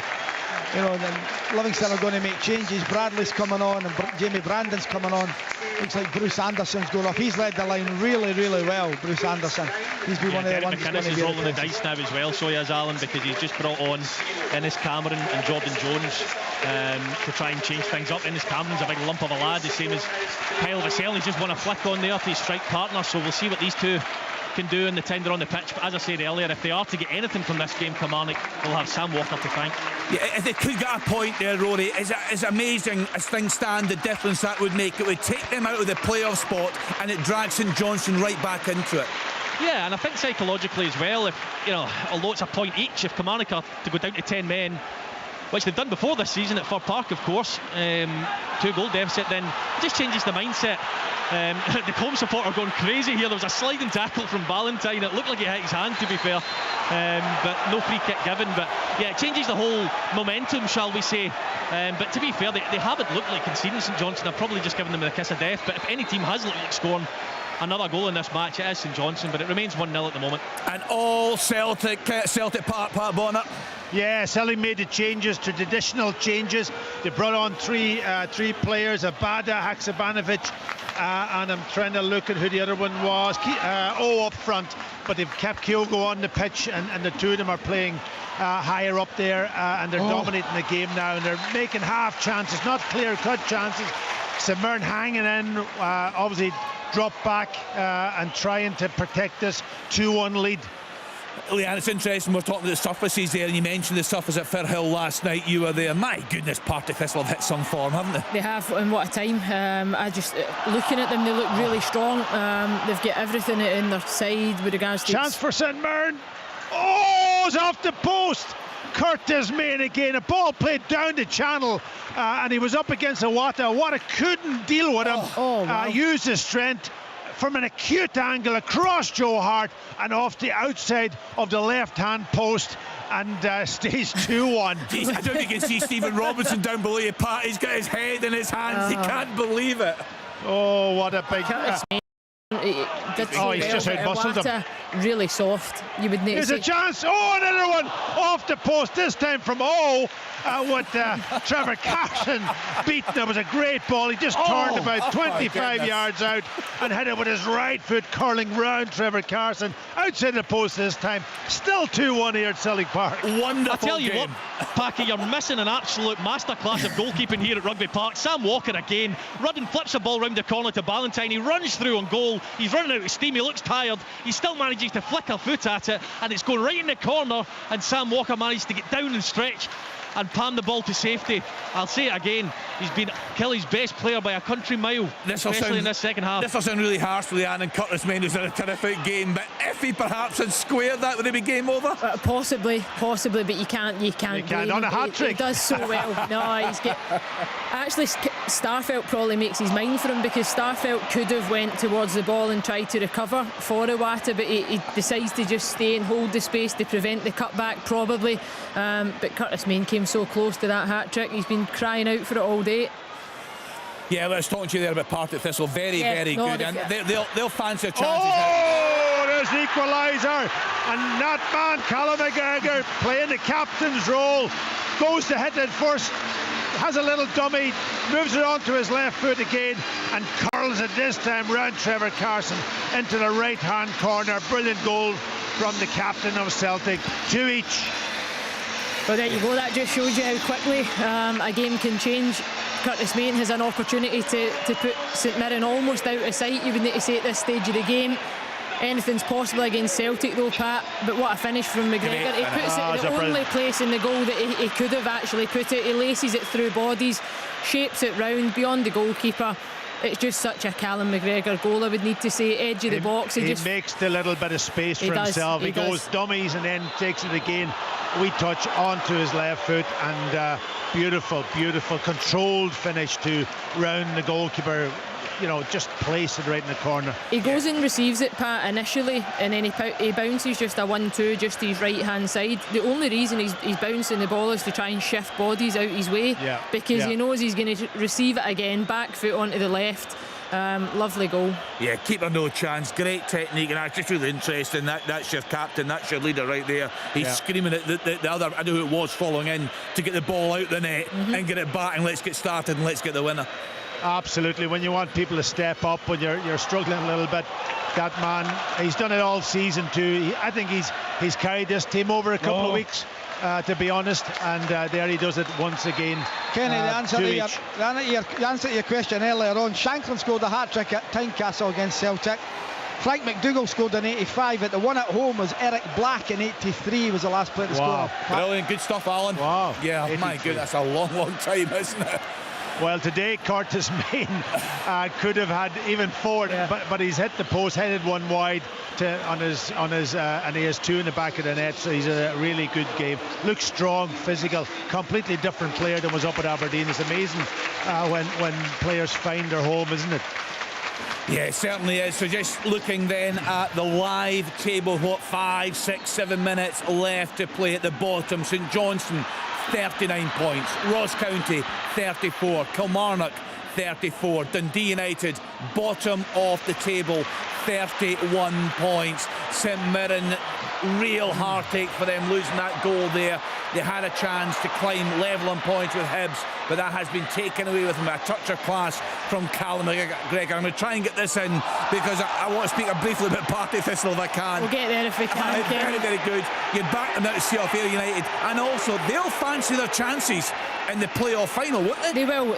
[SPEAKER 8] You know, then Livingston are going to make changes. Bradley's coming on, and Jamie Brandon's coming on. Looks like Bruce Anderson's going off. He's led the line really, really well, Bruce Anderson. He's been one of the ones that's going to be
[SPEAKER 7] rolling the dice now as well, so he has, Alan, because he's just brought on Ennis Cameron and Jordan Jones to try and change things up. Ennis Cameron's a big lump of a lad, the same as Kyle Vassell. He's just won a flick on there to his strike partner, so we'll see what these two can do in the tender on the pitch. But as I said earlier, if they are to get anything from this game, Kilmarnock will have Sam Walker to thank.
[SPEAKER 4] Yeah, if they could get a point there, Rory, it's amazing as things stand the difference that would make. It would take them out of the playoff spot, and it drags St Johnstone right back into it.
[SPEAKER 7] Yeah, and I think psychologically as well, if, you know, although it's a point each, if Kilmarnock are to go down to 10 men, which they've done before this season at Fir Park, of course. 2-goal deficit, then it just changes the mindset. The home supporter going crazy here. There was a sliding tackle from Ballantyne. It looked like he hit his hand, to be fair, but no free kick given. But yeah, it changes the whole momentum, shall we say. But to be fair, they haven't looked like conceding. St Johnstone have probably just given them the kiss of death. But if any team has looked like scoring another goal in this match, it is St Johnstone, but it remains 1-0 at the moment.
[SPEAKER 4] And all Celtic Park, Pat Bonner.
[SPEAKER 6] Yeah, Celtic made the changes, traditional changes. They brought on three players, Abada, Haksabanovic, and I'm trying to look at who the other one was. Up front, but they've kept Kyogo on the pitch, and the two of them are playing higher up there, and they're dominating the game now, and they're making half chances, not clear-cut chances. St Mirren hanging in, obviously drop back and trying to protect this 2-1 lead.
[SPEAKER 4] Leanne, it's interesting, we're talking about the surfaces there, and you mentioned the surface at Firhill last night. You were there. My goodness, Partick Thistle have hit some form, haven't they?
[SPEAKER 5] They have, and what a time. I just, looking at them, they look really strong. They've got everything in their side with regards to...
[SPEAKER 6] Chance for St Mirren. Oh, it's off the post. Curtis Main again, a ball played down the channel, and he was up against Iwata. Iwata couldn't deal with him.
[SPEAKER 5] Wow.
[SPEAKER 6] Used his strength from an acute angle across Joe Hart and off the outside of the left-hand post, and stays 2-1.
[SPEAKER 4] Jeez, I don't think you can see Stephen Robinson down below you, Pat. He's got his head in his hands. He can't believe it.
[SPEAKER 6] Oh, what a big...
[SPEAKER 5] he's
[SPEAKER 6] just out-muscled him.
[SPEAKER 5] Really soft. You would need.
[SPEAKER 6] There's a chance. Oh, another one off the post. This time from with Trevor Carson beaten. That was a great ball. He just turned about 25 yards out and hit it with his right foot, curling round Trevor Carson outside the post this time. Still 2-1 here at Celtic Park.
[SPEAKER 4] Wonderful.
[SPEAKER 7] I tell you
[SPEAKER 4] game.
[SPEAKER 7] what, Packy, you're missing an absolute masterclass of goalkeeping here at Rugby Park. Sam Walker again. Rudden flips the ball round the corner to Ballantyne. He runs through on goal. He's running out of steam. He looks tired. He still manages to flick a foot at it, and it's going right in the corner, and Sam Walker managed to get down and stretch and palm the ball to safety. I'll say it again, he's been Kelly's best player by a country mile, especially in this second half.
[SPEAKER 4] This will sound really harsh for Leanne, and Curtis Main, who's had a terrific game, but if he perhaps had squared that, would it be game over?
[SPEAKER 5] Possibly, but you can't
[SPEAKER 6] on a hat-trick.
[SPEAKER 5] He does so well. No, he's get. Actually, Starfelt probably makes his mind for him, because Starfelt could have went towards the ball and tried to recover for Iwata, but he decides to just stay and hold the space to prevent the cutback, probably. But Curtis Main came so close to that hat-trick. He's been crying out for it all day.
[SPEAKER 4] Yeah, let's talk to you there about Partick Thistle. Very good, and they'll fancy a chance.
[SPEAKER 6] Oh, there's the equaliser, and that man Callum McGregor, playing the captain's role, goes to hit it first, has a little dummy, moves it onto his left foot again, and curls it this time round Trevor Carson into the right-hand corner. Brilliant goal from the captain of Celtic. 2 each.
[SPEAKER 5] Well, there you go. That just shows you how quickly a game can change. Curtis Main has an opportunity to put St Mirren almost out of sight, you would need to say, at this stage of the game. Anything's possible against Celtic though, Pat, but what a finish from McGregor. He puts it in the only place in the goal that he could have actually put it. He laces it through bodies, shapes it round beyond the goalkeeper. It's just such a Callum McGregor goal, I would need to say. Edge of the box.
[SPEAKER 6] He makes the little bit of space for himself. He goes dummies and then takes it again. We touch onto his left foot, and beautiful controlled finish to round the goalkeeper. You know, just place it right in the corner.
[SPEAKER 5] He goes and receives it, Pat, initially, and then he bounces just a 1-2 just to his right hand side. The only reason he's bouncing the ball is to try and shift bodies out his way, because he knows he's going to receive it again, back foot onto the left. Lovely goal.
[SPEAKER 4] Yeah, keeper no chance. Great technique, and that's just really interesting. That's your captain, that's your leader right there. He's screaming at the other, I don't know who it was, following in to get the ball out the net and get it back, and let's get started and let's get the winner.
[SPEAKER 6] Absolutely. When you want people to step up when you're struggling a little bit, that man, he's done it all season too. I think he's carried this team over a couple of weeks, to be honest, and there he does it once again.
[SPEAKER 8] Kenny, the answer to your question earlier on, Shanklin scored a hat-trick at Tynecastle against Celtic. Frank McDougall scored in 85. At the one at home was Eric Black in 83, was the last player to score.
[SPEAKER 4] Brilliant, good stuff, Alan.
[SPEAKER 6] Wow.
[SPEAKER 4] Yeah, 83. My goodness, that's a long time, isn't it?
[SPEAKER 6] Well, today Curtis Main could have had even 4, but he's hit the post, headed one wide on his, and he has 2 in the back of the net. So he's a really good game. Looks strong, physical, completely different player than was up at Aberdeen. It's amazing when players find their home, isn't it?
[SPEAKER 4] Yeah, it certainly is. So just looking then at the live table, 5, 6, 7 minutes left to play at the bottom. St Johnstone, 39 points. Ross County, 34. Kilmarnock, 34. Dundee United, bottom of the table, 31 points. St Mirren, real heartache for them losing that goal there. They had a chance to climb level on points with Hibs, but that has been taken away with them. A touch of class from Callum McGregor. I'm going to try and get this in because I want to speak briefly about Partick Thistle if I can.
[SPEAKER 5] We'll get there if we can.
[SPEAKER 4] Very, very good. You'd back them out to see off Ayr United, and also they'll fancy their chances in the playoff final, won't they?
[SPEAKER 5] They will.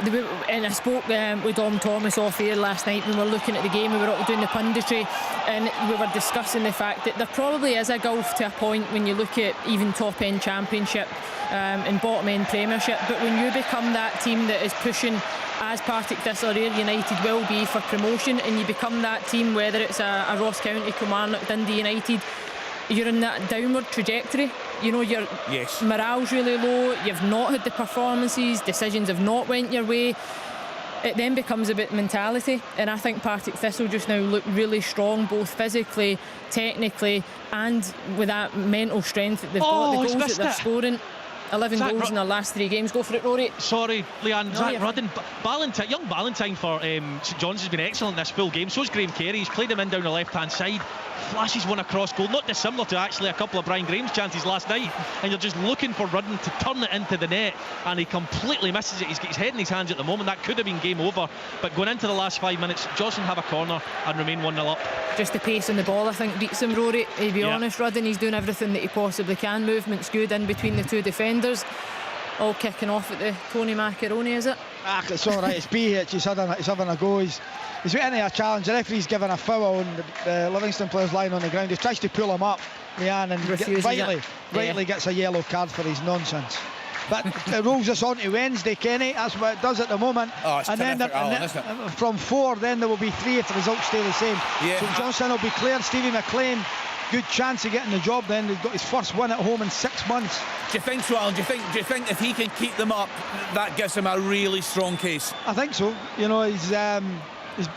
[SPEAKER 5] And I spoke with Dom Thomas off air last night when we were looking at the game. We were all doing the punditry, and we were discussing the fact that there probably is a gulf to a point when you look at even top end championship and bottom end premiership. But when you become that team that is pushing, as Partick Thistle or Ayr United will be, for promotion, and you become that team, whether it's a Ross County, Kilmarnock, Dundee United, you're in that downward trajectory. You know, your morale's really low, you've not had the performances, decisions have not went your way. It then becomes about mentality, and I think Partick Thistle just now look really strong, both physically, technically, and with that mental strength that they've got. The goals that they're scoring, 11 goals in their last 3 games. Go for it, Rory.
[SPEAKER 7] Sorry, Leanne. Zach Rudden. Young Ballantyne for St John's has been excellent this full game. So's Graham Carey. He's played him in down the left-hand side. Flashes one across goal, not dissimilar to actually a couple of Brian Graham's chances last night. And you're just looking for Rudden to turn it into the net, and he completely misses it. He's got his head in his hands at the moment. That could have been game over. But going into the last 5 minutes, Johnson have a corner and remain 1-0 up.
[SPEAKER 5] Just the pace on the ball, I think, beats him, Rory. To be honest, Rudden, he's doing everything that he possibly can. Movement's good in between the 2 defenders. All kicking off at the Tony Macaroni, is it?
[SPEAKER 8] It's all right. It's BH. He's having a go. He's waiting a challenge. The referee's giving a foul, and the Livingston player's lying on the ground. He tries to pull him up, Leanne, and rightly gets a yellow card for his nonsense. But it rolls us on to Wednesday, Kenny. That's what it does at the moment.
[SPEAKER 4] Oh, it's terrific, Alan, isn't it?
[SPEAKER 8] From 4, then there will be 3 if the results stay the same. St Johnstone will be cleared. Stevie McLean, good chance of getting the job then. He's got his first win at home in 6 months.
[SPEAKER 4] Do you think so, Alan? Do you think if he can keep them up, that gives him a really strong case?
[SPEAKER 8] I think so. You know, he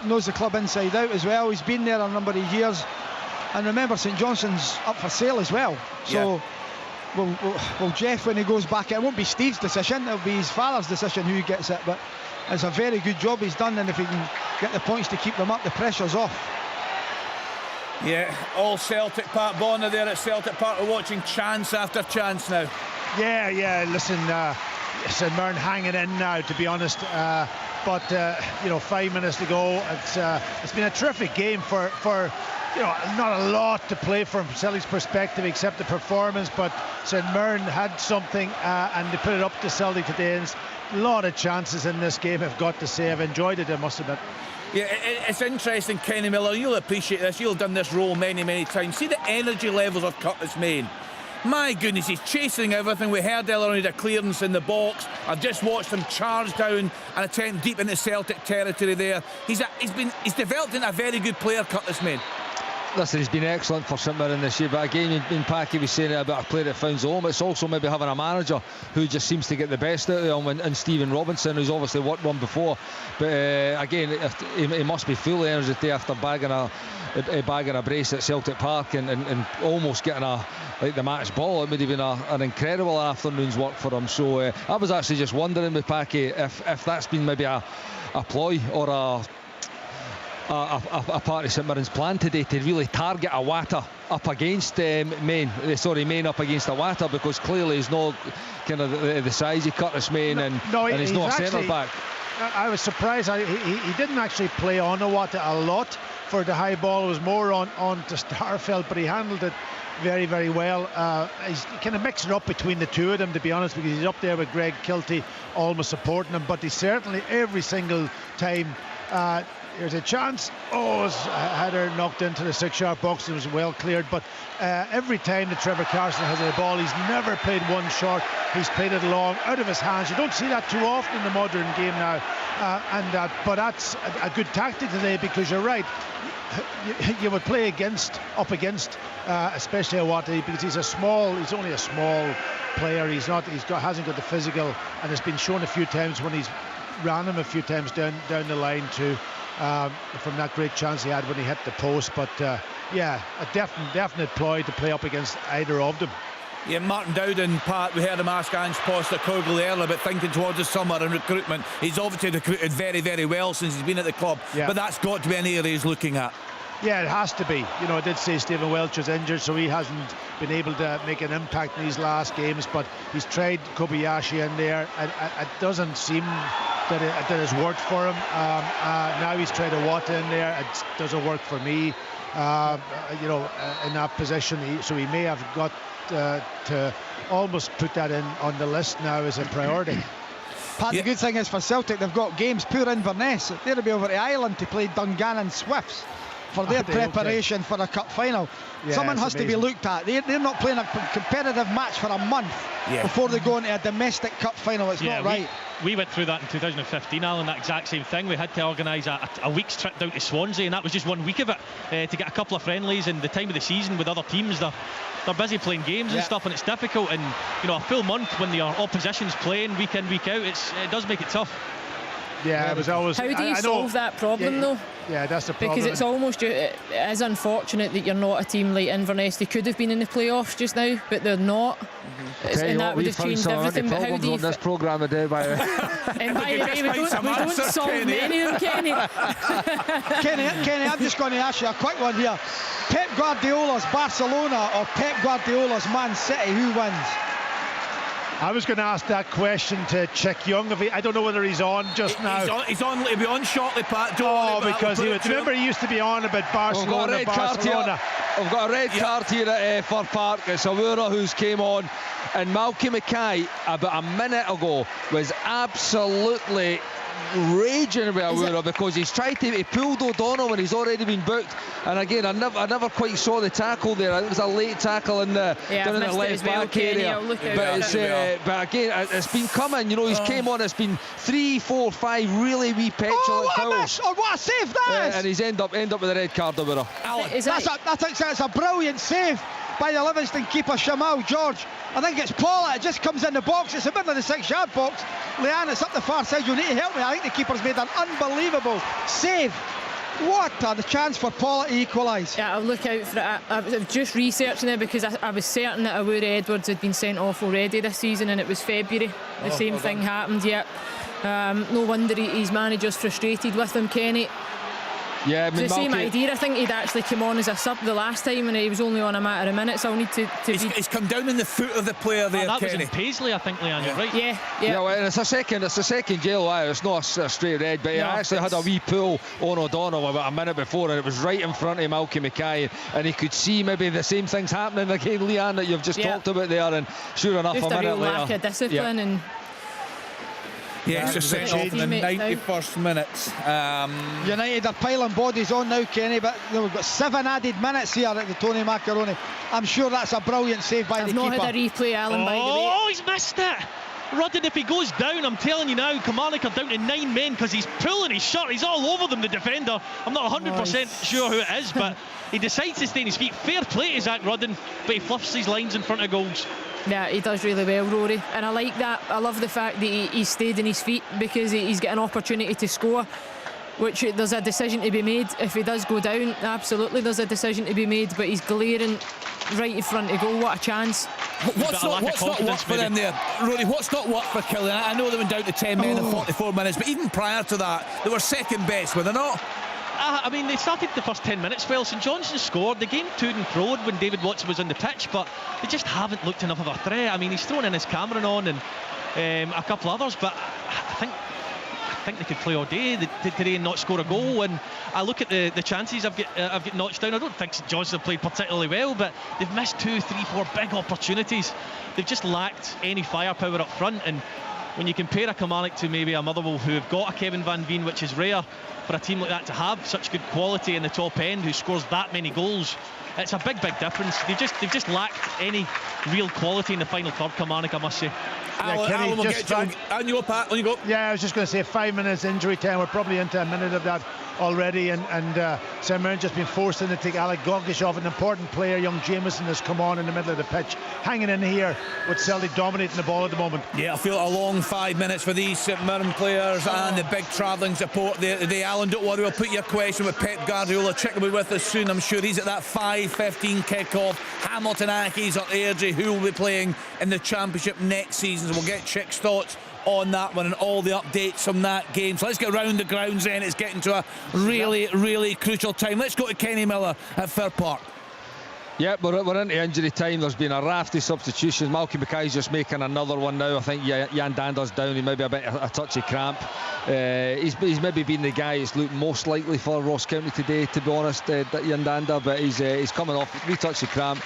[SPEAKER 8] knows the club inside out as well. He's been there a number of years. And remember, St Johnstone's up for sale as well. So, well, Jeff, when he goes back, it won't be Steve's decision. It'll be his father's decision who gets it. But it's a very good job he's done. And if he can get the points to keep them up, the pressure's off.
[SPEAKER 4] Yeah, all Celtic. Pat Bonner there at Celtic Park. We're watching chance after chance now.
[SPEAKER 6] Yeah. Listen, St Mirren hanging in now, to be honest. But 5 minutes to go. It's been a terrific game for not a lot to play from Celtic's perspective except the performance. But St Mirren had something, and they put it up to Celtic today. And a lot of chances in this game, I've got to say. I've enjoyed it, I must admit.
[SPEAKER 4] Yeah, it's interesting, Kenny Miller. You'll appreciate this. You'll have done this role many, many times. See the energy levels of Curtis Main. My goodness, he's chasing everything. We heard earlier on he had a clearance in the box. I've just watched him charge down and attempt deep into Celtic territory there. He's developed into a very good player, Curtis Main.
[SPEAKER 9] Listen, he's been excellent for St Mirren this year, but again, in Packy was saying it about a player that finds home. It's also maybe having a manager who just seems to get the best out of him, and Stephen Robinson, who's obviously worked one before. But again, he must be full of energy after bagging a brace at Celtic Park and almost getting the match ball. It would have been an incredible afternoon's work for him. So I was actually just wondering with Packy if that's been maybe a ploy or a part of St Mirren's plan today to really target Iwata up against Main up against Iwata, because clearly he's not kind of the size of Curtis Main, and he's not a centre back.
[SPEAKER 6] I was surprised. He didn't actually play on Iwata a lot for the high ball. It was more on to Starfelt, but he handled it very, very well. He's kind of mixing up between the two of them, to be honest, because he's up there with Greg Kiltie almost supporting him, but he certainly every single time Here's a chance. Oh, it's a header knocked into the 6-yard box and was well cleared. But every time that Trevor Carson has the ball, he's never played one short. He's played it long, out of his hands. You don't see that too often in the modern game now. But that's a good tactic today, because you're right. You would play up against, especially Awati, because he's only a small player. Hasn't got the physical, and it's been shown a few times when he's ran him a few times down the line too. From that great chance he had when he hit the post. But a definite ploy to play up against either of them.
[SPEAKER 4] Yeah, Martin Dowden, Pat, we heard him ask Ange Postecoglou earlier about thinking towards the summer and recruitment. He's obviously recruited very, very well since he's been at the club, but that's got to be an area he's looking at. Yeah, it has to be. I did say Stephen Welch was injured, so he hasn't been able to make an impact in these last games, but he's tried Kobayashi in there, and it doesn't seem that it has worked for him. Now he's tried Awata in there. It doesn't work for me, in that position. So he may have got to almost put that in on the list now as a priority.
[SPEAKER 8] Pat, the good thing is for Celtic, they've got games poor Inverness. They'll be over to Ireland to play Dungannon Swifts for their preparation for a cup final. Someone has to be looked at. They're not playing a competitive match for a month before they go into a domestic cup final. It's not right.
[SPEAKER 7] We went through that in 2015, Alan, that exact same thing. We had to organise a week's trip down to Swansea, and that was just 1 week of it, to get a couple of friendlies in the time of the season with other teams. They're busy playing games and stuff, and it's difficult. And a full month when your opposition's playing week in, week out, it does make it tough.
[SPEAKER 6] Yeah, it was always.
[SPEAKER 5] How do you solve that problem though?
[SPEAKER 6] Yeah, that's the problem.
[SPEAKER 5] Because it's almost, it is unfortunate that you're not a team like Inverness. They could have been in the playoffs just now, but they're not. And that would have changed everything. But how do you
[SPEAKER 9] this programme today, by the way?
[SPEAKER 5] And by the way, we don't solve many of them, Kenny.
[SPEAKER 8] Kenny, I'm just going to ask you a quick one here. Pep Guardiola's Barcelona or Pep Guardiola's Man City, who wins?
[SPEAKER 6] I was going to ask that question to Chick Young. I don't know whether he's on just now.
[SPEAKER 4] He'll be on shortly, Pat.
[SPEAKER 6] Because remember he used to be on about Barcelona.
[SPEAKER 9] We've got a red card here at Fir Park. It's Awura who's came on, and Malky Mackay about a minute ago was absolutely raging about Awura because he pulled O'Donnell when he's already been booked. And again, I never quite saw the tackle there. It was a late tackle in the down in the left back area. But again, it's been coming. He's came on. It's been 3, 4, 5 really wee petulant fouls.
[SPEAKER 8] What a save that is!
[SPEAKER 9] And he's end up with a red card, Awura.
[SPEAKER 8] I think that's a brilliant save by the Livingston keeper Shamal George. I think it's Paula. It just comes in the box. It's a bit of the 6-yard box. Leanne, it's up the far side. You need to help me. I think the keeper's made an unbelievable save. What a chance for Paula to equalise.
[SPEAKER 5] Yeah, I'll look out for it. I was just researching it because I was certain that Awura Edwards had been sent off already this season, and it was February. The same thing happened, no wonder his manager's frustrated with him, Kenny.
[SPEAKER 9] Yeah,
[SPEAKER 5] it's the same idea. I think he'd actually come on as a sub the last time, and he was only on a matter of minutes. I'll need to
[SPEAKER 4] He's come down in the foot of the player there,
[SPEAKER 7] that
[SPEAKER 4] Kenny.
[SPEAKER 7] was in Paisley, I think, Leanne, you're right.
[SPEAKER 5] Yeah,
[SPEAKER 9] well, it's a second yellow. It's not a straight red, but he actually had a wee pull on O'Donnell about a minute before, and it was right in front of Malky Mackay, and he could see maybe the same things happening again, Leanne, that you've just talked about there, and sure enough,
[SPEAKER 5] just
[SPEAKER 9] a minute
[SPEAKER 5] real
[SPEAKER 9] later,
[SPEAKER 5] lack of discipline and.
[SPEAKER 4] Yes, just sent off in the 91st minute.
[SPEAKER 8] United are piling bodies on now, Kenny, but we've got 7 added minutes here at the Tony Macaroni. I'm sure that's a brilliant save by the keeper.
[SPEAKER 5] I've not had a replay, Alan, by the way.
[SPEAKER 7] Oh, he's missed it. Rudden, if he goes down, I'm telling you now, Kilmarnock are down to 9 men because he's pulling his shirt. He's all over them, the defender. I'm not 100% sure who it is, but he decides to stay on his feet. Fair play to Zach Rudden, but he fluffs his lines in front of goals.
[SPEAKER 5] Yeah, he does really well, Rory, and I like that. I love the fact that he stayed on his feet because he's got an opportunity to score, which there's a decision to be made. If he does go down, absolutely there's a decision to be made, but he's glaring right in front of goal. What a chance.
[SPEAKER 4] What's not worked for them there, Rory? What's not worked for Killian? I know they went down to 10 men in 44 minutes, but even prior to that, they were second best, were they not?
[SPEAKER 7] I mean, they started the first 10 minutes well. St Johnstone scored. The game to and froed when David Watson was on the pitch, but they just haven't looked enough of a threat. I mean, he's thrown in his Cameron on and a couple others, but I think they could play all day today and not score a goal. And I look at the chances I've got notched down. I don't think St Johnstone have played particularly well, but they've missed 2, 3, 4 big opportunities. They've just lacked any firepower up front, and when you compare a Kilmarnock to maybe a Motherwell who have got a Kevin Van Veen, which is rare for a team like that to have such good quality in the top end who scores that many goals, it's a big difference. They've just lacked any real quality in the final third, Kilmarnock, I must say.
[SPEAKER 4] Alan will get to on you, Pat. On you go.
[SPEAKER 6] Yeah, I was just going to say 5 minutes injury time. We're probably into a minute of that already, and St Mirren just been forced in to take Alec Gorgish off. An important player, young Jameson, has come on in the middle of the pitch, hanging in here with Celtic dominating the ball at the moment.
[SPEAKER 4] Yeah, I feel a long 5 minutes for these St Mirren players and the big travelling support there today. Alan, don't worry, we'll put your question with Pep Guardiola. Chick will be with us soon, I'm sure. He's at that 5:15 kick-off. Hamilton Accies or Airdrie, who will be playing in the Championship next season. So we'll get Chick's thoughts on that one and all the updates from that game. So let's get round the grounds then. It's getting to a really crucial time. Let's go to Kenny Miller at Fir Park.
[SPEAKER 9] Yep, we're into injury time. There's been a raft of substitutions. Malky Mackay's just making another one now. I think Jan Dander's down. He may be a bit a touchy cramp. He's maybe been the guy that's looked most likely for Ross County today, to be honest, Jan Dander, but he's coming off a wee touchy cramp.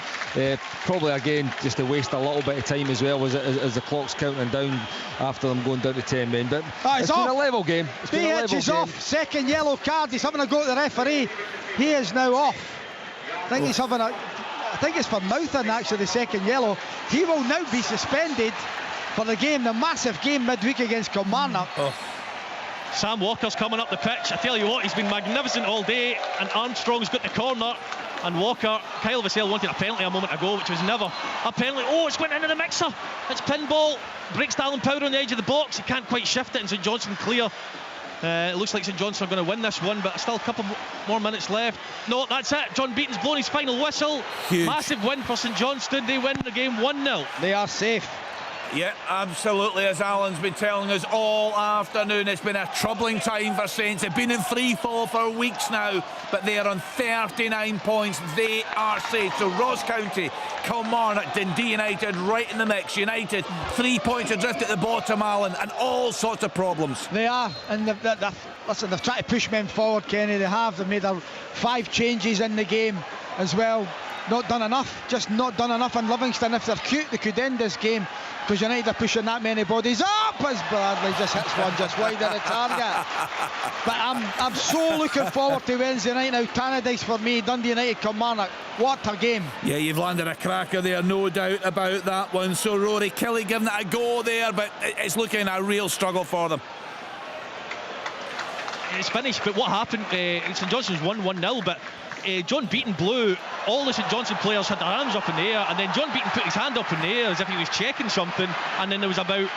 [SPEAKER 9] Probably again just to waste a little bit of time as well as the clock's counting down after them going down to 10 men. But it's been a level game.
[SPEAKER 8] He's off. Second yellow card. He's having a go at the referee. He is now off. I think it's for mouthing, actually, the second yellow. He will now be suspended for the game, the massive game midweek against Kilmarnock.
[SPEAKER 7] Sam Walker's coming up the pitch. I tell you what, he's been magnificent all day, and Armstrong's got the corner, and Walker, Kyle Vassell wanted a penalty a moment ago, which was never a penalty. Oh, it's went into the mixer. It's pinball, breaks Alan Powder on the edge of the box. He can't quite shift it, and St Johnstone clear. It looks like St Johnstone are going to win this one, but still a couple more minutes left. No, that's it. John Beaton's blown his final whistle. Huge. Massive win for St Johnstone. They win the game 1-0.
[SPEAKER 8] They are safe.
[SPEAKER 4] Yeah, absolutely, as Alan's been telling us all afternoon. It's been a troubling time for Saints. They've been in free fall for weeks now, but they are on 39 points. They are safe. So Ross County, Kilmarnock, Dundee United right in the mix. United 3 points adrift at the bottom, Alan, and all sorts of problems.
[SPEAKER 8] They are, and listen, they've tried to push men forward, Kenny. They've made 5 changes in the game as well. Not done enough, just not done enough in Livingston. If they're cute, they could end this game, because United are pushing that many bodies up as Bradley just hits one just wide of the target. But I'm so looking forward to Wednesday night now. Tannadice for me, Dundee United, Kilmarnock. What a game.
[SPEAKER 4] Yeah, you've landed a cracker there, no doubt about that one. So Rory Kelly giving it a go there, but it's looking a real struggle for them.
[SPEAKER 7] It's finished, but what happened, St Johnstone's won 1-0, but John Beaton blew. All the St Johnstone players had their arms up in the air, and then John Beaton put his hand up in the air as if he was checking something, and then there was about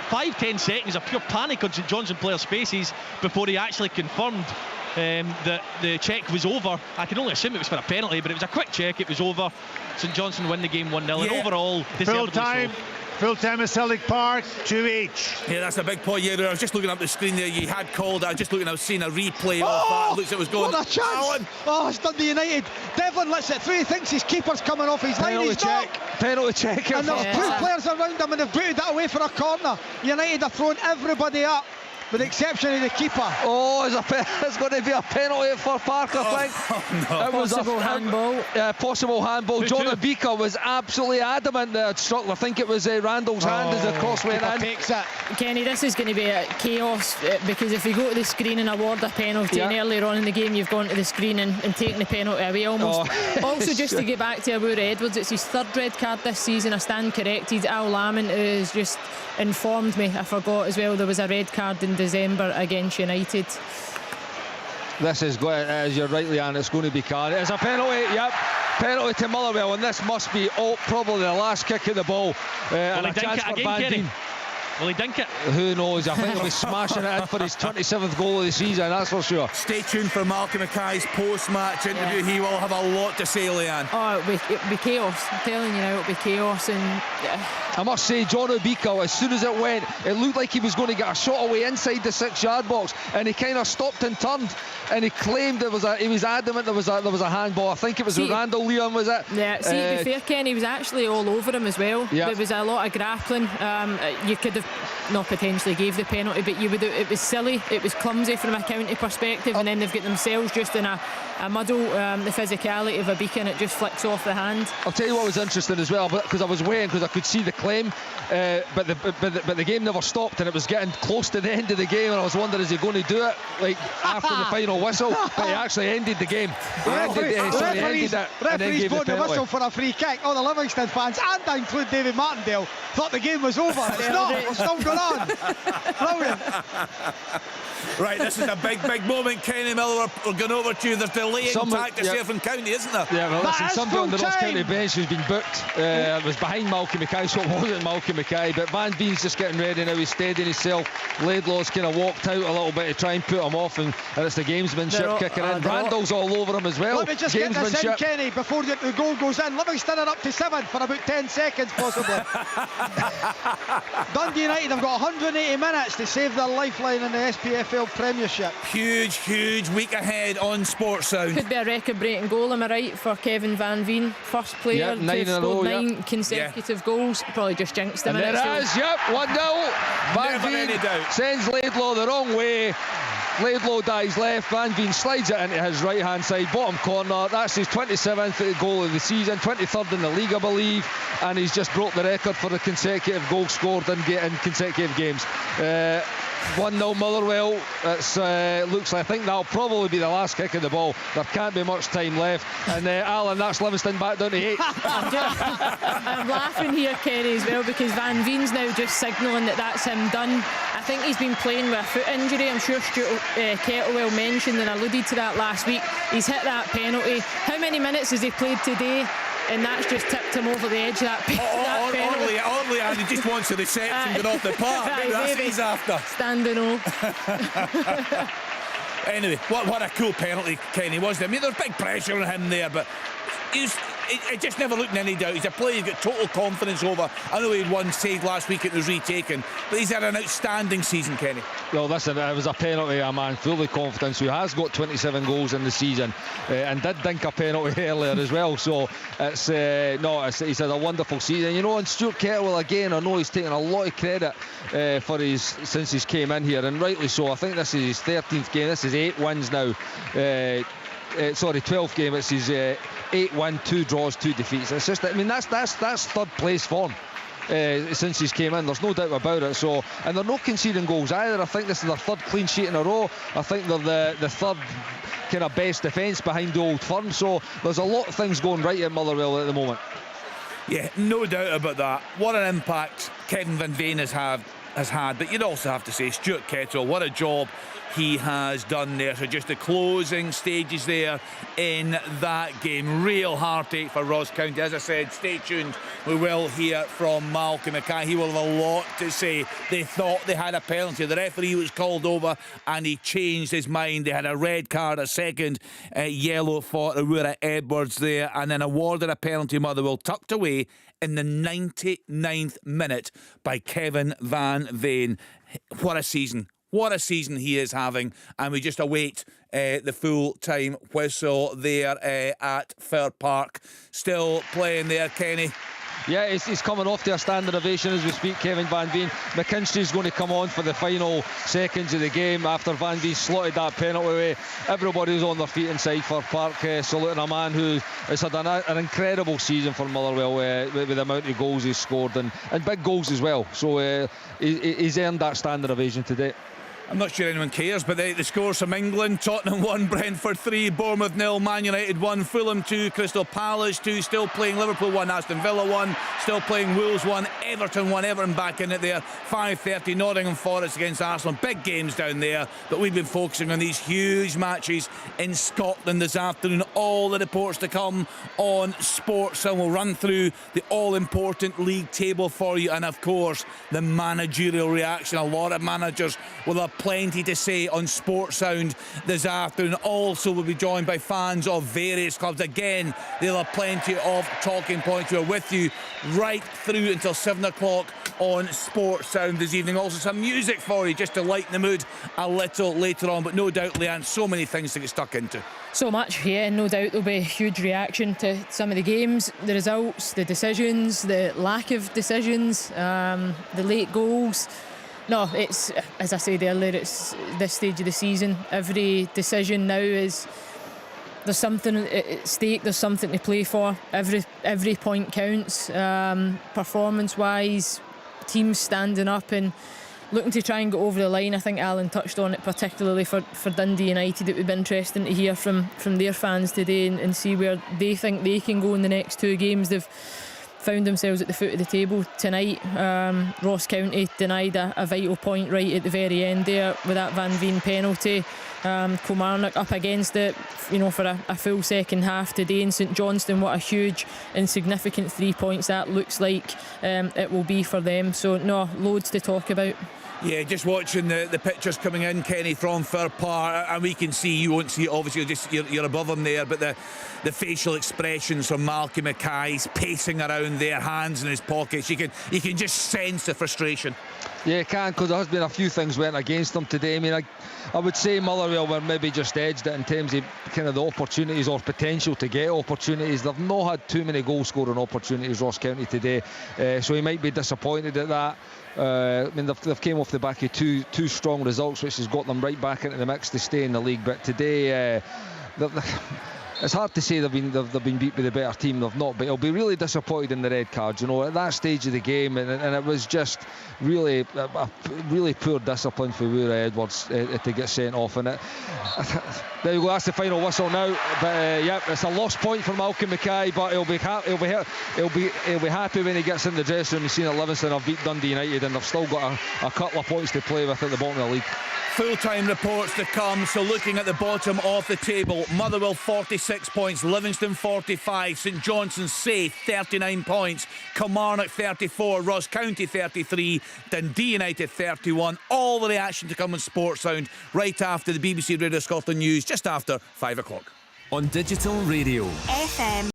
[SPEAKER 7] 5-10 seconds of pure panic on St Johnstone players' faces before he actually confirmed that the check was over. I can only assume it was for a penalty, but it was a quick check. It was over. St Johnstone win the game 1-0, and overall
[SPEAKER 6] full time. Full time at Celtic Park, 2 each.
[SPEAKER 4] Yeah, that's a big point. Yeah, I was just looking up the screen there. You had called. I was just looking. I was seeing a replay of that. It looks like it was going.
[SPEAKER 8] What a chance!
[SPEAKER 4] Alan.
[SPEAKER 8] Oh, it's Dundee United. Devlin lets it through. He thinks his keeper's coming off his line. He's not.
[SPEAKER 9] Penalty check.
[SPEAKER 8] And there's 2 players around him, and they've booted that away for a corner. United are throwing everybody up, with the exception of the keeper.
[SPEAKER 9] Oh, it's going to be a penalty for Park, I think.
[SPEAKER 5] No. It was possible handball.
[SPEAKER 9] Possible handball. John Obika was absolutely adamant that it struck. I think it was Randall's hand as the cross went in.
[SPEAKER 8] Takes it.
[SPEAKER 5] Kenny, this is going to be a chaos, because if you go to the screen and award a penalty, and earlier on in the game you've gone to the screen and taken the penalty away almost. Also, just to get back to Awoura Edwards, it's his 3rd red card this season. I stand corrected. Al Lamont has just informed me, I forgot as well, there was a red card in December against United.
[SPEAKER 9] This is going, as you're right, Leanne, it's going to be card. It's a penalty, yep. Penalty to Motherwell, and this must be probably the last kick of the ball. And a chance for Van Dien.
[SPEAKER 7] Will he dink it?
[SPEAKER 9] Who knows? I think he'll be smashing it in for his 27th goal of the season, that's for sure.
[SPEAKER 4] Stay tuned for Malky Mackay's post-match interview. Yeah. He will have a lot to say, Leanne.
[SPEAKER 5] Oh, it'll be chaos. I'm telling you now, it'll be chaos. And
[SPEAKER 9] I must say, John Obika, as soon as it went, it looked like he was going to get a shot away inside the 6-yard box, and he kind of stopped and turned, and he claimed he was adamant there was a handball. I think it was Randall Leon, was it?
[SPEAKER 5] Yeah, to be fair, Ken, he was actually all over him as well. Yep. There was a lot of grappling. You could have have not potentially gave the penalty, but it was silly, it was clumsy from a county perspective, and then they've got themselves just in a muddle. The physicality of a beacon, it just flicks off the hand.
[SPEAKER 9] I'll tell you what was interesting as well, because I was waiting, because I could see the claim, but the game never stopped, and it was getting close to the end of the game, and I was wondering, is he going to do it like after the final whistle? But he actually ended the game.
[SPEAKER 8] Referees blowing the whistle for a free kick. All the Livingston fans, and I include David Martindale, thought the game was over. It's not. We're still going on. Brilliant.
[SPEAKER 4] Right, this is a big moment. Kenny Miller, we're going over to you. There's delaying tactics here from County, isn't there?
[SPEAKER 9] Yeah, well, listen, somebody on the Ross County bench who's been booked. It was behind Malky Mackay, so it wasn't Malky Mackay. But Van Veen's just getting ready now. He's steadying himself. Laidlaw's kind of walked out a little bit to try and put him off, and it's the gamesmanship kicking in. Randall's all over him as well.
[SPEAKER 8] Let me just get this in, Kenny, before the goal goes in. Livingston are up to 7 for about 10 seconds, possibly. Dundee United have got 180 minutes to save their lifeline in the SPFL Premiership.
[SPEAKER 4] Huge week ahead on Sports Sound.
[SPEAKER 5] Could be a record-breaking goal, am I right, for Kevin Van Veen, first player to score 9 consecutive goals. Probably just jinxed him.
[SPEAKER 9] And there is, 1-0. Van Veen sends Laidlaw the wrong way. Laidlaw dives left, Van Veen slides it into his right hand side, bottom corner. That's his 27th goal of the season, 23rd in the league, I believe, and he's just broke the record for the consecutive goals scored in consecutive games. 1-0 Motherwell. It's looks like, I think that'll probably be the last kick of the ball. There can't be much time left, and Alan, that's Livingston back down to 8.
[SPEAKER 5] I'm laughing here, Kenny, as well, because Van Veen's now just signalling that that's him done. I think he's been playing with a foot injury. I'm sure Stuart Kettlewell mentioned and alluded to that last week. He's hit that penalty. How many minutes has he played today? And that's just tipped him over the edge, that penalty.
[SPEAKER 4] Oddly, and he just wants a reception going off the park. Maybe that's what he's after.
[SPEAKER 5] Standing O.
[SPEAKER 4] Anyway, what a cool penalty, Kenny, wasn't it? I mean, there's big pressure on him there, but it just never looked in any doubt. He's a player you've got total confidence over. I know he had one saved last week, it was retaken, but he's had an outstanding season, Kenny.
[SPEAKER 9] Well, listen, it was a penalty, a man fully confident, who has got 27 goals in the season, and did dink a penalty earlier as well. So he's had a wonderful season. You know, and Stuart Kettlewell, again, I know he's taken a lot of credit since he's came in here, and rightly so. I think this is his 13th game. This is 8 wins now. 12th game. It's his 8 wins, 2 draws, 2 defeats. It's just, I mean, that's third place form since he's came in. There's no doubt about it. So, and they're not conceding goals either. I think this is their 3rd clean sheet in a row. I think they're the 3rd kind of best defence behind the Old Firm. So there's a lot of things going right at Motherwell at the moment.
[SPEAKER 4] Yeah, no doubt about that. What an impact Kevin Van Veen has had. But you'd also have to say Stuart Kettlewell, what a job he has done there. So just the closing stages there in that game. Real heartache for Ross County. As I said, stay tuned. We will hear from Malky Mackay. He will have a lot to say. They thought they had a penalty. The referee was called over and he changed his mind. They had a red card, a second yellow for Aurora Edwards there, and then awarded a penalty. Motherwell tucked away in the 99th minute by Kevin Van Veen. What a season. What a season he is having. And we just await the full-time whistle there at Fir Park. Still playing there, Kenny.
[SPEAKER 9] Yeah, he's coming off to a standing ovation as we speak, Kevin Van Veen. McKinstry's going to come on for the final seconds of the game after Van Veen slotted that penalty away. Everybody's on their feet inside Fir Park, saluting a man who has had an incredible season for Motherwell with the amount of goals he's scored and big goals as well. So he's earned that standing ovation today.
[SPEAKER 4] I'm not sure anyone cares, but the scores from England: Tottenham 1, Brentford 3, Bournemouth 0, Man United 1, Fulham 2, Crystal Palace 2, still playing Liverpool 1, Aston Villa 1, still playing Wolves 1, Everton 1, Everton back in it there, 5:30, Nottingham Forest against Arsenal. Big games down there, but we've been focusing on these huge matches in Scotland this afternoon. All the reports to come on Sports, and we'll run through the all-important league table for you, and of course the managerial reaction. A lot of managers We'll have plenty to say on Sports Sound this afternoon. Also, we'll be joined by fans of various clubs. Again, they'll have plenty of talking points. We're with you right through until 7 o'clock on Sports Sound this evening. Also, some music for you just to lighten the mood a little later on. But no doubt, Leanne, so many things to get stuck into.
[SPEAKER 5] So much, yeah, no doubt there'll be a huge reaction to some of the games, the results, the decisions, the lack of decisions, the late goals. No, it's, as I said earlier, it's this stage of the season. Every decision now is, there's something at stake, there's something to play for. Every point counts, performance-wise, teams standing up and looking to try and get over the line. I think Alan touched on it, particularly for Dundee United. It would be interesting to hear from their fans today and see where they think they can go in the next two games. They've found themselves at the foot of the table tonight. Ross County denied a vital point right at the very end there with that Van Veen penalty. Kilmarnock up against it, for a full second half today. And St Johnstone, what a huge and significant 3 points that looks like it will be for them. So no, loads to talk about.
[SPEAKER 4] Yeah, just watching the pictures coming in, Kenny, from Fir Park, and we can see, you won't see it obviously, you're above him there, but the facial expressions from Malky Mackay's pacing around there, hands in his pockets, you can just sense the frustration.
[SPEAKER 9] Yeah, you can, because there has been a few things went against them today. I mean, I would say Motherwell were maybe just edged it in terms of kind of the opportunities or potential to get opportunities. They've not had too many goal scoring opportunities, Ross County, today, so he might be disappointed at that. I mean, they've came off the back of two strong results, which has got them right back into the mix to stay in the league. But today, it's hard to say they've been beat by the better team. They've not, but he'll be really disappointed in the red cards. At that stage of the game, and it was just really a really poor discipline for Woody Edwards to get sent off. And there you go. That's the final whistle now. But it's a lost point for Malcolm Mackay. But he'll be happy when he gets in the dressing room and seen that Livingston have beat Dundee United, and they've still got a couple of points to play with at the bottom of the league.
[SPEAKER 4] Full-time reports to come. So looking at the bottom of the table, Motherwell 46 points, Livingston 45, St Johnstone safe 39 points, Kilmarnock 34, Ross County 33, Dundee United 31. All the reaction to come on Sports Sound right after the BBC Radio Scotland news, just after 5 o'clock.
[SPEAKER 3] On digital radio,
[SPEAKER 2] FM